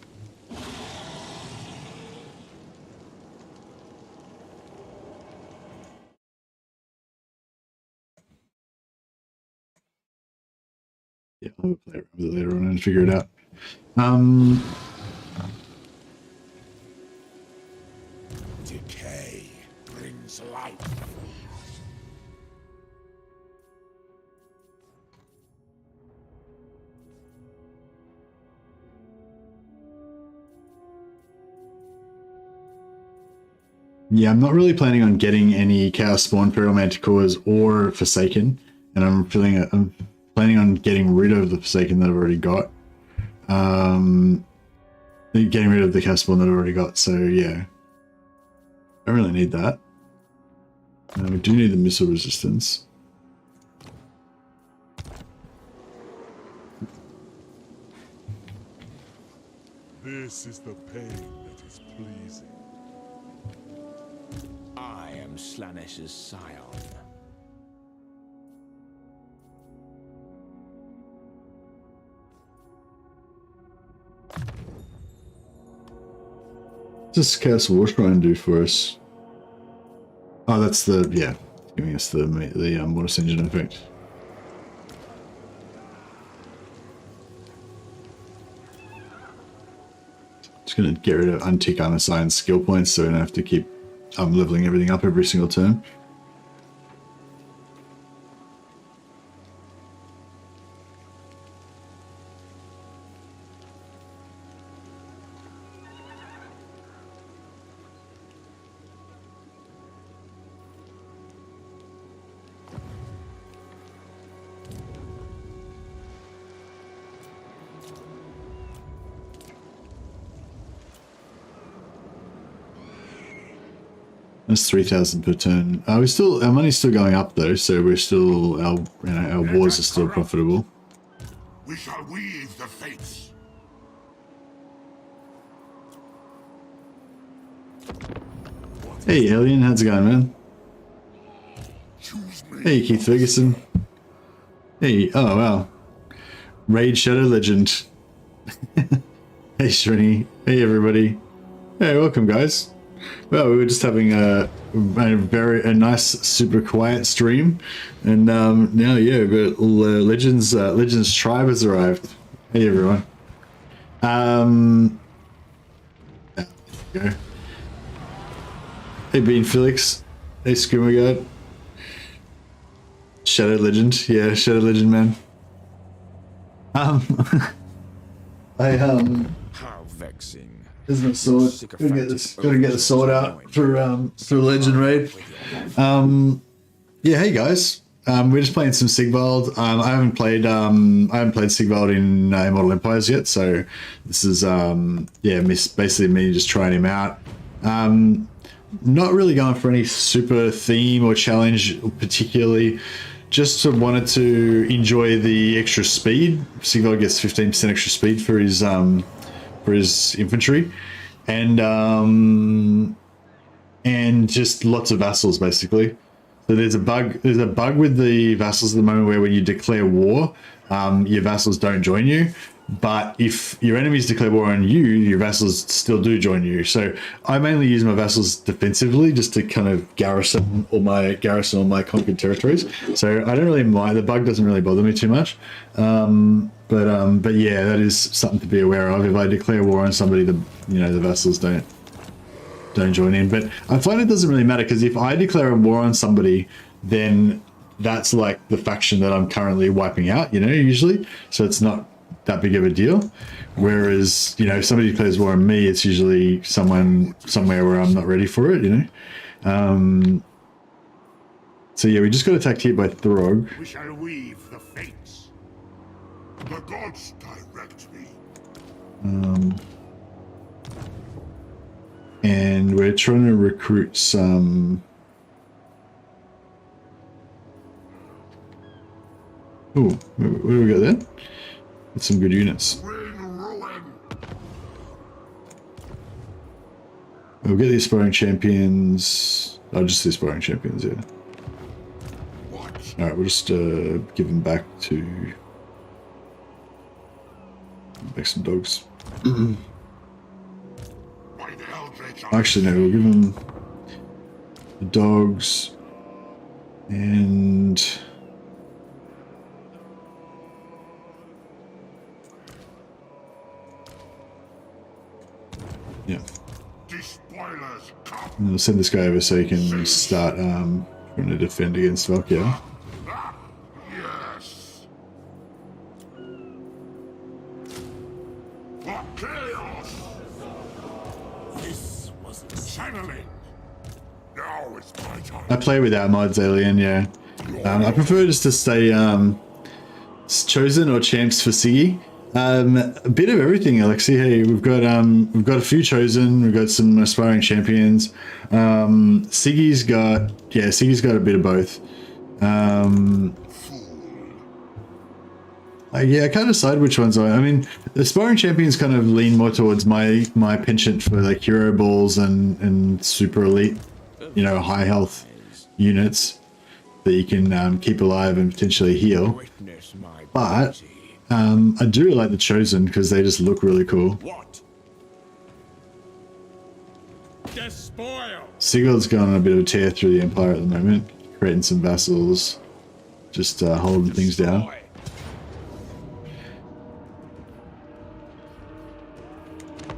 Yeah, I'll play around with it later on and figure it out. Decay brings life. Yeah, I'm not really planning on getting any Chaos Spawn Feral Manticores or Forsaken, and I'm planning on getting rid of the Forsaken that I've already got. Getting rid of the Chaos Spawn that I've already got, so yeah. I don't really need that. We do need the missile resistance. This is the pain that is pleasing. I am Slanesh's scion. What does Chaos War Shrine do for us? Oh, that's the, yeah, giving us the Mortis Engine effect. Just gonna get rid of untick unassigned skill points so I don't have to keep leveling everything up every single turn. That's 3,000 per turn. Our money's still going up though, so we're still, our wars are still profitable. We shall weave the fates. Hey Alien, how's it going, man? Choose me. Hey Keith Ferguson. Hey, oh wow. Raid Shadow Legend. Hey Shrini. Hey everybody. Hey, welcome guys. Well, we were just having a nice, super quiet stream, and now, yeah, we've got all the Legends tribe has arrived. Hey, everyone. There we go. Hey, Bean Felix. Hey, Scoomerguard. Shadow Legend, yeah, Shadow Legend, man. How vexing. Isn't it sword? Gotta get the sword out through Legend Raid. Yeah, hey guys. We're just playing some Sigvald. I haven't played Sigvald in Immortal Empires yet, so this is basically me just trying him out. Not really going for any super theme or challenge particularly. Just wanted to enjoy the extra speed. Sigvald gets 15% extra speed for his infantry, and just lots of vassals basically. So there's a bug with the vassals at the moment where when you declare war, your vassals don't join you, but if your enemies declare war on you, your vassals still do join you. So I mainly use my vassals defensively just to kind of garrison all my conquered territories. So I don't really mind, the bug doesn't really bother me too much. But yeah, that is something to be aware of. If I declare war on somebody, the vassals don't join in. But I find it doesn't really matter, because if I declare a war on somebody, then that's like the faction that I'm currently wiping out, usually. So it's not that big of a deal. Whereas, you know, if somebody plays War on me, it's usually someone somewhere where I'm not ready for it, you know. So yeah, we just got attacked here by Throg. We shall weave the fates. The gods direct me. And we're trying to recruit some. Oh, what do we got there? That's some good units. Bring ruin. We'll get the Aspiring Champions. Oh, just the Aspiring Champions, yeah. What? Alright, we'll just give them back to... Make some dogs. By the Eldritch, Actually, no, we'll give them the dogs and... Yeah. Despoilers come. And we'll send this guy over so he can start trying to defend against Valkyrie. Yes. For chaos. This was channeling. Now it's my time. I play without mods, Alien, yeah. I prefer just to stay chosen or champs for Siggy. A bit of everything, Alexi. Hey, we've got a few chosen. We've got some aspiring champions. Siggy's got a bit of both. Yeah, I can't decide which ones I mean, the aspiring champions kind of lean more towards my penchant for like hero balls and super elite, you know, high health units that you can keep alive and potentially heal. But I do like the chosen because they just look really cool. What? Despoil. Sigvald's gone on a bit of a tear through the Empire at the moment, creating some vassals, just holding things down.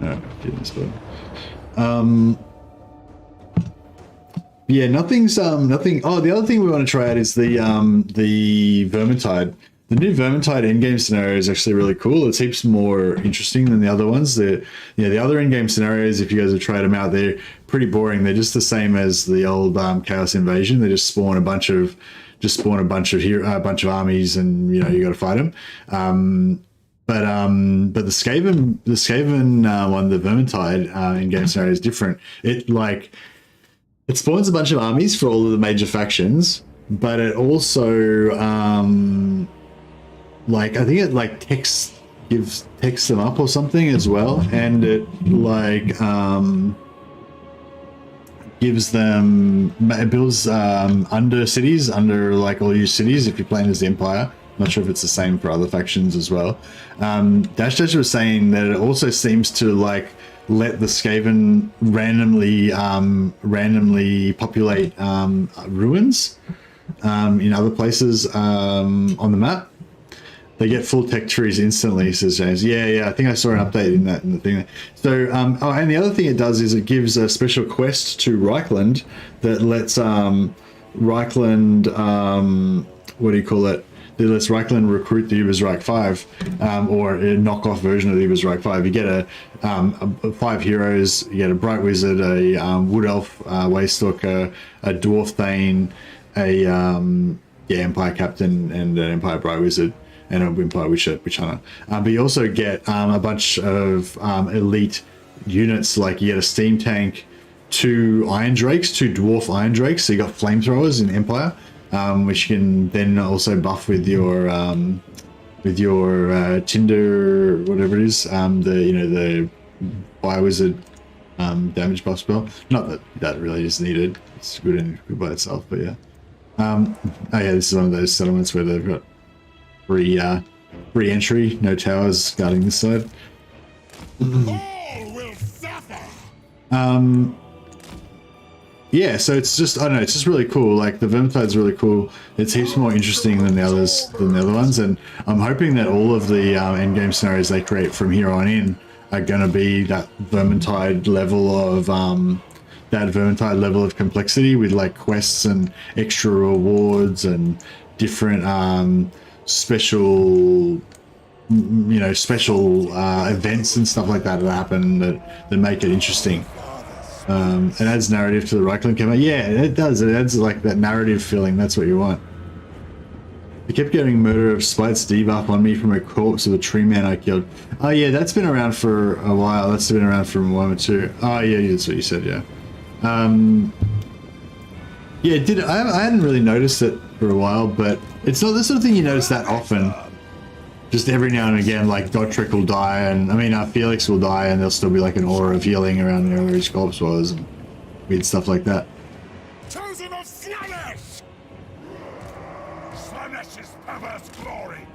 Oh, goodness, but yeah, nothing's nothing. Oh, the other thing we want to try out is the Vermintide. The new Vermintide endgame scenario is actually really cool. It's heaps more interesting than the other ones. The other endgame scenarios, if you guys have tried them out, they're pretty boring. They're just the same as the old Chaos Invasion. They just spawn a bunch of armies, and you know you got to fight them. But the Skaven one, the Vermintide in-game scenario is different. It spawns a bunch of armies for all of the major factions, but it also I think it texts them up or something as well, and it builds under cities, under all your cities if you're playing as the Empire. Not sure if it's the same for other factions as well. Dash was saying that it also seems to let the Skaven randomly populate ruins in other places on the map. They get full tech trees instantly, says James. Yeah, I think I saw an update in the thing. So, and the other thing it does is it gives a special quest to Reichland that lets Reichland, what do you call it? That lets Reichland recruit the Übersreich 5, or a knockoff version of the Übersreich 5. You get a 5 heroes. You get a Bright Wizard, a Wood Elf, Waystalker, a Dwarf Thane, a Empire Captain, and an Empire Bright Wizard, and an Empire Witch Hunter. But you also get a bunch of elite units. Like you get a Steam Tank, 2 Iron Drakes, 2 Dwarf Iron Drakes. So you got flamethrowers in Empire. Which you can then also buff with your Tinder, whatever it is, the Fire Wizard damage buff spell. Not that really is needed. It's good by itself, but yeah. This is one of those settlements where they've got free entry, no towers guarding this side. All will suffer. Yeah, so it's just, I don't know, it's just really cool. Like, the Vermintide's really cool. It's heaps more interesting than the other ones, and I'm hoping that all of the endgame scenarios they create from here on in are going to be that Vermintide level of complexity, with quests and extra rewards and different special you know, special events and stuff like that happen that make it interesting. It adds narrative to the right click camera. Yeah, it does. It adds like that narrative feeling. That's what you want. I kept getting Murder of Spite's debuff on me from a corpse of a tree man I killed. Oh yeah, that's been around for a while. That's been around for Warhammer 2. Oh yeah, that's what you said, yeah. Yeah, I hadn't really noticed it for a while, but it's not the sort of thing you notice that often. Just every now and again, like Gotrek will die, and I mean, Felix will die, and there'll still be like an aura of healing around there where his corpse was, and weird stuff like that. Chosen of Slanesh! Slanesh's perverse glory!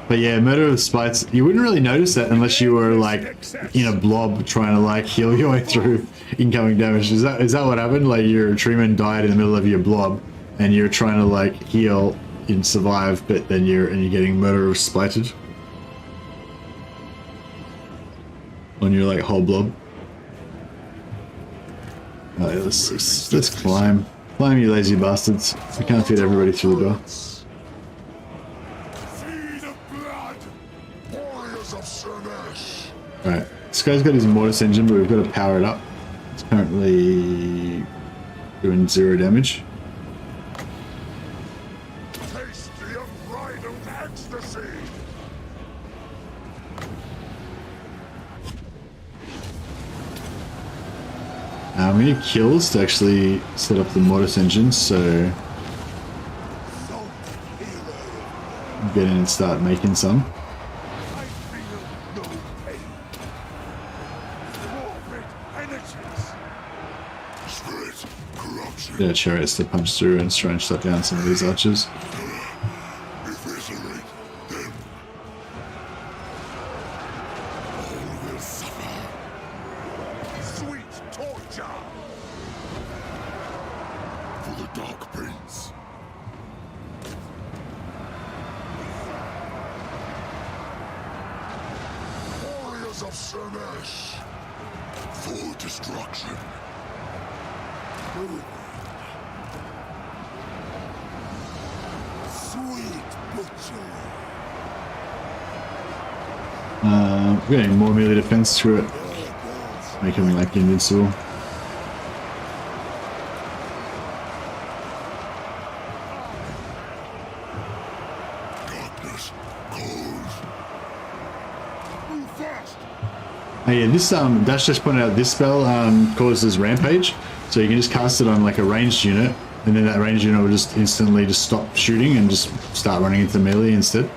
But yeah, Murder of Spites, you wouldn't really notice that unless you were like in a blob trying to like heal your way through incoming damage. Is that what happened? Like your treeman died in the middle of your blob, and you're trying to like heal and survive, but then you're getting Murder of Spited on your like whole blob. Alright, let's climb, you lazy bastards. We can't fit everybody through the door. Alright, this guy's got his Mortis engine, but we've got to power it up. It's currently doing 0 damage. Taste the unbridled ecstasy! We need kills to actually set up the Mortis engine, so get in and start making some. Yeah, chariots to punch through and try and shut down some of these archers. Sweet torture! For the Dark Prince. Warriors of Slanesh. For destruction. We're getting more melee defense through it, make him like invincible. Oh yeah, this Dash just pointed out this spell causes rampage, so you can just cast it on like a ranged unit, and then that ranged unit will just instantly just stop shooting and just start running into melee instead.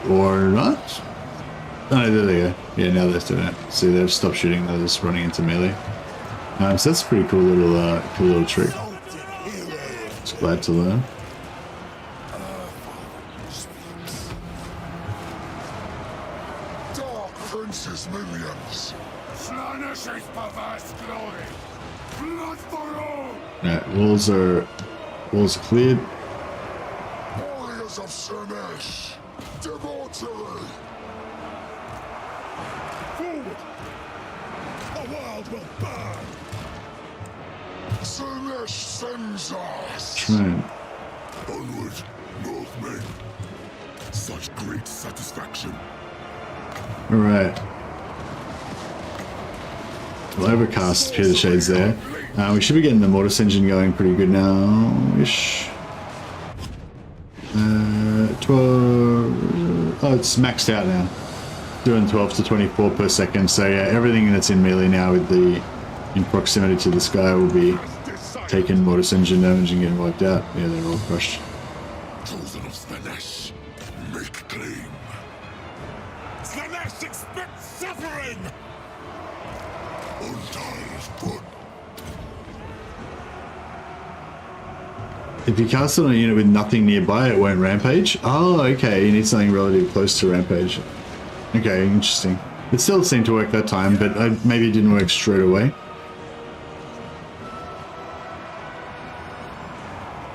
Or not? Oh no, there they go. Yeah, now they're doing it. See, they've stopped shooting, they're just running into melee. So that's a pretty cool little trick. Just glad to learn. Dark Prince's minions. Slanesh's perverse glory. Blood for all. Alright, walls are cleared. Warriors of Slanesh. Immortal. Forward. The world will burn. Slanesh sends us. Right. Onward, Northmen. Such great satisfaction. Alright. We'll overcast Peer the Shades there. We should be getting the Mortis engine going pretty good now-ish. 12... Oh, it's maxed out now. Doing 12 to 24 per second, so yeah, everything that's in melee now with in proximity to this guy will be taking Mortis engine damage and getting wiped out. Yeah, they're all crushed. Chosen of Slanesh, make claim. Slanesh expects suffering! Untie his foot. If you cast it on a unit with nothing nearby, it won't rampage. Oh, okay, you need something relatively close to rampage. Okay, interesting. It still seemed to work that time, but maybe it didn't work straight away.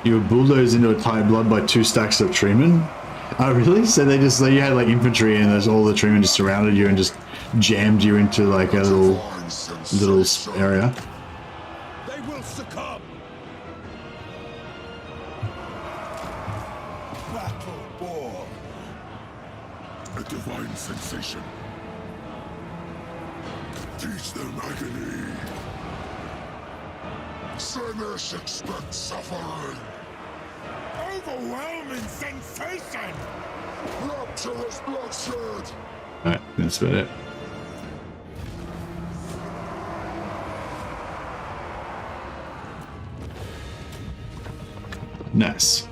You were bulldozed into a tight blood by 2 stacks of treemen? Oh, really? So they just, you had like infantry and there's all the treemen just surrounded you and just jammed you into like a little area. They will succumb. spore. A divine sensation. Teach them agony. Slaanesh expect suffering. Overwhelming sensation! Rapturous bloodshed. Alright, that's about it. Nice.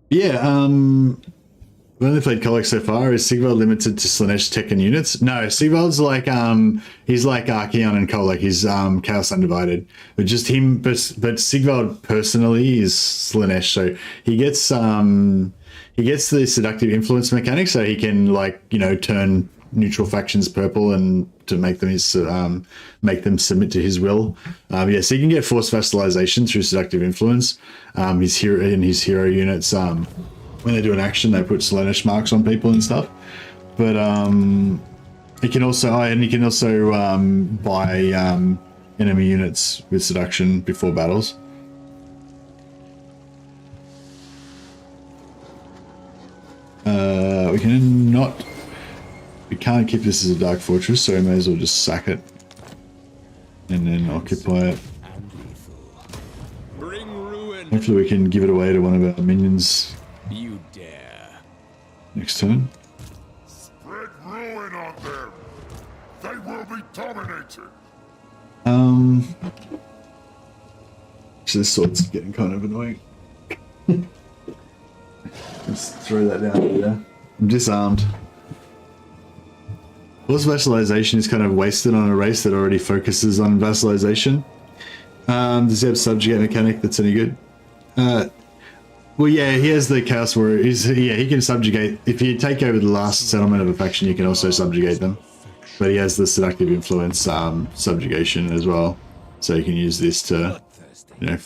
Yeah, I've only played Colic so far. Is Sigvald limited to Slaanesh Tekken units? No, Sigvald's like he's like Archeon and Colic. He's Chaos Undivided. But just him, but Sigvald personally is Slaanesh, so he gets the seductive influence mechanic, so he can, like, you know, turn neutral factions purple and to make them submit to his will. Yeah, so he can get forced vassalization through seductive influence. His hero units, when they do an action, they put Slaanesh marks on people and stuff. But he can also buy enemy units with seduction before battles. We can't keep this as a dark fortress, so we may as well just sack it and then occupy it. Bring ruin. Hopefully we can give it away to one of our minions You dare. next turn. Spread ruin on them. They will be dominated. So this sword's getting kind of annoying. Let's throw that down there. I'm disarmed. Force vassalization is kind of wasted on a race that already focuses on vassalization. Does he have subjugate mechanic that's any good? Well, yeah, he has the Chaos Warrior. He can subjugate. If you take over the last settlement of a faction, you can also subjugate them. But he has the seductive influence subjugation as well. So you can use this to, you know,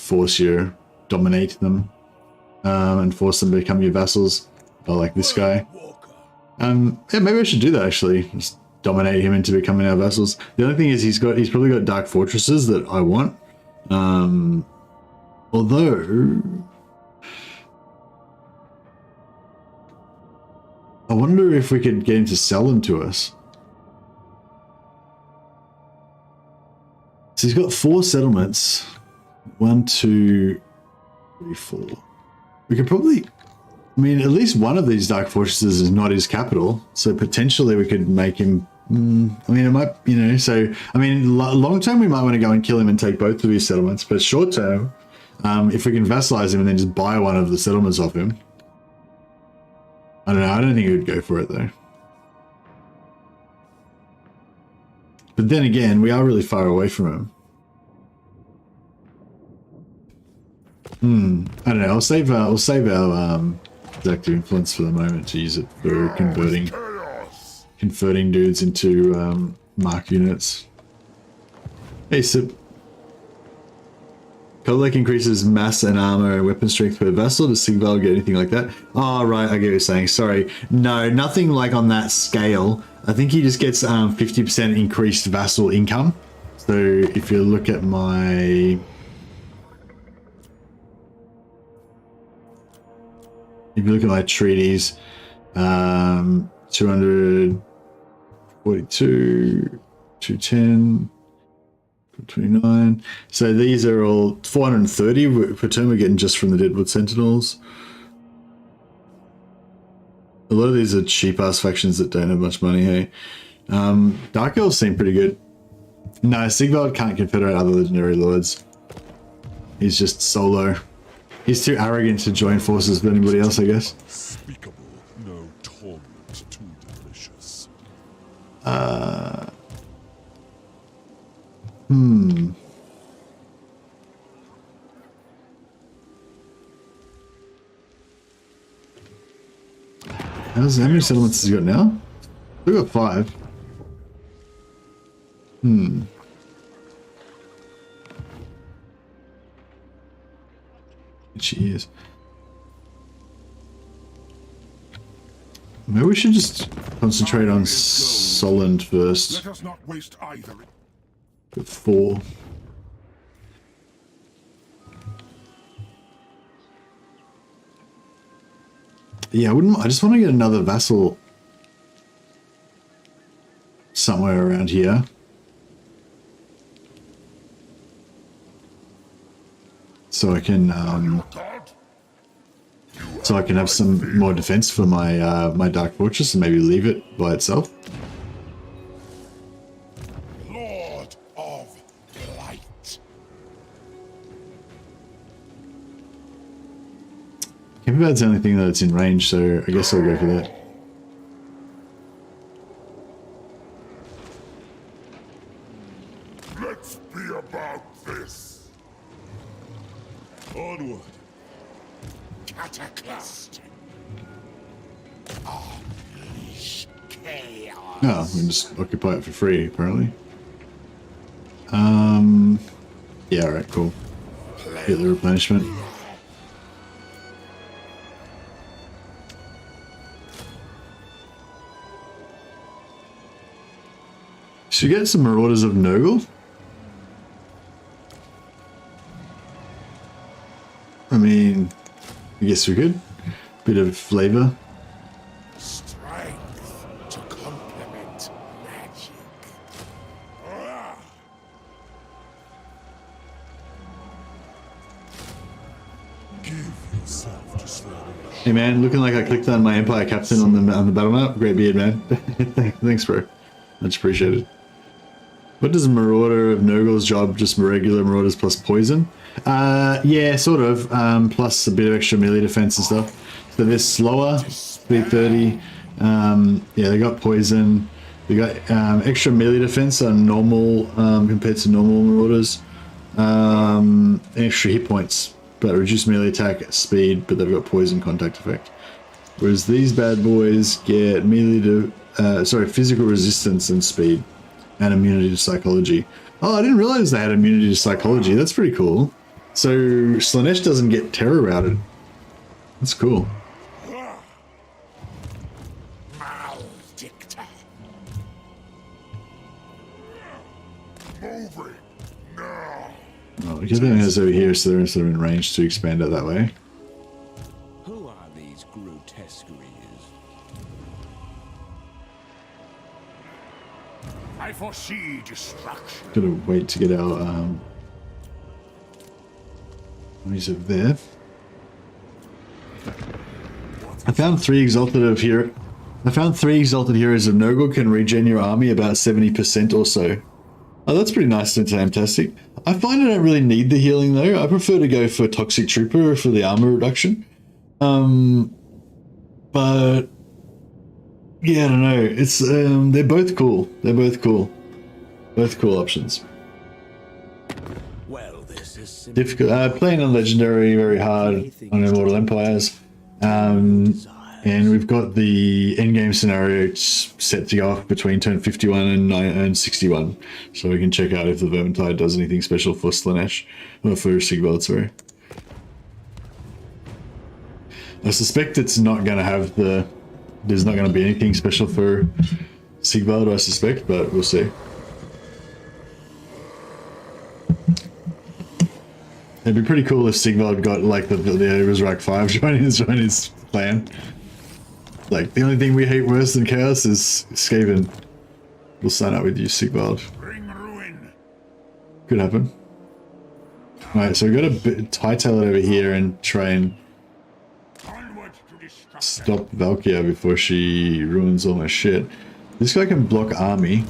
dominate them, and force them to become your vassals. Or like this guy. Yeah, maybe I should do that actually. Just dominate him into becoming our vassals. The only thing is he's probably got dark fortresses that I want. Although I wonder if we could get him to sell them to us. So he's got 4 settlements. 1, 2, 3, 4. We could probably, I mean, at least one of these dark fortresses is not his capital, so potentially we could make him. I mean, it might, you know. So I mean, long term we might want to go and kill him and take both of his settlements, but short term, if we can vassalize him and then just buy one of the settlements off him, I don't know. I don't think he would go for it though. But then again, we are really far away from him. I don't know. I'll save our seductive influence for the moment to use it for converting dudes into mark units. Hey, Sip. Colic increases mass and armor and weapon strength per vassal. Does Sigvald get anything like that? Oh, right. I get what you're saying. Sorry. No, nothing like on that scale. I think he just gets 50% increased vassal income. So if you look at my... If you look at my treaties, 242, 210, 29. So these are all 430 per turn we're getting just from the Deadwood Sentinels. A lot of these are cheap-ass factions that don't have much money, hey? Dark Elves seem pretty good. No, Sigvald can't confederate other legendary lords. He's just solo. He's too arrogant to join forces with anybody else, I guess. Unspeakable, no torment too delicious. How many settlements has he got now? We've got 5. She is. Maybe we should just concentrate on Solent first. Let us not waste either. Got 4. yeah, I just want to get another vassal somewhere around here. So I can have some more defense for my my Dark Fortress and maybe leave it by itself. Lord of Light. Camperbat's the only thing that's in range, so I guess I'll go for that. Let's be about this. Onward. Cataclysm. Unleash chaos. Oh, we can just occupy it for free, apparently. Yeah, alright, cool. Get the replenishment. Should we get some Marauders of Nurgle? I mean, I guess we could. Bit of flavor. Strength to complement magic. Ah. Give yourself to Slaanesh. Hey man, looking like I clicked on my Empire Captain on the battle map. Great beard, man. Thanks, bro. Much appreciated. What does Marauder of Nurgle's job? Just regular Marauders plus poison? Yeah, sort of. Plus a bit of extra melee defense and stuff. So they're slower, speed 30. Yeah, they got poison. They got extra melee defense on normal compared to normal Marauders. Extra hit points, but reduced melee attack speed, but they've got poison contact effect. Whereas these bad boys get melee physical resistance and speed. And immunity to psychology. Oh, I didn't realize they had immunity to psychology. That's pretty cool. So Slaanesh doesn't get terror routed. That's cool. Maledicta. Moving now. Oh, because everything is over here, so they're sort of in range to expand it that way. Who are these grotesqueries? I foresee destruction. Gotta wait to get our enemies over there. I found 3 exalted heroes of Nurgle can regen your army about 70% or so. Oh, that's pretty nice and fantastic. I find I don't really need the healing though. I prefer to go for Toxic Trooper for the armor reduction. But yeah, I don't know. It's they're both cool. They're both cool. Both cool options. Well, this is Difficult. Playing on Legendary very hard on Immortal Empires. And we've got the endgame scenario set to go off between turn 51 and 61. So we can check out if the Vermintide does anything special for Slaanesh. Or for Sigvald, sorry. I suspect it's not going to have the... There's not going to be anything special for Sigvald, I suspect, but we'll see. It'd be pretty cool if Sigvald got like the Rizrak 5 join his clan. Like, the only thing we hate worse than Chaos is Skaven. We'll sign up with you, Sigvald. Bring ruin. Could happen. Alright, so we've got to hightail it over here and try and Onward to destruction. stop Valkyria before she ruins all my shit. This guy can block army,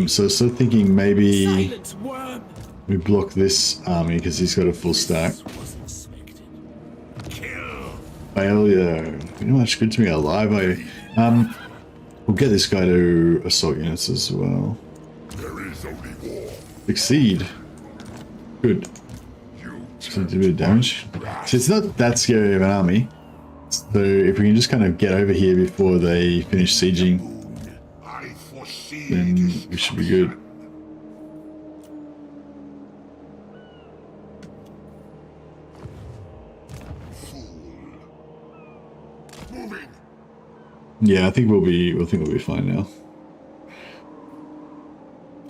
so still thinking maybe Silence, worm! we block this army because he's got a full stack. Failure. Pretty much good to be alive. We'll get this guy to assault units as well. There is only war. Succeed. Good. So did a bit of damage. So it's not that scary of an army. So if we can just kind of get over here before they finish sieging, I foresee then we should be good. moving. Yeah, I think we'll be fine now.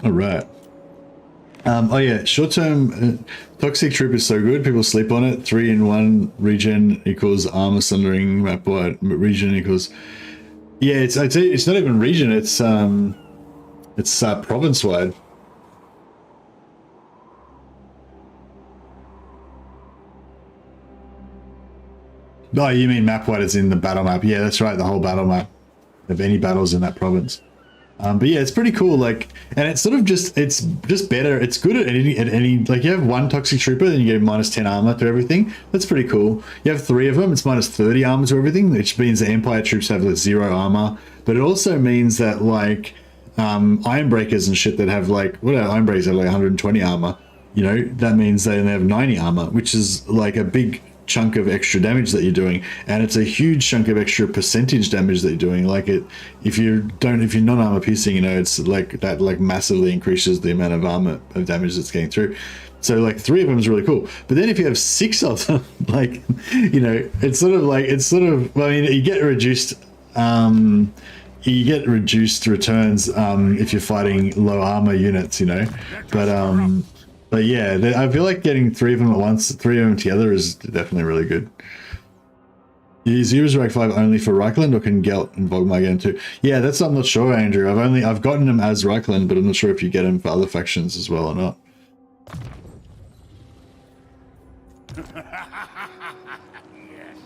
All right. Oh yeah, short-term toxic troop is so good. People sleep on it. 3-in-1 regen equals armor sundering map wide region equals. Yeah, it's not even region. It's province wide. Oh, you mean map wide is in the battle map? Yeah, that's right. The whole battle map of any battles in that province. But yeah, it's pretty cool. Like, and it's sort of just better. It's good at any like you have one toxic trooper, then you get -10 armor to everything. That's pretty cool. You have 3 of them. It's -30 armor to everything, which means the Empire troops have like 0 armor. But it also means that like Ironbreakers and shit that have like Ironbreakers have like 120 armor. You know, that means they only have 90 armor, which is like a big chunk of extra damage that you're doing, and it's a huge chunk of extra percentage damage that you're doing. Like if you're non-armor piercing, you know, it's like that like massively increases the amount of armor of damage that's getting through. So like 3 of them is really cool, but then if you have 6 of them, like, you know, it's sort of well, I mean, you get reduced returns if you're fighting low armor units, you know, but yeah, I feel like getting 3 of them at once, 3 of them together is definitely really good. Is Euros rank 5 only for Reichland, or can Gelt and Vogmar get them too? Yeah, that's I'm not sure, Andrew. I've gotten them as Reichland, but I'm not sure if you get them for other factions as well or not. Yes.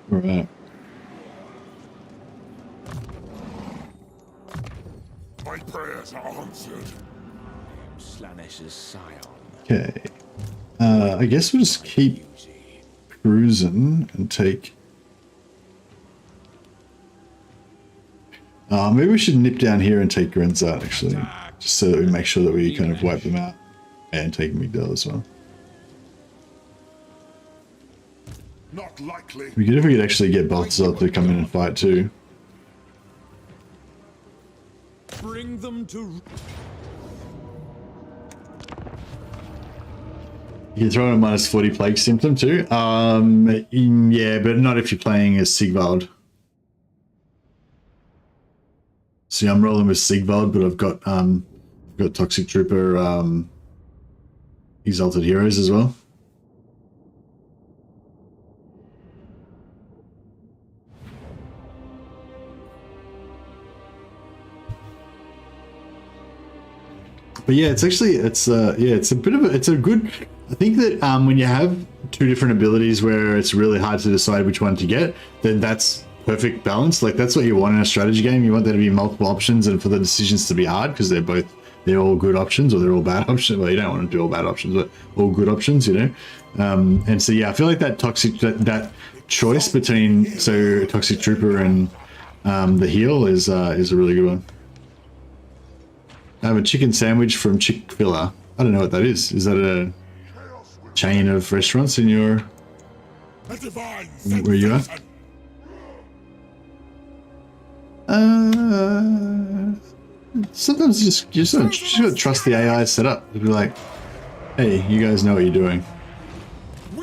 Right. My prayers are answered. Slanesh's scion. Okay. I guess we'll just keep cruising and take. Maybe we should nip down here and take Grenzart actually, just so that we make sure that we kind of wipe them out, and take Migdal as well. Not likely. We could if we could actually get Balthazar to come in and fight too. Bring them to. You can throw in a -40 plague symptom too. Yeah, but not if you're playing as Sigvald. See, I'm rolling with Sigvald, but I've got Toxic Trooper Exalted Heroes as well. But yeah, it's actually it's a good. I think that when you have 2 different abilities where it's really hard to decide which one to get, then that's perfect balance. Like that's what you want in a strategy game. You want there to be multiple options and for the decisions to be hard because they're all good options or they're all bad options. Well, you don't want to do all bad options, but all good options, you know. And so yeah, I feel like that that choice between Toxic Trooper and the heal is a really good one. I have a chicken sandwich from Chick-fil-A. I don't know what that is. Is that a chain of restaurants in your where you are? Sometimes you just gotta trust the AI setup. To be like, hey, you guys know what you're doing.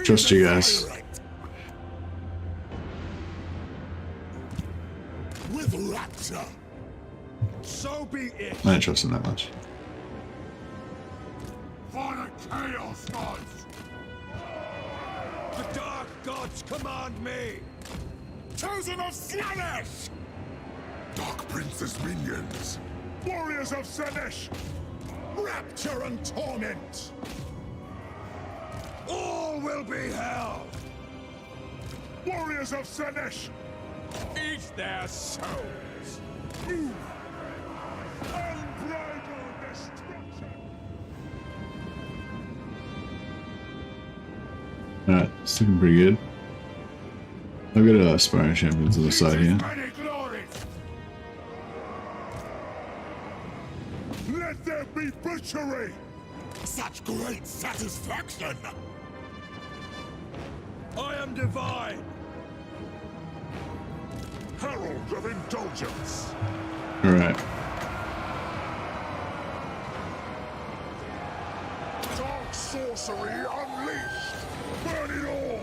Trust you guys. With rapture. So be it. I don't trust them that much. For the chaos gods. The dark gods command me. Chosen of Slaanesh. Dark Prince's minions. Warriors of Slaanesh. Rapture and torment. All will be hell. Warriors of Slaanesh. Eat their souls. Unbridled destruction. Alright, it's looking pretty good. I've got aspiring champions on the side here. Many glories. Let there be butchery. Such great satisfaction. I am divine. Herald of indulgence. Alright. Dark sorcery unleashed. Burn it all.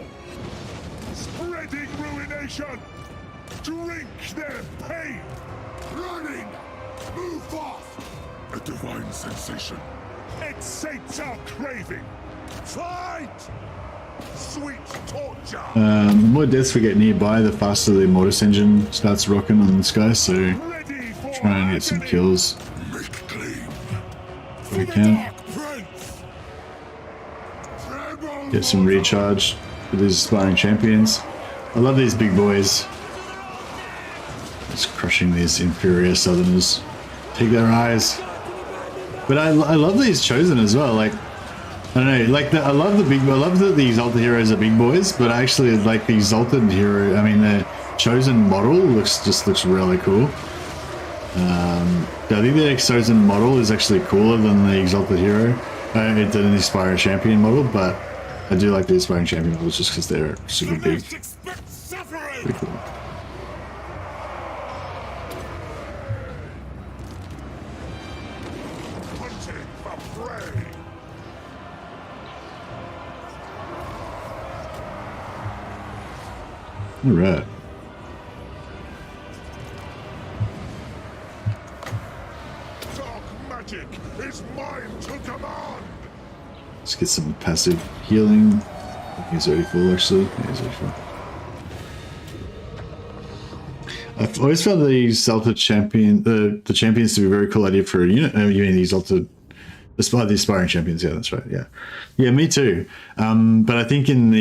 Spreading ruination. Drink their pain. Running! Move off! A divine sensation. It sates our craving. Fight! Sweet torture! The more deaths we get nearby, the faster the Mortis engine starts rocking on this guy, so Ready for try and get some agony. kills Make claim. if we can. Prince! Tremble Get some recharge for these aspiring champions. I love these big boys. Just crushing these inferior southerners. Take their eyes. But I love these chosen as well. Like, I don't know, like I love that the exalted heroes are big boys, but I actually like the exalted hero. I mean, the chosen model looks really cool. I think the chosen model is actually cooler than the exalted hero. It's an aspiring champion model, but I do like the aspiring champion models just because they're super big. expect suffering! Pretty cool. Hunting for prey! All right. Dark magic is mine to command! Let's get some passive healing. I think he's already full, actually. Yeah, he's already full. I've always found the exalted champion, the champions to be a very cool idea for a unit. You mean the exalted, the aspiring champions? Yeah, that's right. Yeah, yeah, me too. But I think in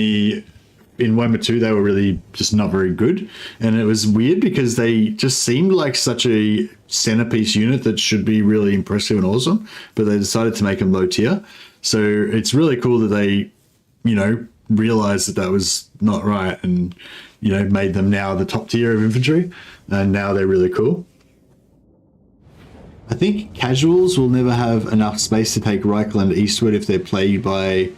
Warhammer 2 they were really just not very good, and it was weird because they just seemed like such a centerpiece unit that should be really impressive and awesome, but they decided to make them low tier. So it's really cool that they, realized that was not right, and made them now the top tier of infantry, and now they're really cool. I think casuals will never have enough space to take Reichland eastward if they're played by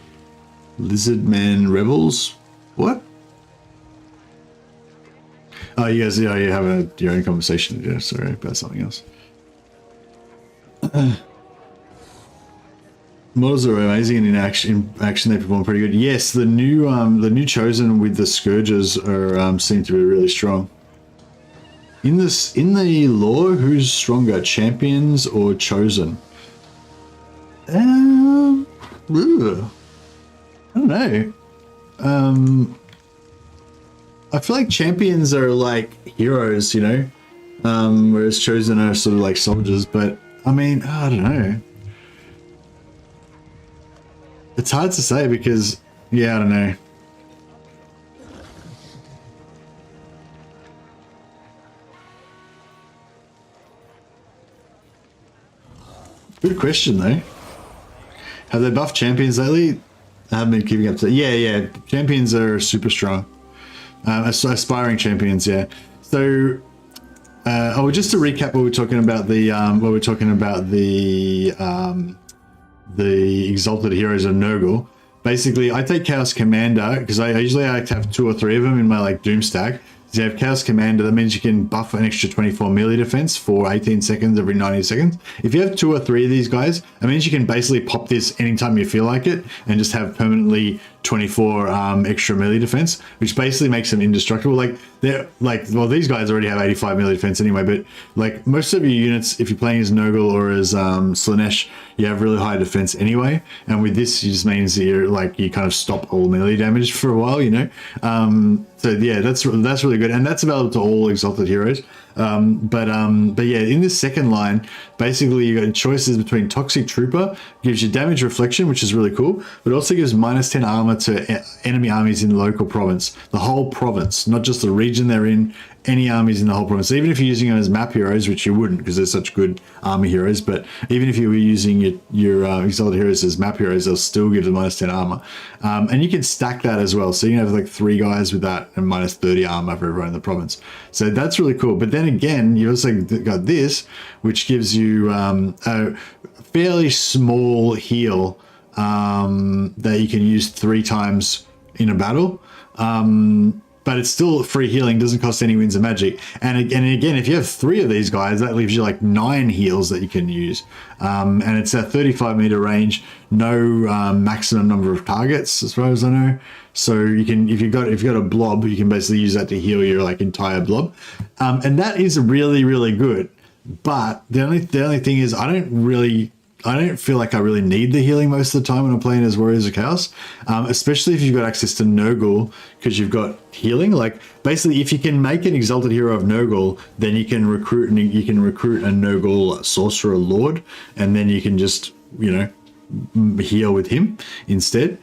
Lizardman rebels. What? Oh, you guys, you're having your own conversation. Yeah, sorry about something else. Models are amazing, and in action they perform pretty good. Yes, the new chosen with the scourges are seem to be really strong. In the lore, who's stronger, champions or chosen? I don't know. I feel like champions are like heroes, whereas chosen are sort of like soldiers. But I mean, I don't know. It's hard to say because, yeah, I don't know. Good question though. Have they buffed champions lately? I haven't been keeping up to. Yeah. Champions are super strong. Aspiring champions, yeah. So, just to recap, what we're talking about the exalted heroes of Nurgle. Basically, I take Chaos Commander because I usually like to have 2 or 3 of them in my like Doom stack. So you have Chaos Commander, that means you can buff an extra 24 melee defense for 18 seconds every 90 seconds. If you have 2 or 3 of these guys, it means you can basically pop this anytime you feel like it and just have permanently 24 extra melee defense, which basically makes them indestructible. Like they're like, well, these guys already have 85 melee defense anyway, but like most of your units, if you're playing as Nurgle or as Slaanesh, you have really high defense anyway. And with this, it just means that you're like, you kind of stop all melee damage for a while, So yeah, that's really good, and that's available to all exalted heroes. But yeah, in this second line, basically you got choices between Toxic Trooper, gives you damage reflection, which is really cool, but also gives -10 armor to enemy armies in the local province, the whole province, not just the region they're in. Any armies in the whole province, even if you're using them as map heroes, which you wouldn't because they're such good army heroes, but even if you were using your exalted heroes as map heroes, they'll still give them -10 armor. And you can stack that as well, so you can have like 3 guys with that and -30 armor for everyone in the province. So that's really cool. But then again, you also got this, which gives you a fairly small heal that you can use 3 times in a battle. But it's still free healing, doesn't cost any winds of magic. And again, if you have 3 of these guys, that leaves you like 9 heals that you can use. And it's a 35-meter range, no maximum number of targets, as far as I know. So you can, if you've got a blob, you can basically use that to heal your like entire blob. And that is really, really good. But the only thing is I don't feel like I really need the healing most of the time when I'm playing as Warriors of Chaos, especially if you've got access to Nurgle, because you've got healing. Like basically, if you can make an Exalted Hero of Nurgle, then you can recruit a Nurgle Sorcerer Lord, and then you can just heal with him instead.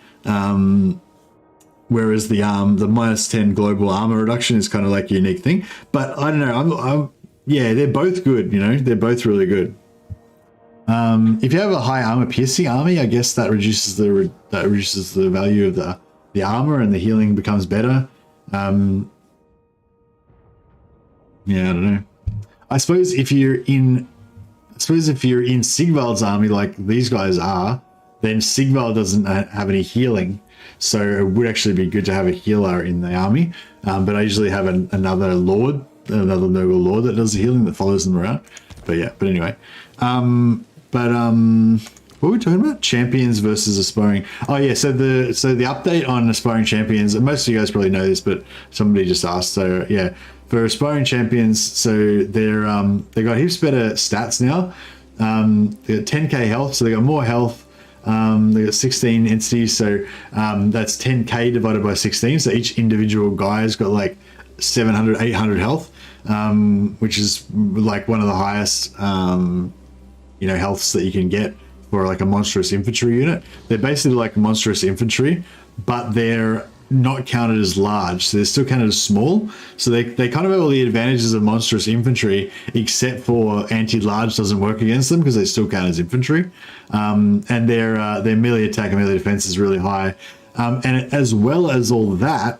Whereas the -10 global armor reduction is kind of like a unique thing. But I don't know. Yeah, they're both good. They're both really good. If you have a high armor piercing army, I guess that reduces the value of the armor, and the healing becomes better. Yeah, I don't know. I suppose if you're in Sigvald's army like these guys are, then Sigvald doesn't have any healing, so it would actually be good to have a healer in the army. But I usually have another Nurgle Lord that does the healing, that follows them around. But yeah, but anyway. What were we talking about? Champions versus aspiring. Oh yeah, so the update on aspiring champions, and most of you guys probably know this, but somebody just asked. So yeah, for aspiring champions, so they got heaps better stats now. They got 10k health, so they got more health. They got 16 entities, so that's 10k divided by 16. So each individual guy's got like 700, 800 health, which is like one of the highest healths that you can get for like a monstrous infantry unit. They're basically like monstrous infantry, but they're not counted as large, so they're still counted as small. So they kind of have all the advantages of monstrous infantry, except for anti-large doesn't work against them because they still count as infantry. And their melee attack and melee defense is really high. And as well as all that,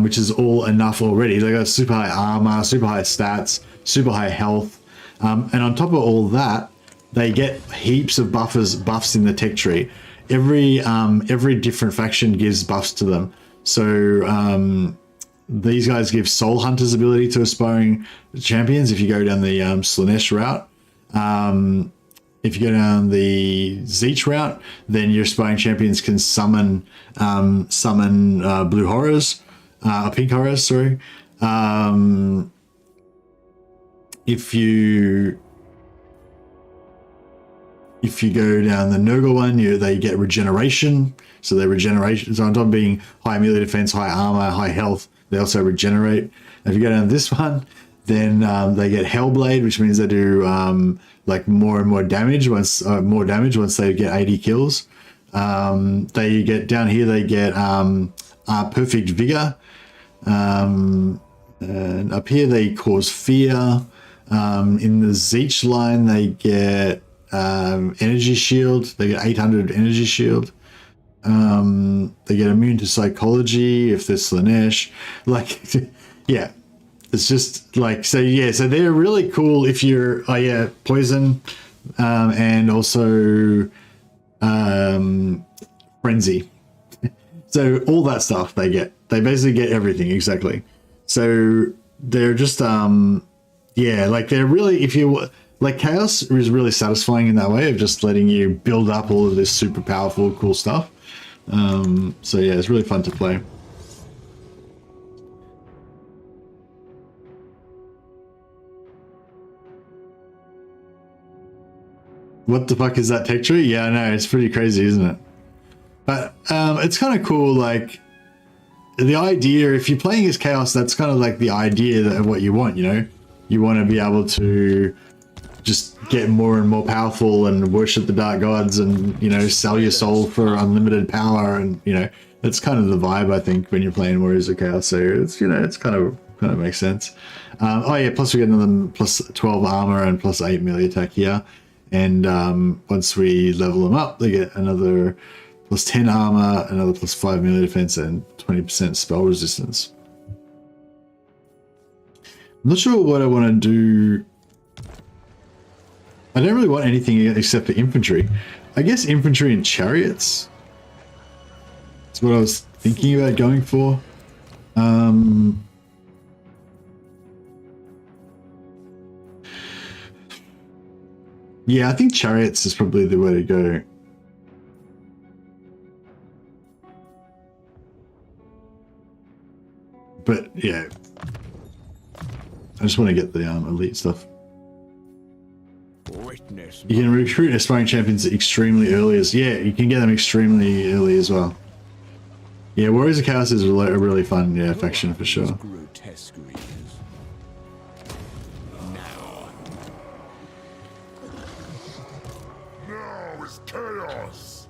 which is all enough already, they got super high armor, super high stats, super high health, and on top of all that, they get heaps of buffs in the tech tree. Every different faction gives buffs to them. So these guys give Soul Hunter's ability to aspiring champions if you go down the Slaanesh route. If you go down the Zeech route, then your aspiring champions can summon blue horrors, pink horrors, sorry. If you go down the Nurgle one, they get regeneration. So they regeneration. So on top of being high melee defense, high armor, high health, they also regenerate. If you go down this one, then they get Hellblade, which means they do like more and more damage once they get 80 kills. They get down here. They get perfect vigor, and up here they cause fear. In the Zeech line, they get energy shield. They get 800 energy shield. They get immune to psychology if they're Slaanesh. Like, yeah, it's just like, so yeah, so they're really cool if you're, poison, and also frenzy. So all that stuff they basically get everything exactly. So they're just, like they're really, if you like, Chaos is really satisfying in that way of just letting you build up all of this super powerful, cool stuff. So yeah, it's really fun to play. What the fuck is that tech tree? Yeah, I know, it's pretty crazy, isn't it? But it's kind of cool, like, the idea, if you're playing as Chaos, that's kind of like the idea of what you want, You want to be able to just get more and more powerful and worship the dark gods and, sell your soul for unlimited power. And, that's kind of the vibe, I think, when you're playing Warriors of Chaos. So it's, it's kind of makes sense. Plus we get another plus 12 armor and plus 8 melee attack here. And once we level them up, they get another plus 10 armor, another plus 5 melee defense, and 20% spell resistance. I'm not sure what I want to do. I don't really want anything except for infantry. I guess infantry and chariots. That's what I was thinking about going for. Yeah, I think chariots is probably the way to go. But yeah, I just want to get the elite stuff. Witness You can recruit aspiring champions extremely early as you can get them extremely early as well. Yeah, Warriors of Chaos is a really fun faction for sure. grotesqueries. Now, Now is chaos.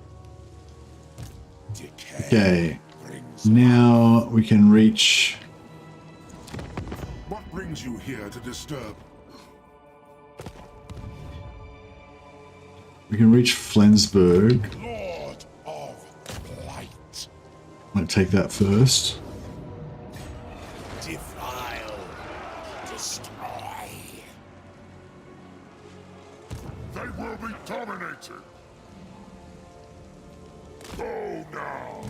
Decay. Okay, now we can reach. What brings you here to disturb? We can reach Flensburg. Lord of Light. Might take that first. Defile. Destroy. They will be dominated. Go now.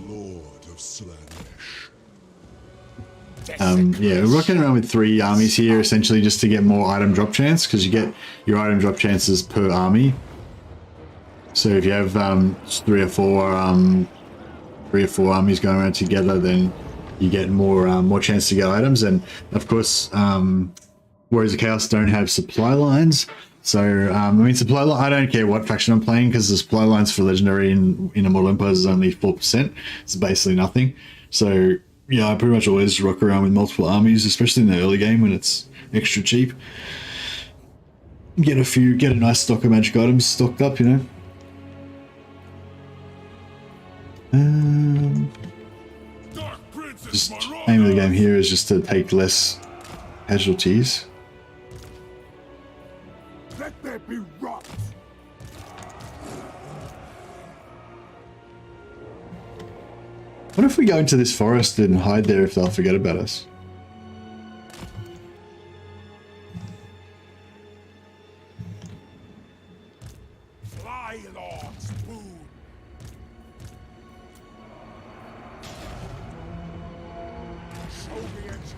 Lord of Slanesh. Yeah, we're rocking around with 3 armies here, essentially just to get more item drop chance, because you get your item drop chances per army. So if you have 3 or 4 armies going around together, then you get more chance to get items. And of course, Warriors of Chaos don't have supply lines. So I mean, supply line. I don't care what faction I'm playing, because the supply lines for legendary in Immortal Empires is only 4%. It's basically nothing. So yeah, I pretty much always rock around with multiple armies, especially in the early game when it's extra cheap. Get a nice stock of magic items stocked up, you know. Just aim of the game here is just to take less casualties. Let there be rot. What if we go into this forest and hide there if they'll forget about us? Fly, Lord's boon. Show me it.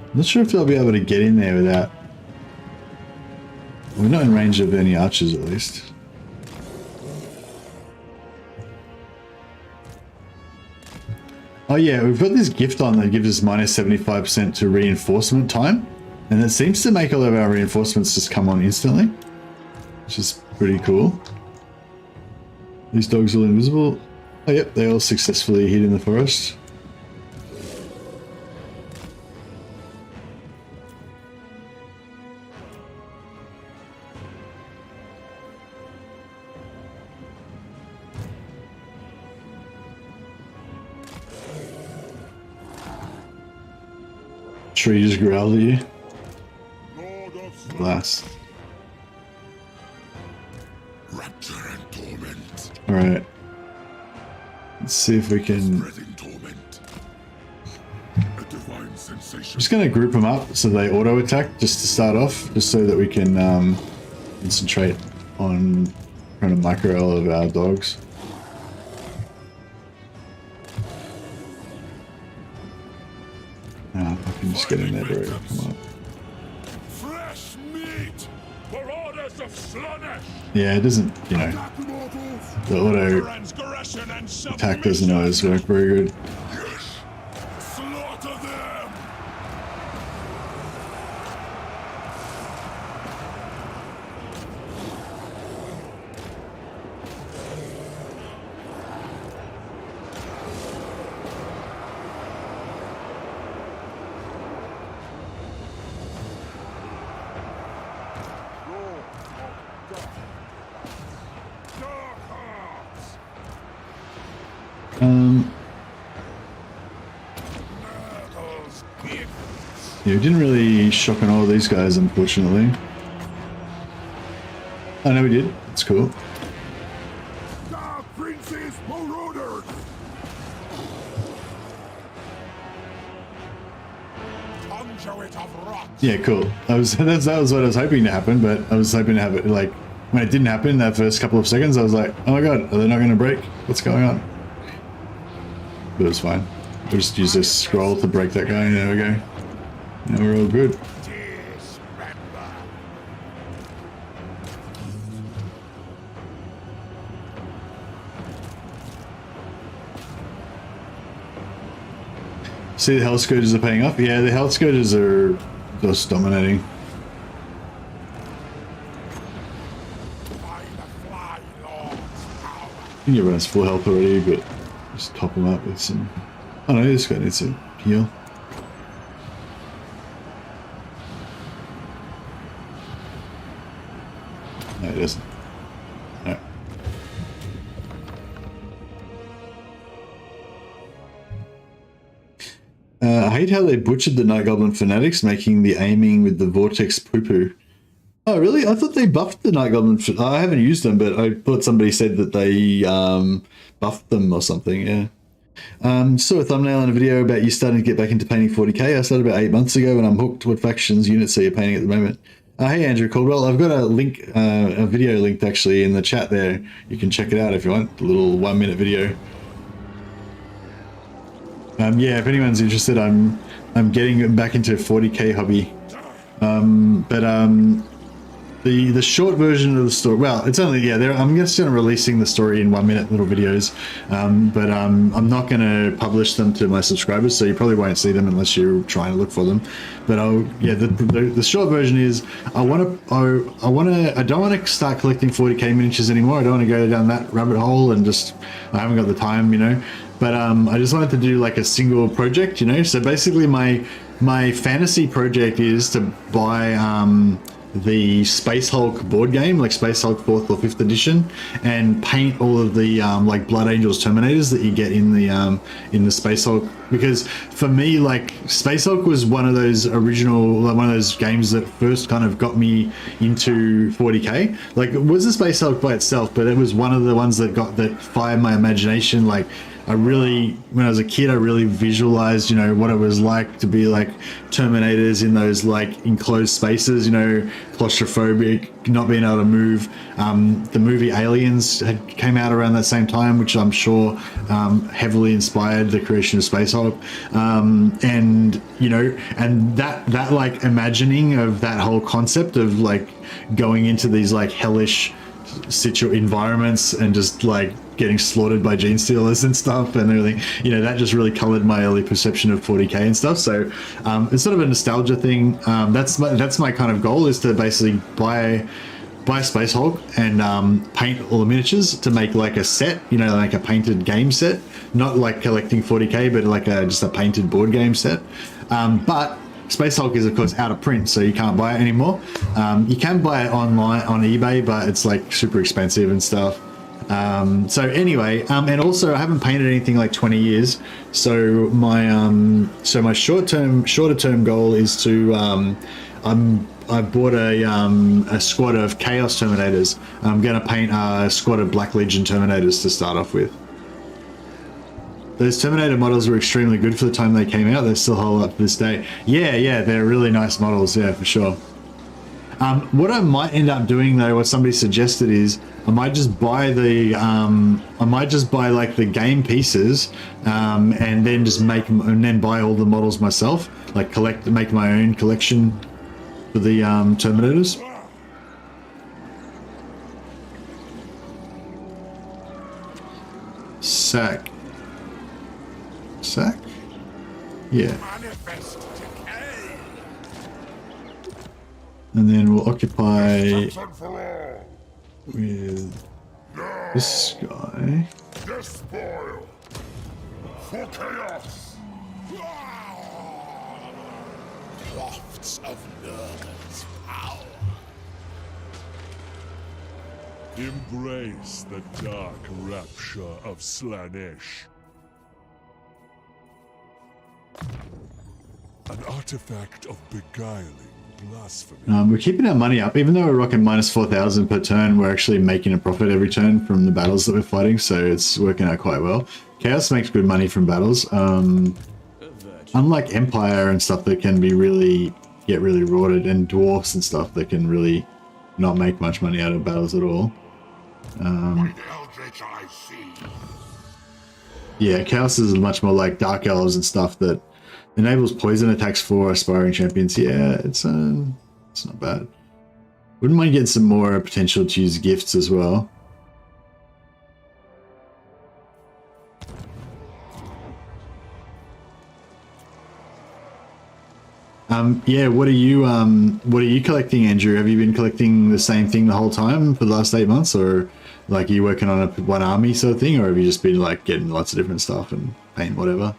I'm not sure if they'll be able to get in there without... We're not in range of any archers, at least. Oh yeah, we've got this gift on that gives us minus 75% to reinforcement time. And it seems to make all of our reinforcements just come on instantly. Which is pretty cool. These dogs are all invisible. Oh yep, they all successfully hid in the forest. Tree just growled at you. Blast. Rapture and torment. Alright. Let's see if we can... Spreading torment. A divine sensation. I'm just going to group them up so they auto attack just to start off, just so that we can concentrate on trying to micro all of our dogs. I can just get in there, bro. Come on. Fresh meat for orders of Slanesh. Yeah, it doesn't, you know, the auto attack doesn't always work very good. Yes. Slaughter them. Yeah, we didn't really shock on all of these guys, unfortunately. Oh no, we did. That's cool. The prince's marauders. Conduit of rot. Yeah, cool. That was what I was hoping to happen, but I was hoping to have it like when it didn't happen that first couple of seconds. I was like, oh my god, are they not going to break? What's going on? But it was fine. We'll just use this scroll to break that guy. There we go. Now we're all good. See, the Hell Scourges are paying off. Yeah, the Hell Scourges are just dominating. I think everyone's full health already, but just top them up with some... Oh no, this guy needs a heal. No, it doesn't. No. I hate how they butchered the Night Goblin fanatics, making the aiming with the Vortex poo-poo. Oh, really? I thought they buffed the Night Goblin. I haven't used them, but I thought somebody said that they buffed them or something, yeah. Saw a thumbnail and a video about you starting to get back into painting 40k. I started about 8 months ago and I'm hooked. What factions, units are you painting at the moment? Hey, Andrew Caldwell. I've got a link, a video linked actually in the chat there. You can check it out if you want. A little 1-minute video. Yeah, if anyone's interested, I'm getting back into 40k hobby. The short version of the story, well, it's only, yeah, I'm just going to releasing the story in 1-minute little videos, but I'm not going to publish them to my subscribers, so you probably won't see them unless you're trying to look for them. But the short version is I don't want to start collecting 40k miniatures anymore. I don't want to go down that rabbit hole and just, I haven't got the time, you know. But I just wanted to do like a single project, you know. So basically my fantasy project is to buy the Space Hulk board game, like Space Hulk 4th or 5th edition, and paint all of the like Blood Angels Terminators that you get in the Space Hulk. Because for me, like, Space Hulk was one of those games that first kind of got me into 40k. Like, it was the Space Hulk by itself, but it was one of the ones that fired my imagination. Like, when I was a kid, I really visualized, you know, what it was like to be like Terminators in those like enclosed spaces, you know, claustrophobic, not being able to move. The movie Aliens came out around that same time, which I'm sure heavily inspired the creation of Space Hulk. And, you know, and that like imagining of that whole concept of like going into these like hellish environments and just like getting slaughtered by gene stealers and stuff and everything, you know, that just really colored my early perception of 40k and stuff. So it's sort of a nostalgia thing. That's my kind of goal, is to basically buy Space Hulk and paint all the miniatures to make like a set, you know, like a painted game set, not like collecting 40k, but like just a painted board game set. But Space Hulk is of course out of print, so you can't buy it anymore. You can buy it online on eBay, but it's like super expensive and stuff. So anyway, and also I haven't painted anything like 20 years. So my shorter term goal is to I bought a squad of Chaos Terminators. I'm going to paint a squad of Black Legion Terminators to start off with. Those Terminator models were extremely good for the time they came out. They still hold up to this day. Yeah, they're really nice models, yeah, for sure. What I might end up doing though, what somebody suggested, is I might just buy like the game pieces, and then just buy all the models myself, like make my own collection for the Terminators. Sack? Yeah. And then we'll occupy with this guy. Despoil for chaos. Wafts of Nurgle's power. Embrace the dark rapture of Slaanesh. An artifact of beguiling blasphemy. We're keeping our money up, even though we're rocking minus 4,000 per turn. We're actually making a profit every turn from the battles that we're fighting, so it's working out quite well. Chaos makes good money from battles. Unlike Empire and stuff that can be get really rorted, and Dwarfs and stuff that can really not make much money out of battles at all. Yeah, Chaos is much more like Dark Elves and stuff that enables poison attacks for aspiring champions. Yeah, it's not bad. Wouldn't mind getting some more potential to use gifts as well. Yeah, what are you collecting, Andrew? Have you been collecting the same thing the whole time for the last 8 months, or like are you working on one army sort of thing, or have you just been like getting lots of different stuff and paint whatever?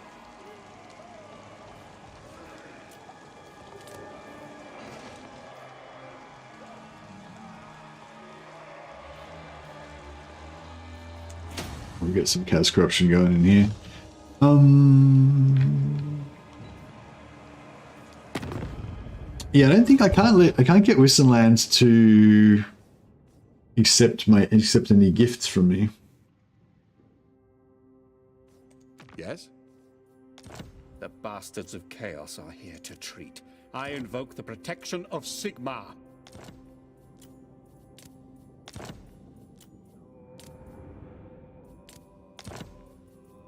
We'll get some chaos corruption going in here. Yeah, I don't think I can't get Wissenlands to accept any gifts from me. Yes? The bastards of chaos are here to treat. I invoke the protection of Sigmar.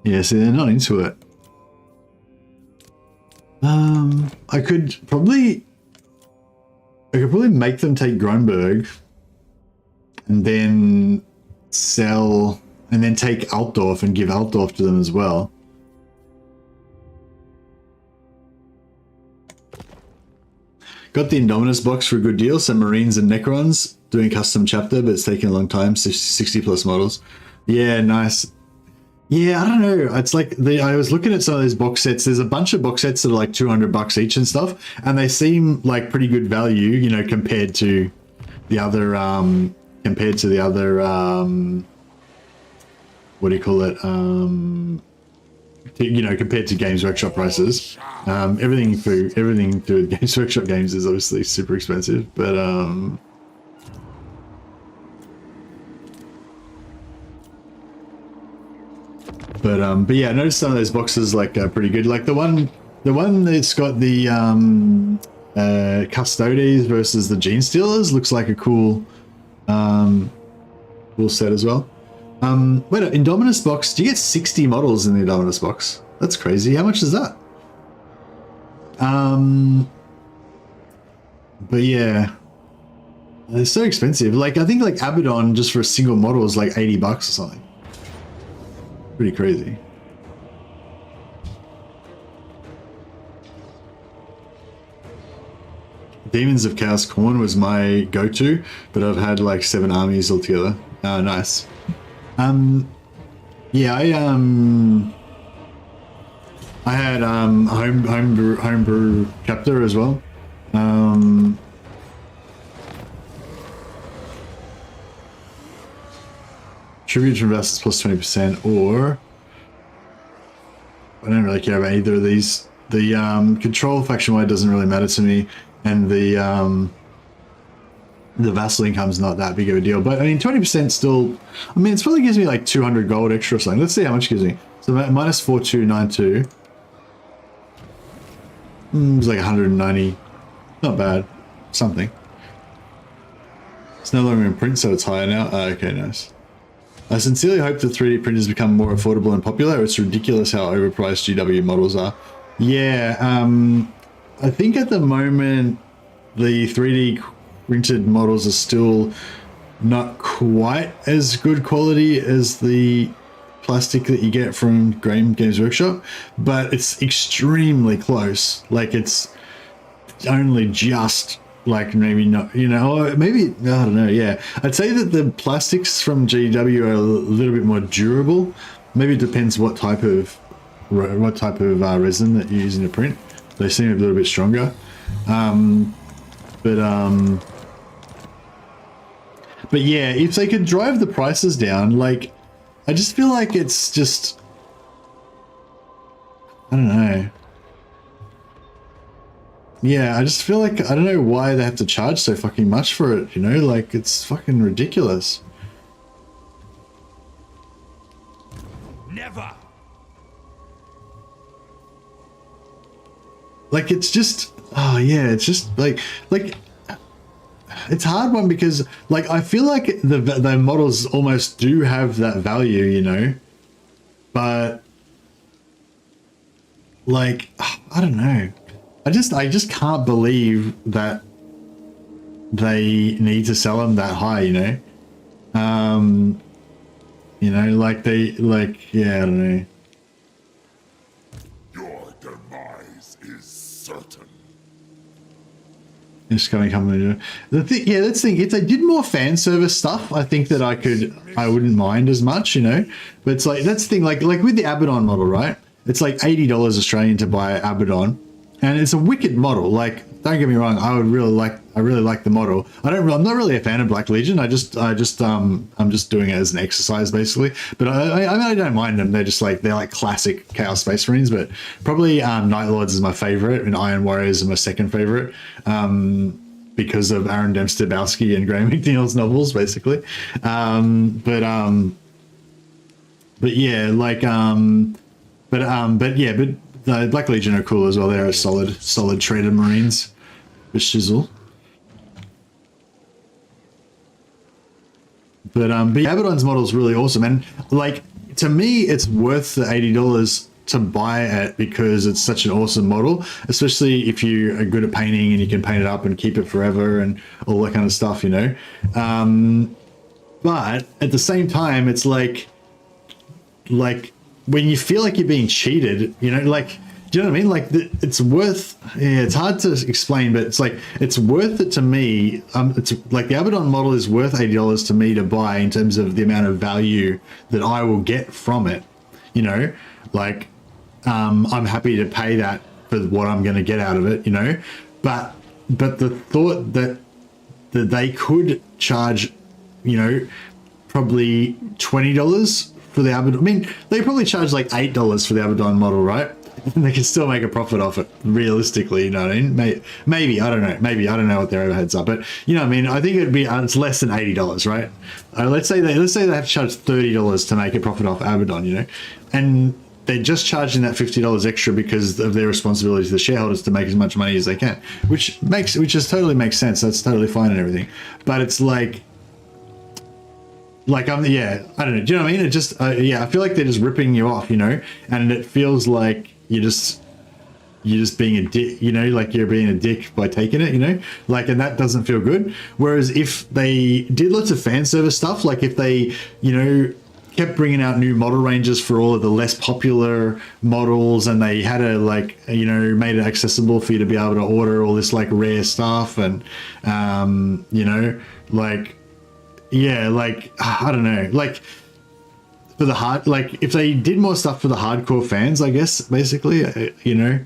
Yeah, see, they're not into it. I could probably make them take Grunberg and then sell, and then take Altdorf and give Altdorf to them as well. Got the Indominus box for a good deal. Some Marines and Necrons doing custom chapter, but it's taking a long time. 60 plus models. Yeah, nice. Yeah, I don't know. It's like I was looking at some of these box sets. There's a bunch of box sets that are like $200 each and stuff, and they seem like pretty good value, you know, compared to the other what do you call it? You know, compared to Games Workshop prices. Everything to do with Games Workshop games is obviously super expensive, but yeah, I noticed some of those boxes like are pretty good. Like the one that's got the Custodes versus the Gene Stealers looks like a cool set as well. Wait, Indominus box, do you get 60 models in the Indominus box? That's crazy. How much is that? But yeah, they're so expensive. Like I think like Abaddon just for a single model is like $80 or something. Pretty crazy. Demons of Chaos Corn was my go-to, but I've had like 7 armies altogether. Oh, nice. Yeah, I had homebrew chapter as well. Tribute from Vassals plus 20%, or I don't really care about either of these. The control faction wide doesn't really matter to me, and the vassal income's not that big of a deal. But I mean, 20% still. I mean, it probably gives me like 200 gold extra or something. Let's see how much it gives me. So minus 4292. It's like 190. Not bad. Something. It's no longer in print, so it's higher now. Okay, nice. I sincerely hope the 3D printers become more affordable and popular. It's ridiculous how overpriced GW models are. Yeah, I think at the moment the 3D printed models are still not quite as good quality as the plastic that you get from Games Workshop, but it's extremely close. Like it's only just like maybe not, you know, or maybe I don't know. Yeah, I'd say that the plastics from GW are a little bit more durable. Maybe it depends what type of resin that you're using to print. They seem a little bit stronger, but yeah, if they could drive the prices down, like I just feel like it's just, I don't know. Yeah, I just feel like, I don't know why they have to charge so fucking much for it, you know? Like, it's fucking ridiculous. Never. Like, it's just, oh yeah, it's just like, it's a hard one because, like, I feel like the models almost do have that value, you know? But, like, I don't know. I just can't believe that they need to sell them that high, you know? You know, like yeah, I don't know. Your demise is certain. It's going to come in. The thing, yeah, that's the thing. If they did more fan service stuff, I think that I wouldn't mind as much, you know. But it's like that's the thing. Like with the Abaddon model, right? It's like $80 Australian to buy Abaddon, and it's a wicked model. Like, don't get me wrong, I really like the model. I'm not really a fan of Black Legion. I'm just doing it as an exercise basically. But I don't mind them. They're like classic Chaos Space Marines. But probably Night Lords is my favorite, and Iron Warriors are my second favorite. Because of Aaron Dempster-Bowski and Graham McNeil's novels, basically. But yeah, like but the Black Legion are cool as well. They're a solid trader Marines with shizzle. But yeah, Abaddon's model is really awesome, and like to me, it's worth the $80 to buy it because it's such an awesome model, especially if you are good at painting and you can paint it up and keep it forever and all that kind of stuff, you know. But at the same time, it's like when you feel like you're being cheated, you know, like, do you know what I mean? Like it's worth, yeah, it's hard to explain, but it's like, it's worth it to me. It's like the Abaddon model is worth $80 to me to buy in terms of the amount of value that I will get from it, you know, like, I'm happy to pay that for what I'm going to get out of it, you know, but the thought that they could charge, you know, probably $20 for the Abaddon. I mean, they probably charge like $8 for the Abaddon model, right? And they can still make a profit off it, realistically, you know what I mean? Maybe, I don't know. Maybe, I don't know what their overheads are, but you know what I mean? I think it'd be, it's less than $80, right? Let's say they have to charge $30 to make a profit off Abaddon, you know? And they're just charging that $50 extra because of their responsibility to the shareholders to make as much money as they can, which just totally makes sense. That's totally fine and everything. But it's like yeah, I don't know. Do you know what I mean? It just, yeah, I feel like they're just ripping you off, you know, and it feels like you're just being a dick, you know, like you're being a dick by taking it, you know, like, and that doesn't feel good. Whereas if they did lots of fan service stuff, like if they, you know, kept bringing out new model ranges for all of the less popular models, and they had a, like, you know, made it accessible for you to be able to order all this like rare stuff, and you know, like, yeah, like, I don't know, like for the hard, like if they did more stuff for the hardcore fans, I guess, basically, you know,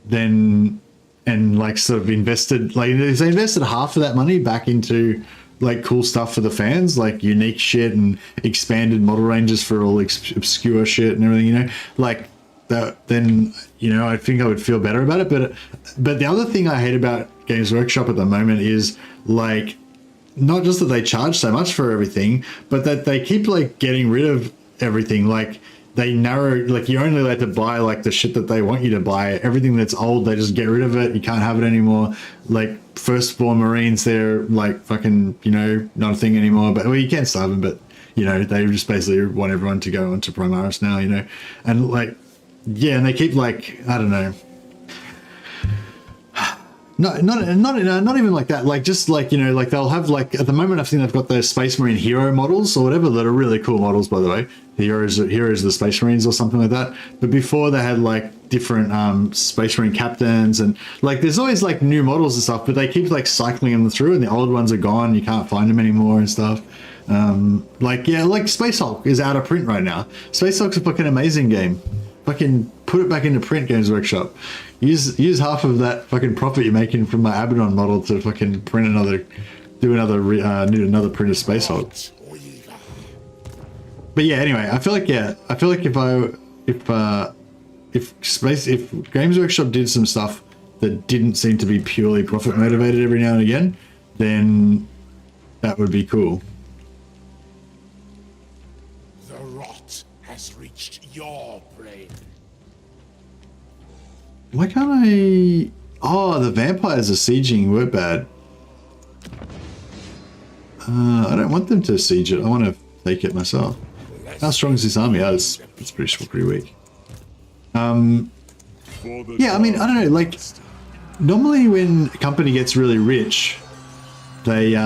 then, and like sort of invested, like if they invested half of that money back into like cool stuff for the fans, like unique shit and expanded model ranges for all obscure shit and everything, you know, like that, then, you know, I think I would feel better about it. But the other thing I hate about Games Workshop at the moment is like, not just that they charge so much for everything, but that they keep like getting rid of everything. Like they narrow, like you're only allowed to buy like the shit that they want you to buy. Everything that's old, they just get rid of it. You can't have it anymore. Like Firstborn Marines, they're like fucking, you know, not a thing anymore. But well, you can still have them, but you know, they just basically want everyone to go onto Primaris now, you know, and like, yeah, and they keep like, I don't know. Not even like that. Like just like, you know, like they'll have like at the moment I think they've got those Space Marine hero models or whatever that are really cool models, by the way. The heroes of the Space Marines or something like that. But before they had like different Space Marine captains, and like there's always like new models and stuff, but they keep like cycling them through, and the old ones are gone. You can't find them anymore and stuff. Like, yeah, like Space Hulk is out of print right now. Space Hulk's a fucking amazing game. Fucking put it back into print, Games Workshop. Use half of that fucking profit you're making from my Abaddon model to fucking print another, need another print of Space Hulk. But yeah, anyway, I feel like if Games Workshop did some stuff that didn't seem to be purely profit motivated every now and again, then that would be cool. The rot has reached your brain. Why can't I? Oh, the vampires are sieging. We're bad. I don't want them to siege it. I want to take it myself. How strong is this army? Oh, it's pretty weak. Yeah, I mean, I don't know. Like, normally when a company gets really rich, they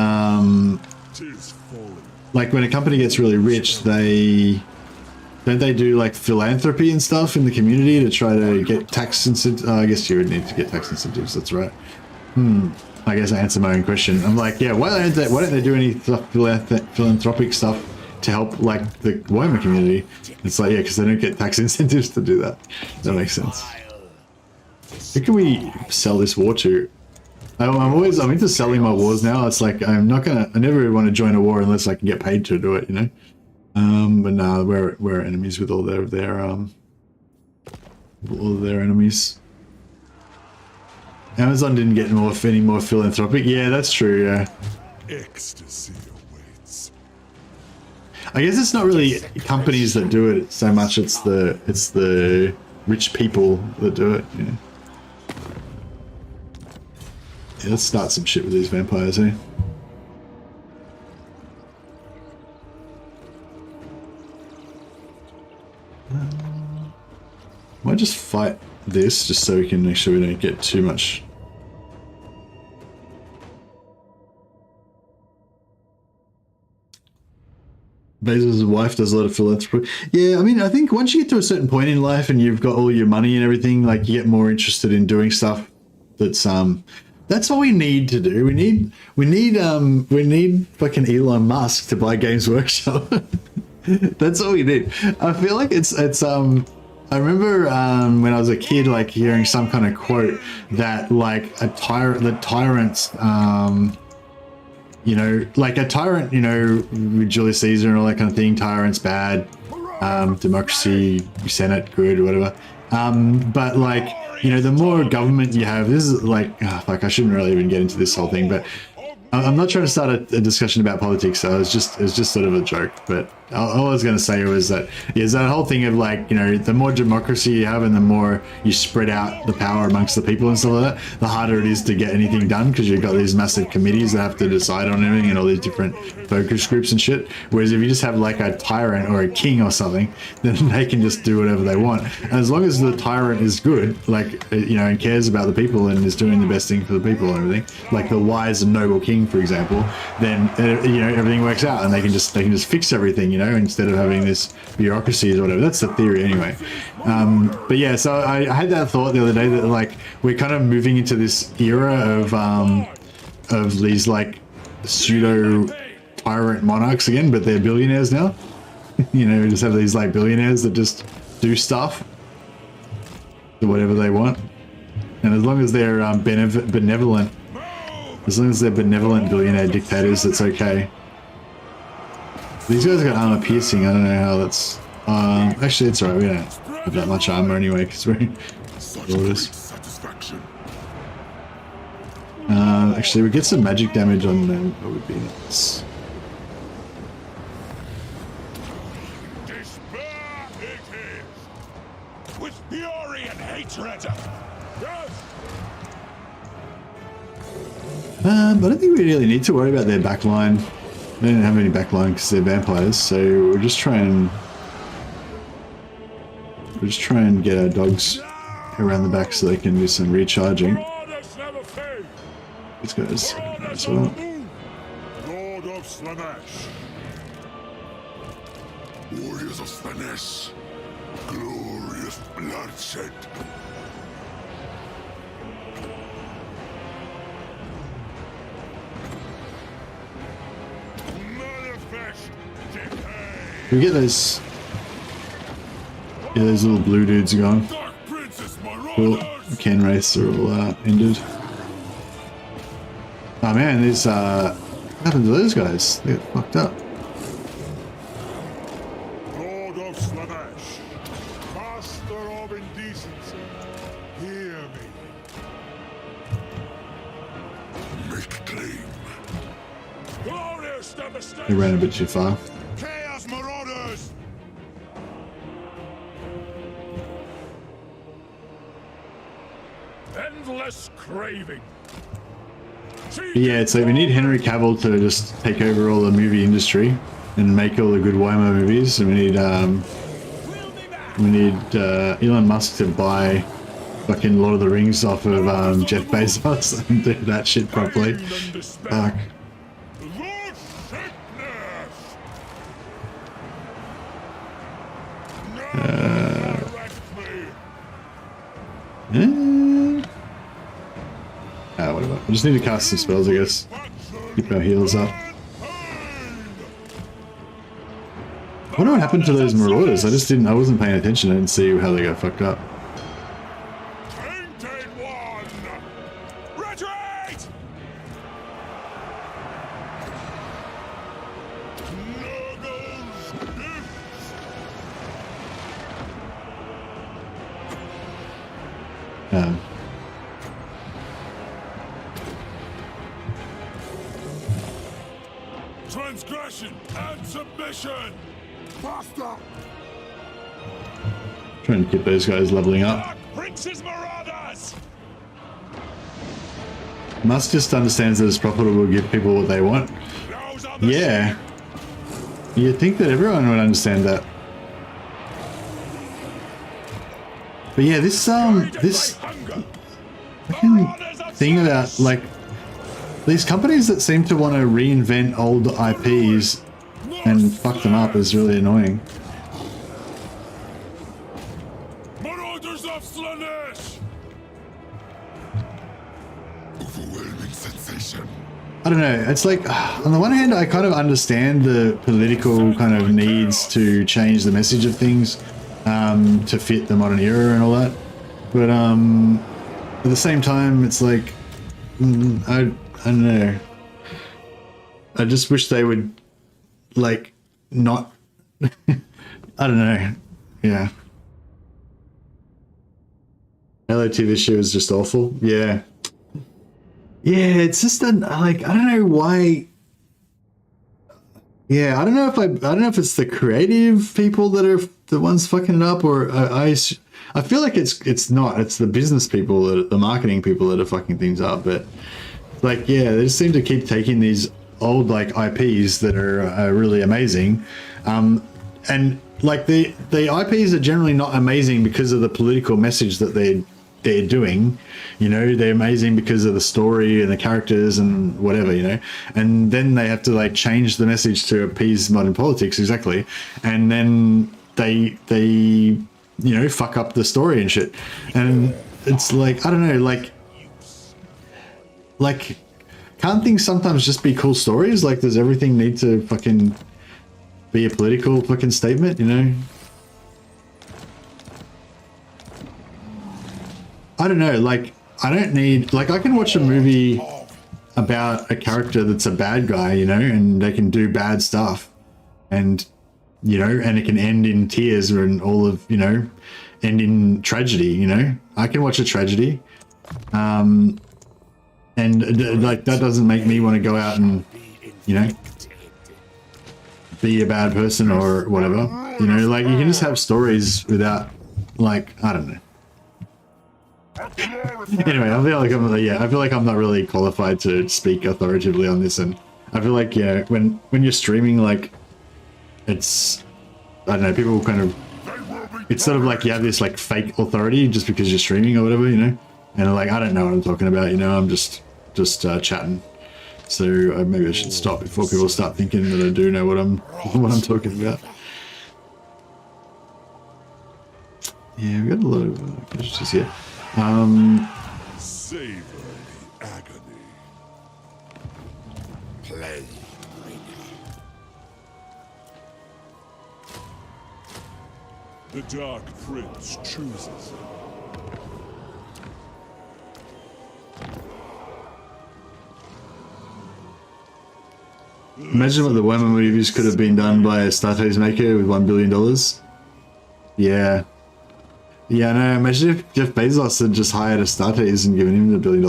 like when a company gets really rich, don't they do like philanthropy and stuff in the community to try to get tax incentives? I guess you would need to get tax incentives. That's right. I I guess I answer my own question. I'm like, yeah, why don't they do any philanthropic stuff to help like the Warhammer community? It's like, yeah, because they don't get tax incentives to do that. That makes sense. Who can we sell this war to? I'm into selling my wars now. It's like I never really want to join a war unless I can get paid to do it, you know. But nah, we're enemies with all their enemies. Amazon didn't get any more philanthropic. Yeah, that's true. Yeah. Ecstasy awaits. I guess it's not really companies that do it so much. It's the rich people that do it. Yeah. Yeah, let's start some shit with these vampires, eh? Might just fight this, just so we can make sure we don't get too much. Bezos' wife does a lot of philanthropy. Yeah, I mean, I think once you get to a certain point in life and you've got all your money and everything, like you get more interested in doing stuff that's all we need to do. We need fucking Elon Musk to buy Games Workshop. That's all we need. I feel like it's I remember when I was a kid, like hearing some kind of quote that like the tyrants, you know, like a tyrant, you know, with Julius Caesar and all that kind of thing, tyrants bad, democracy, Senate good or whatever. But like, you know, the more government you have, this is like, I shouldn't really even get into this whole thing, but I'm not trying to start a discussion about politics, so it's just sort of a joke. But all I was going to say was that that whole thing of like, you know, the more democracy you have and the more you spread out the power amongst the people and stuff like that, the harder it is to get anything done because you've got these massive committees that have to decide on everything and all these different focus groups and shit. Whereas if you just have like a tyrant or a king or something, then they can just do whatever they want. And as long as the tyrant is good, like, you know, and cares about the people and is doing the best thing for the people and everything, like the wise and noble king, for example, then you know, everything works out and they can just fix everything, you know, instead of having this bureaucracies or whatever. That's the theory anyway. But yeah, so I had that thought the other day that like we're kind of moving into this era of these like pseudo tyrant monarchs again, but they're billionaires now. You know, we just have these like billionaires that just do stuff, do whatever they want, and as long as they're benevolent. As long as they're benevolent billionaire dictators, that's okay. These guys got armor piercing. I don't know how that's... actually, it's alright. We don't have that much armor anyway, because we're in orders. Actually, we get some magic damage on them. That would be nice. Despair it is! With fury and hatred! But I don't think we really need to worry about their backline. They don't have any backline because they're vampires, so we'll just try and get our dogs around the back so they can do some recharging. These guys as well. Lord of Slanesh. Warriors of Slanesh. Glorious bloodshed. We get those. Yeah, those little blue dudes are gone. Cool. Ken Wraiths are all injured. Oh man, these what happened to those guys? They got fucked up. Lord of Slanesh, master of indecency, hear me. Make claim. Glorious devastation. They ran a bit too far. Chaos marauders. Endless craving. Yeah, it's like we need Henry Cavill to just take over all the movie industry and make all the good Warhammer movies, and we need Elon Musk to buy fucking Lord of the Rings off of Jeff Bezos and do that shit properly. Fuck. Whatever. I just need to cast some spells, I guess. Keep our heals up. I wonder what happened to those marauders. I wasn't paying attention. I didn't see how they got fucked up. Tainted one! Retreat! Transgression and submission! Faster! Trying to keep those guys leveling up. Dark Prince's Marauders! Musk just understands that it's profitable to give people what they want. Those are the Yeah. You'd think that everyone would understand that. But yeah, this hunger. fucking thing about, like, these companies that seem to want to reinvent old IPs and fuck them up is really annoying. Marauders of Slaanesh! Overwhelming sensation. I don't know, it's like, on the one hand, I kind of understand the political kind of needs to change the message of things to fit the modern era and all that. But at the same time, it's like, I don't know. I just wish they would, like, not, I don't know, yeah. Hello TV show is just awful, yeah. Yeah, it's just like, I don't know why. Yeah, I don't know if it's the creative people that are the ones fucking it up, or I feel like it's not. It's the business people, the marketing people that are fucking things up. But like, yeah, they just seem to keep taking these old like IPs that are really amazing, and like the IPs are generally not amazing because of the political message that they're doing. You know, they're amazing because of the story and the characters and whatever, you know, and then they have to like change the message to appease modern politics, exactly, and then they you know, fuck up the story and shit. And it's like, I don't know, like can't things sometimes just be cool stories? Like, does everything need to fucking be a political fucking statement, you know? I don't know, like, I don't need, like, I can watch a movie about a character that's a bad guy, you know, and they can do bad stuff, and, you know, and it can end in tears or in all of, you know, end in tragedy, you know? I can watch a tragedy, and, like, that doesn't make me want to go out and, you know, be a bad person or whatever, you know? Like, you can just have stories without, like, I don't know. Anyway, I feel like I'm not really qualified to speak authoritatively on this, and I feel like, yeah, when you're streaming, like, it's, I don't know, people kind of, it's sort of like you have this like fake authority just because you're streaming or whatever, you know, and like, I don't know what I'm talking about, you know, I'm just chatting, so maybe I should stop before people start thinking that I do know what I'm talking about. Yeah, we got a lot of questions here. Savor the agony. Play. The Dark Prince chooses. Imagine what the Warhammer movies could have been done by a Startaze maker with $1 billion. Yeah. Yeah, no, imagine if Jeff Bezos had just hired Astartes and given him $1 billion.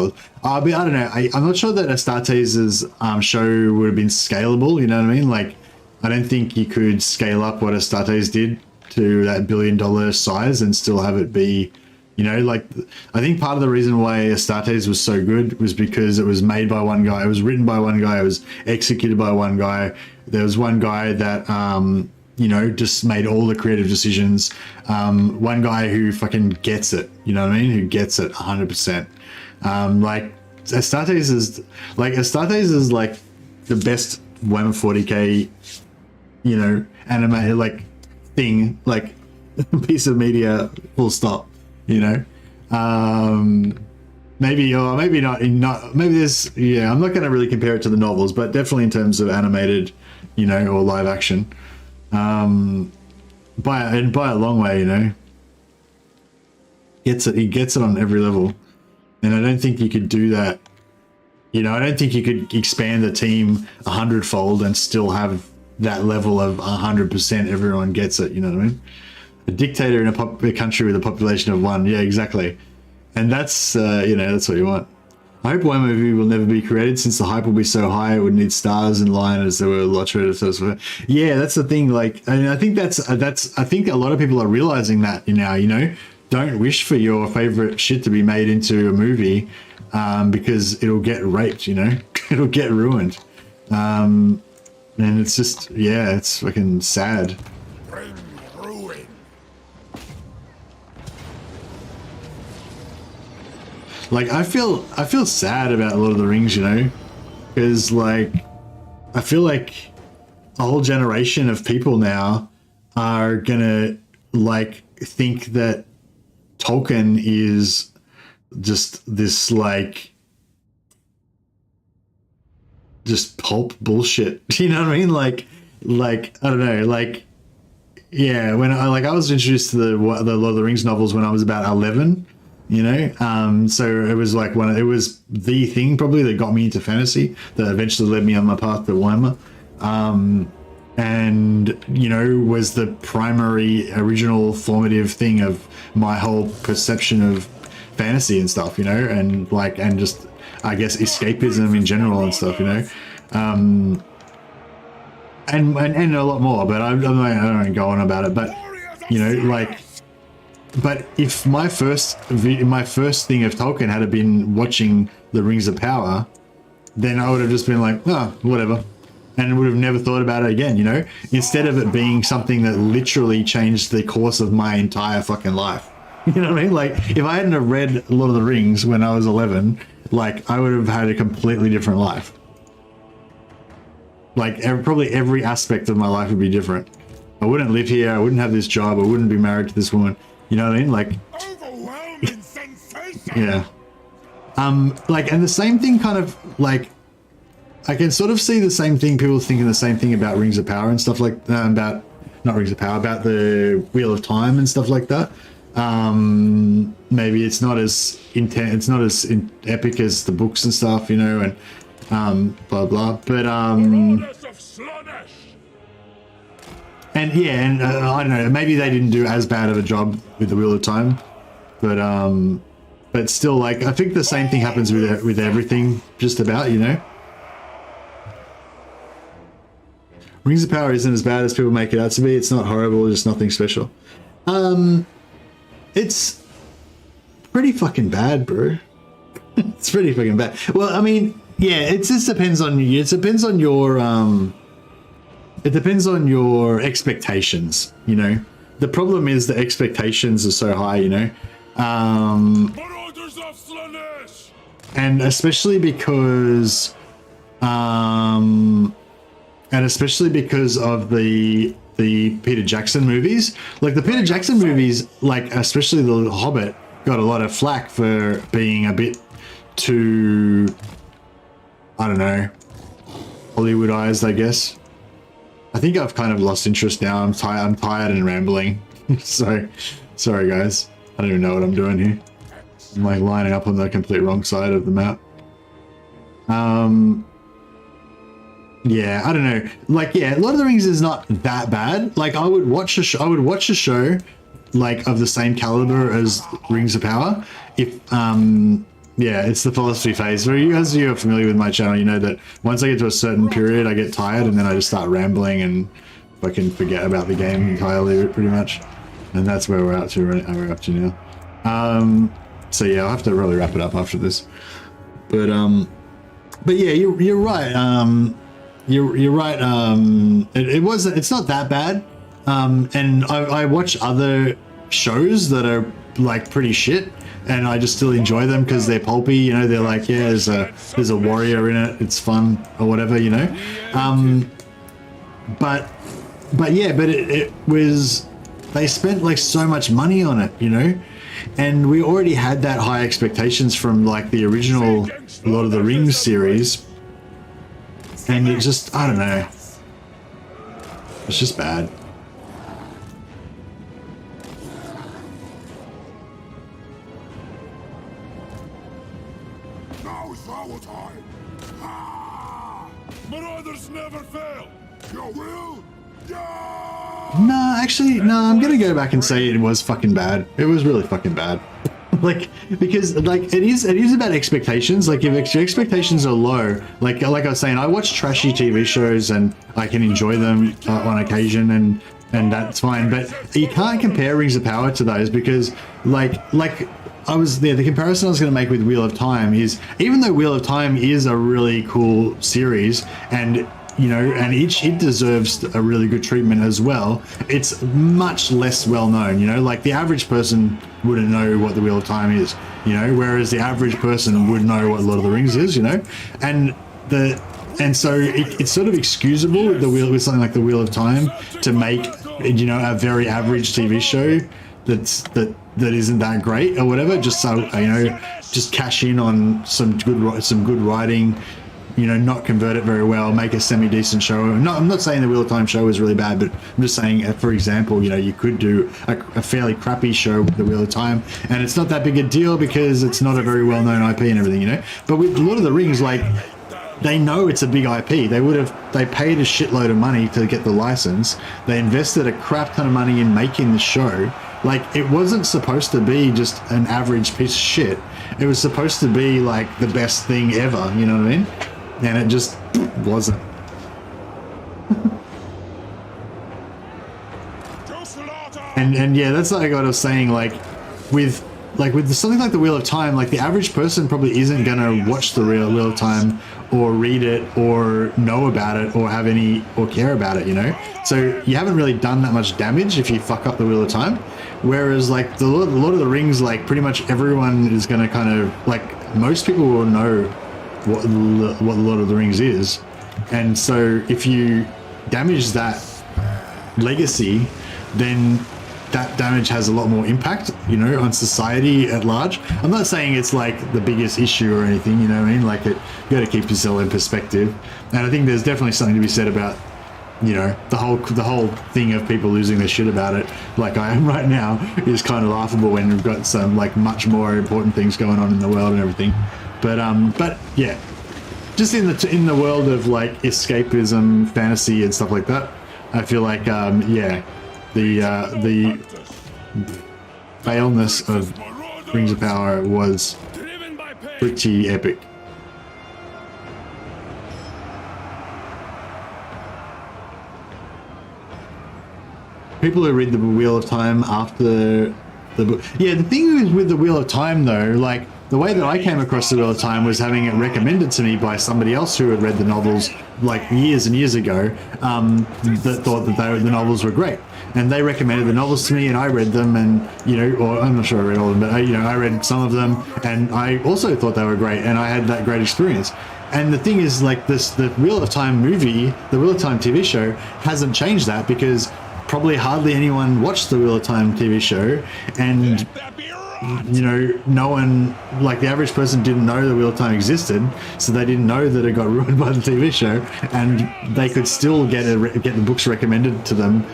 But I don't know, I'm not sure that Astartes' show would have been scalable, you know what I mean? Like, I don't think you could scale up what Astartes did to that $1 billion size and still have it be, you know, like, I think part of the reason why Astartes was so good was because it was made by one guy, it was written by one guy, it was executed by one guy. There was one guy that, you know, just made all the creative decisions. One guy who fucking gets it, you know what I mean? Who gets it 100%. Like, Astartes is like the best Warhammer 40k, you know, animated, like, thing, like, piece of media, full stop, you know? maybe, or maybe not. Maybe there's. Yeah, I'm not going to really compare it to the novels, but definitely in terms of animated, you know, or live action. By a long way, you know. He gets it on every level, and I don't think you could do that. You know, I don't think you could expand the team 100-fold and still have that level of 100%. Everyone gets it. You know what I mean? A dictator in a country with a population of 1. Yeah, exactly. And that's you know, that's what you want. I hope one movie will never be created since the hype will be so high. It would need stars in line as there were lots of. Yeah, that's the thing. Like, I mean, I think that's. I think a lot of people are realizing that now. You know, don't wish for your favorite shit to be made into a movie, because it'll get raped. You know, it'll get ruined. And it's just, yeah, it's fucking sad. Bring ruin. Like, I feel sad about Lord of the Rings, you know, because like I feel like a whole generation of people now are gonna like think that Tolkien is just this like just pulp bullshit. You know what I mean? Like I don't know, like, yeah, when I was introduced to the Lord of the Rings novels when I was about 11. You know, so it was like it was the thing probably that got me into fantasy, that eventually led me on my path to Warhammer, and you know, was the primary original formative thing of my whole perception of fantasy and stuff, you know, and like, and just I guess escapism in general and stuff, you know, and a lot more, but I don't go on about it, but you know, like. But if my first thing of Tolkien had been watching The Rings of Power, then I would have just been like, oh, whatever, and would have never thought about it again, you know, instead of it being something that literally changed the course of my entire fucking life. You know what I mean? Like, if I hadn't have read Lord of the Rings when I was 11, like, I would have had a completely different life. Like, probably every aspect of my life would be different. I wouldn't live here, I wouldn't have this job, I wouldn't be married to this woman. You know what I mean? Like, Overwhelming sensation. yeah. Like, and the same thing kind of like, I can sort of see the same thing, people thinking the same thing about Rings of Power and stuff like about, not Rings of Power, about the Wheel of Time and stuff like that. Maybe it's not as intense, it's not as epic as the books and stuff, you know, and blah blah. But and yeah, and I don't know, maybe they didn't do as bad of a job with the Wheel of Time, but still, like, I think the same thing happens with everything, just about, you know. Rings of Power isn't as bad as people make it out to be. It's not horrible, just nothing special. It's pretty fucking bad, bro. It's pretty fucking bad. Well, I mean, yeah, it just depends on you. It depends on your expectations, you know. The problem is the expectations are so high, you know. And especially because of the Peter Jackson movies. Like, the Peter Jackson movies, like especially The Hobbit, got a lot of flack for being a bit too, I don't know, Hollywoodized, I guess. I think I've kind of lost interest now. I'm tired and rambling. So, sorry guys. I don't even know what I'm doing here. I'm like lining up on the complete wrong side of the map. Yeah, I don't know. Like, yeah, Lord of the Rings is not that bad. Like, I would watch a show like of the same caliber as Rings of Power if yeah, it's the philosophy phase. For you guys who are familiar with my channel, you know that once I get to a certain period, I get tired and then I just start rambling and fucking forget about the game entirely, pretty much. And that's where we're up to now. So yeah, I'll have to really wrap it up after this. But yeah, you're right. You're right. It's not that bad. And I watch other shows that are like pretty shit, and I just still enjoy them because they're pulpy, you know. They're like, yeah, there's a warrior in it, it's fun or whatever, you know. But it was, they spent like so much money on it, you know, and we already had that high expectations from like the original Lord of the Rings series, and it just, I don't know, it's just bad. Now is our time. Ah! Marauders never fail. Your will? Yeah! No, actually, no, I'm gonna go back and say it was fucking bad. It was really fucking bad. Like, because like it is about expectations. Like if your expectations are low, like I was saying, I watch trashy TV shows and I can enjoy them on occasion, and that's fine. But you can't compare Rings of Power to those, because like I was there. The comparison I was going to make with Wheel of Time is, even though Wheel of Time is a really cool series, and you know, and it deserves a really good treatment as well, it's much less well known, you know, like the average person wouldn't know what the Wheel of Time is, you know, whereas the average person would know what Lord of the Rings is, you know, and so it's sort of excusable with something like the Wheel of Time to make, you know, a very average TV show that isn't that great or whatever, just so, you know, just cash in on some good writing, you know, not convert it very well, make a semi-decent show. No, I'm not saying the Wheel of Time show is really bad, but I'm just saying, for example, you know, you could do a fairly crappy show with the Wheel of Time, and it's not that big a deal because it's not a very well-known IP and everything, you know. But with Lord of the Rings, like, they know it's a big IP. They paid a shitload of money to get the license. They invested a crap ton of money in making the show. Like, it wasn't supposed to be just an average piece of shit. It was supposed to be like the best thing ever, you know what I mean? And it just wasn't. and yeah, that's like what I was saying, like with something like the Wheel of Time, like the average person probably isn't gonna watch the Wheel of Time or read it or know about it or have any or care about it, you know. So you haven't really done that much damage if you fuck up the Wheel of Time. Whereas like the Lord of the Rings, like pretty much everyone is gonna kind of, like, most people will know what the Lord of the Rings is, and so if you damage that legacy, then that damage has a lot more impact, you know, on society at large. I'm not saying it's like the biggest issue or anything, you know what I mean? Like, you got to keep yourself in perspective, and I think there's definitely something to be said about, you know, the whole thing of people losing their shit about it, like I am right now, is kind of laughable when we've got some like much more important things going on in the world and everything. But yeah, just in the world of like escapism, fantasy, and stuff like that, I feel like yeah, the failness of Rings of Power was pretty epic. People who read the Wheel of Time after the book, yeah, the thing is with the Wheel of Time though, like, the way that I came across the Wheel of Time was having it recommended to me by somebody else who had read the novels like years and years ago, that thought that the novels were great, and they recommended the novels to me, and I read them, and you know, or I'm not sure I read all of them, but you know, I read some of them, and I also thought they were great, and I had that great experience. And the thing is, like, the Wheel of Time movie, the Wheel of Time TV show hasn't changed that, because probably hardly anyone watched the Wheel of Time TV show, and you know, no one, like the average person didn't know the Wheel of Time existed, so they didn't know that it got ruined by the TV show, and they could still get the books recommended to them,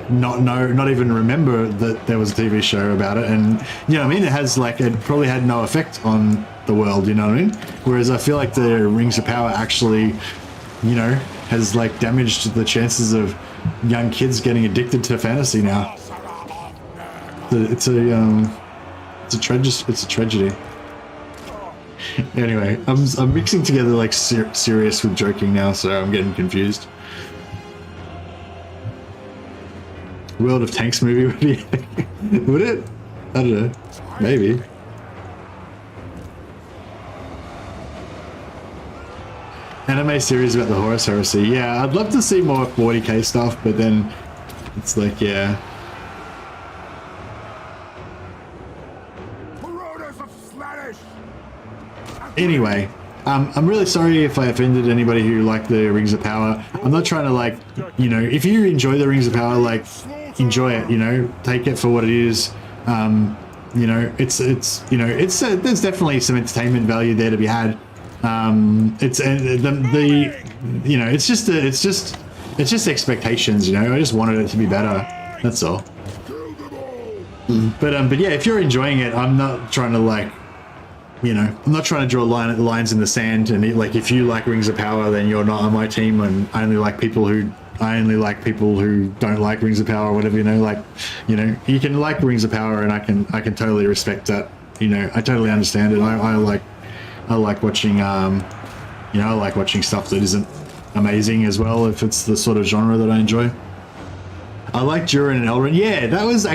not even remember that there was a TV show about it. And you know what I mean, it has like, it probably had no effect on the world, you know what I mean? Whereas I feel like the Rings of Power actually, you know, has like damaged the chances of young kids getting addicted to fantasy now. It's a tragedy. Anyway, I'm mixing together like serious with joking now, so I'm getting confused. World of Tanks movie would be would it? I don't know. Maybe. Anime series about the Horus Heresy. Yeah, I'd love to see more 40k stuff, but then it's like, yeah. Anyway, I'm really sorry if I offended anybody who liked the Rings of Power. I'm not trying to, like, you know, if you enjoy the Rings of Power, like, enjoy it, you know, take it for what it is. You know, it's you know, there's definitely some entertainment value there to be had. It's the you know, it's just expectations, you know. I just wanted it to be better. That's all. But yeah, if you're enjoying it, I'm not trying to like, you know, I'm not trying to draw lines in the sand. And like, if you like Rings of Power, then you're not on my team, and I only like people who don't like Rings of Power or whatever, you know. Like, you know, you can like Rings of Power, and I can totally respect that. You know, I totally understand it. I like watching, you know, I like watching stuff that isn't amazing as well, if it's the sort of genre that I enjoy. I like Durin and Elrond. Yeah, that was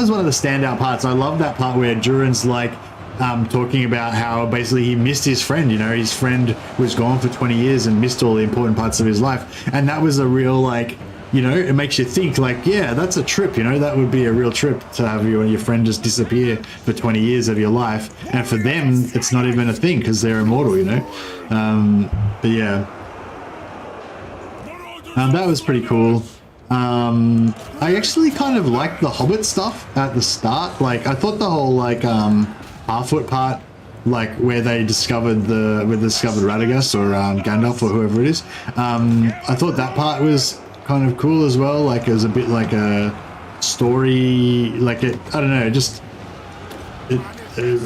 one of the standout parts. I love that part where Durin's like talking about how basically he missed his friend. You know, his friend was gone for 20 years and missed all the important parts of his life. And that was a real, like, you know, it makes you think like, yeah, that's a trip. You know, that would be a real trip to have you and your friend just disappear for 20 years of your life. And for them, it's not even a thing because they're immortal, you know. But yeah, that was pretty cool. I actually kind of liked the Hobbit stuff at the start. Like, I thought the whole like Harfoot part, like where they discovered Radagast or Gandalf or whoever it is. I thought that part was kind of cool as well. Like, it was a bit like a story, like it, I don't know, just it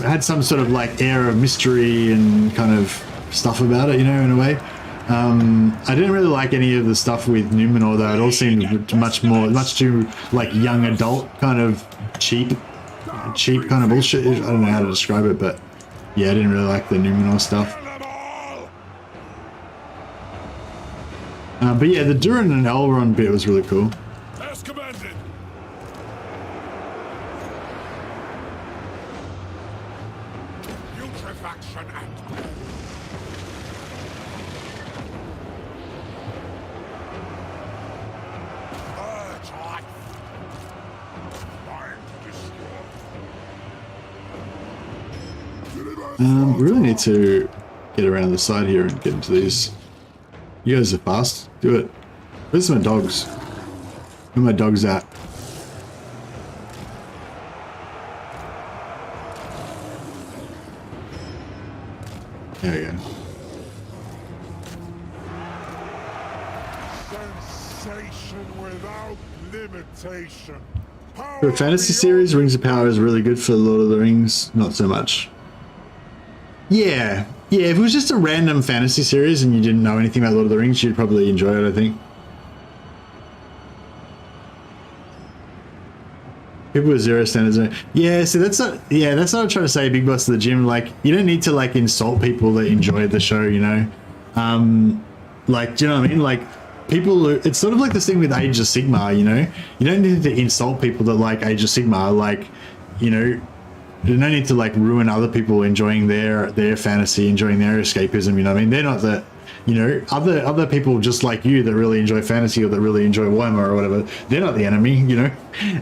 had some sort of like air of mystery and kind of stuff about it, you know, in a way. I didn't really like any of the stuff with Numenor though. It all seemed much too like young adult, kind of cheap kind of bullshit. I don't know how to describe it, but yeah, I didn't really like the Numenor stuff. But yeah, the Durin and Elrond bit was really cool. As commanded. Putrefaction and urge life. Mind destroy. We really need to get around the side here and get into these. You guys are fast. Do it. Where's my dogs? Where are my dogs at? There we go. Sensation without limitation. For a fantasy series, Rings of Power is really good. For Lord of the Rings, not so much. Yeah, if it was just a random fantasy series and you didn't know anything about Lord of the Rings, you'd probably enjoy it, I think. People with zero standards. Yeah, so that's not what I'm trying to say, Big Boss of the Gym. Like, you don't need to like insult people that enjoy the show, you know? Like, do you know what I mean? Like, people who, it's sort of like this thing with Age of Sigmar, you know? You don't need to insult people that like Age of Sigmar. Like, you know, there's no need to like ruin other people enjoying their fantasy, enjoying their escapism, you know what I mean? They're not the, you know, other people just like you that really enjoy fantasy or that really enjoy Warhammer or whatever, they're not the enemy, you know?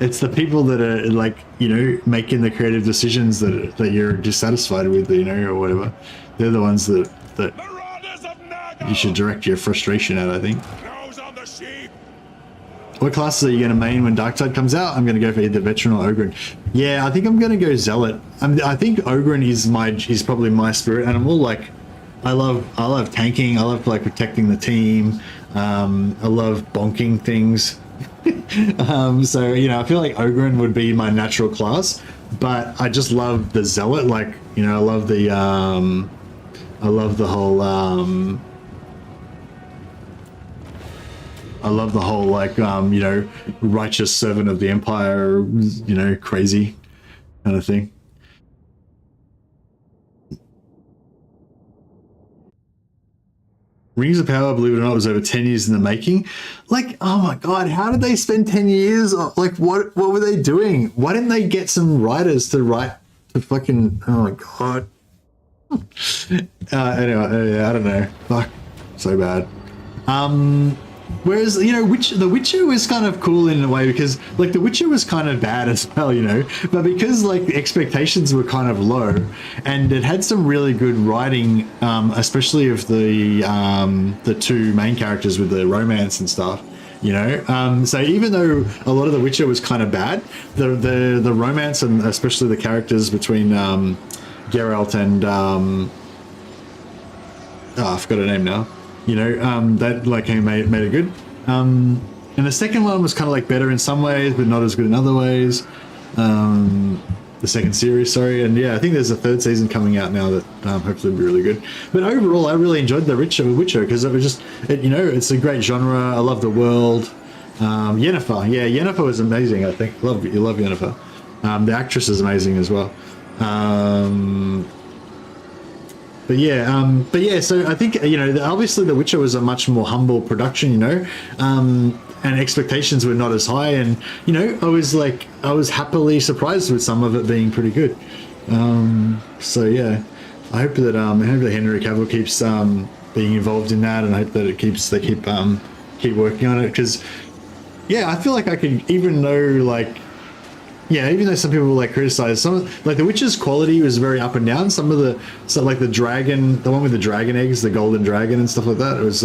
It's the people that are like, you know, making the creative decisions that you're dissatisfied with, you know, or whatever. They're the ones that you should direct your frustration at, I think. What classes are you going to main when Darktide comes out? I'm going to go for either Veteran or Ogren. Yeah, I think I'm going to go Zealot. I think Ogren is probably my spirit animal. Like, I love tanking. I love like protecting the team. I love bonking things. So, you know, I feel like Ogren would be my natural class, but I just love the Zealot. Like, you know, I love the whole like you know, righteous servant of the Empire, you know, crazy kind of thing. Rings of Power, believe it or not, was over 10 years in the making. Like, oh my god, how did they spend 10 years? Like, what were they doing? Why didn't they get some writers to write the fucking, oh my god. Anyway, I don't know. Fuck, so bad. Whereas, you know, The Witcher was kind of cool in a way because, like, The Witcher was kind of bad as well, you know, but because, like, the expectations were kind of low and it had some really good writing, especially of the two main characters with the romance and stuff, you know. So even though a lot of The Witcher was kind of bad, the romance and especially the characters between Geralt and I forgot her name now. You know, that like made it good. And the second one was kind of like better in some ways, but not as good in other ways. The second series, sorry, and yeah, I think there's a third season coming out now that hopefully will be really good. But overall, I really enjoyed The Witcher because it was just, you know, it's a great genre. I love the world. Yennefer was amazing. I think you love Yennefer. The actress is amazing as well. But yeah, so I think, you know, obviously The Witcher was a much more humble production, you know, and expectations were not as high, and you know, I was happily surprised with some of it being pretty good. So yeah, I hope that Henry Cavill keeps being involved in that, and I hope that they keep working on it, because yeah, I feel like I can, even though some people like criticize some of, like The Witcher's quality was very up and down. Some of the like the one with the dragon eggs, the golden dragon and stuff like that, it was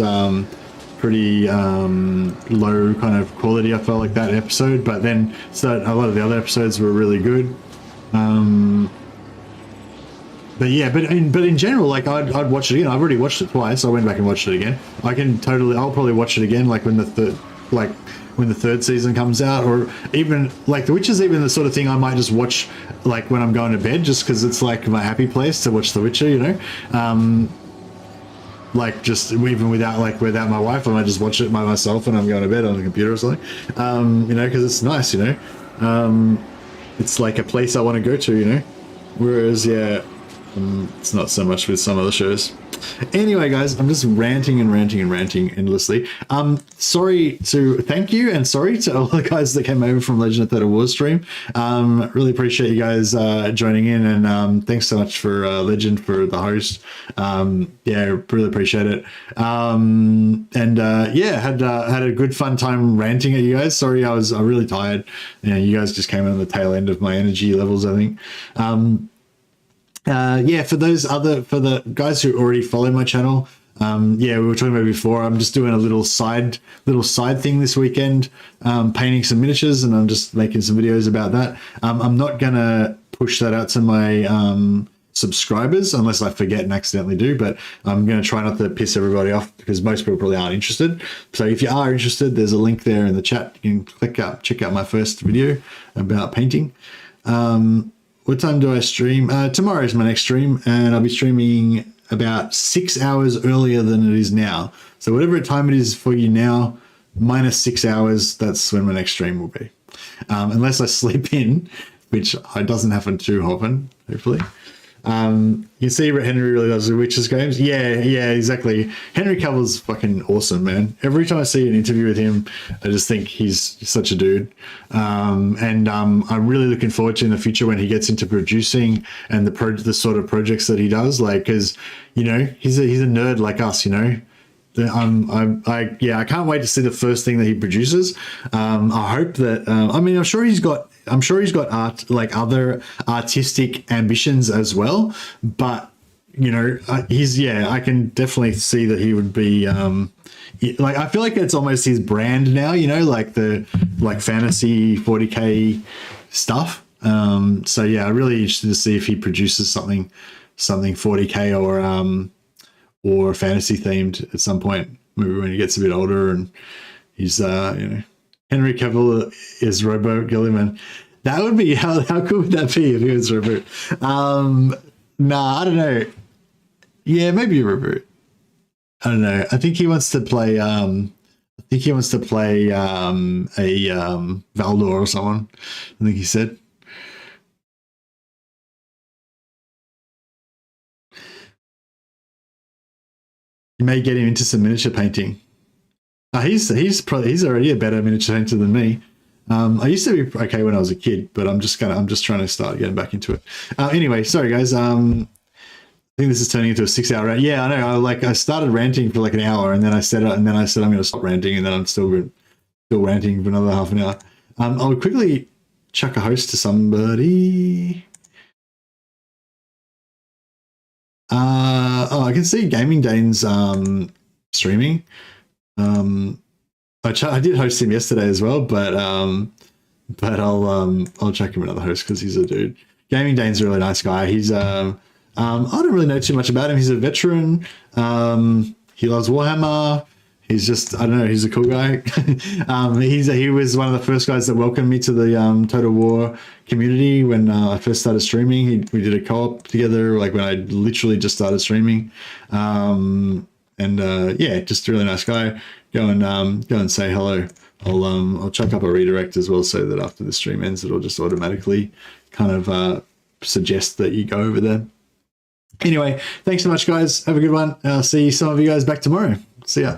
pretty low kind of quality. I felt like that episode, but then a lot of the other episodes were really good. But in general, like I'd watch it again. I've already watched it twice. I went back and watched it again. I'll probably watch it again, like when the third season comes out, or even like The Witcher's even the sort of thing I might just watch like when I'm going to bed, just because it's like my happy place to watch The Witcher, you know. Like just even without my wife, I might just watch it by myself when I'm going to bed on the computer or something. You know, because it's nice, you know. It's like a place I want to go to, you know. Whereas it's not so much with some other shows. Anyway, guys, I'm just ranting endlessly. Thank you, and sorry to all the guys that came over from Legend of Theta War stream. Really appreciate you guys joining in, and thanks so much for Legend for the host. Yeah, really appreciate it. Had a good fun time ranting at you guys. Sorry, I'm really tired. You guys just came on the tail end of my energy levels, I think. For the guys who already follow my channel, we were talking about before, I'm just doing a little side thing this weekend, painting some miniatures, and I'm just making some videos about that. I'm not gonna push that out to my subscribers unless I forget and accidentally do, but I'm gonna try not to piss everybody off, because most people probably aren't interested. So if you are interested, there's a link there in the chat. You can check out my first video about painting. What time do I stream? Tomorrow is my next stream, and I'll be streaming about 6 hours earlier than it is now. So whatever time it is for you now, minus 6 hours, that's when my next stream will be. Unless I sleep in, which doesn't happen too often, hopefully. You see Henry really loves the Witcher's games. Yeah, exactly. Henry Cavill's fucking awesome, man. Every time I see an interview with him, I just think he's such a dude. I'm really looking forward to in the future when he gets into producing and the sort of projects that he does. Like, because you know he's a nerd like us, you know. I can't wait to see the first thing that he produces. I hope that. I'm sure he's got other artistic ambitions as well. But you know, I can definitely see that he would be. I feel like it's almost his brand now. You know, like the fantasy 40K stuff. I'm really interested to see if he produces something 40K or fantasy themed at some point, maybe when he gets a bit older and he's Henry Cavill is Robo Gilliman. That would be how cool would that be if he was Robo? I don't know. Yeah, maybe a reboot. I don't know. I think he wants to play a Valdor or someone. I think he said. You may get him into some miniature painting. He's already a better miniature painter than me. I used to be okay when I was a kid, but I'm just trying to start getting back into it. Anyway, sorry guys. I think this is turning into a 6 hour rant. Yeah, I know. I started ranting for like an hour, and then I said I'm going to stop ranting, and then I'm still ranting for another half an hour. I'll quickly chuck a host to somebody. I can see Gaming Dane's streaming. I did host him yesterday as well, but I'll chuck him another host because he's a dude. Gaming Dane's a really nice guy. He's I don't really know too much about him. He's a veteran. He loves Warhammer. He's just, I don't know, he's a cool guy. He was one of the first guys that welcomed me to the Total War community when I first started streaming. We did a co-op together, like when I literally just started streaming. Yeah, just a really nice guy. Go and say hello. I'll chuck up a redirect as well so that after the stream ends, it'll just automatically kind of suggest that you go over there. Anyway, thanks so much, guys. Have a good one. I'll see some of you guys back tomorrow. See ya.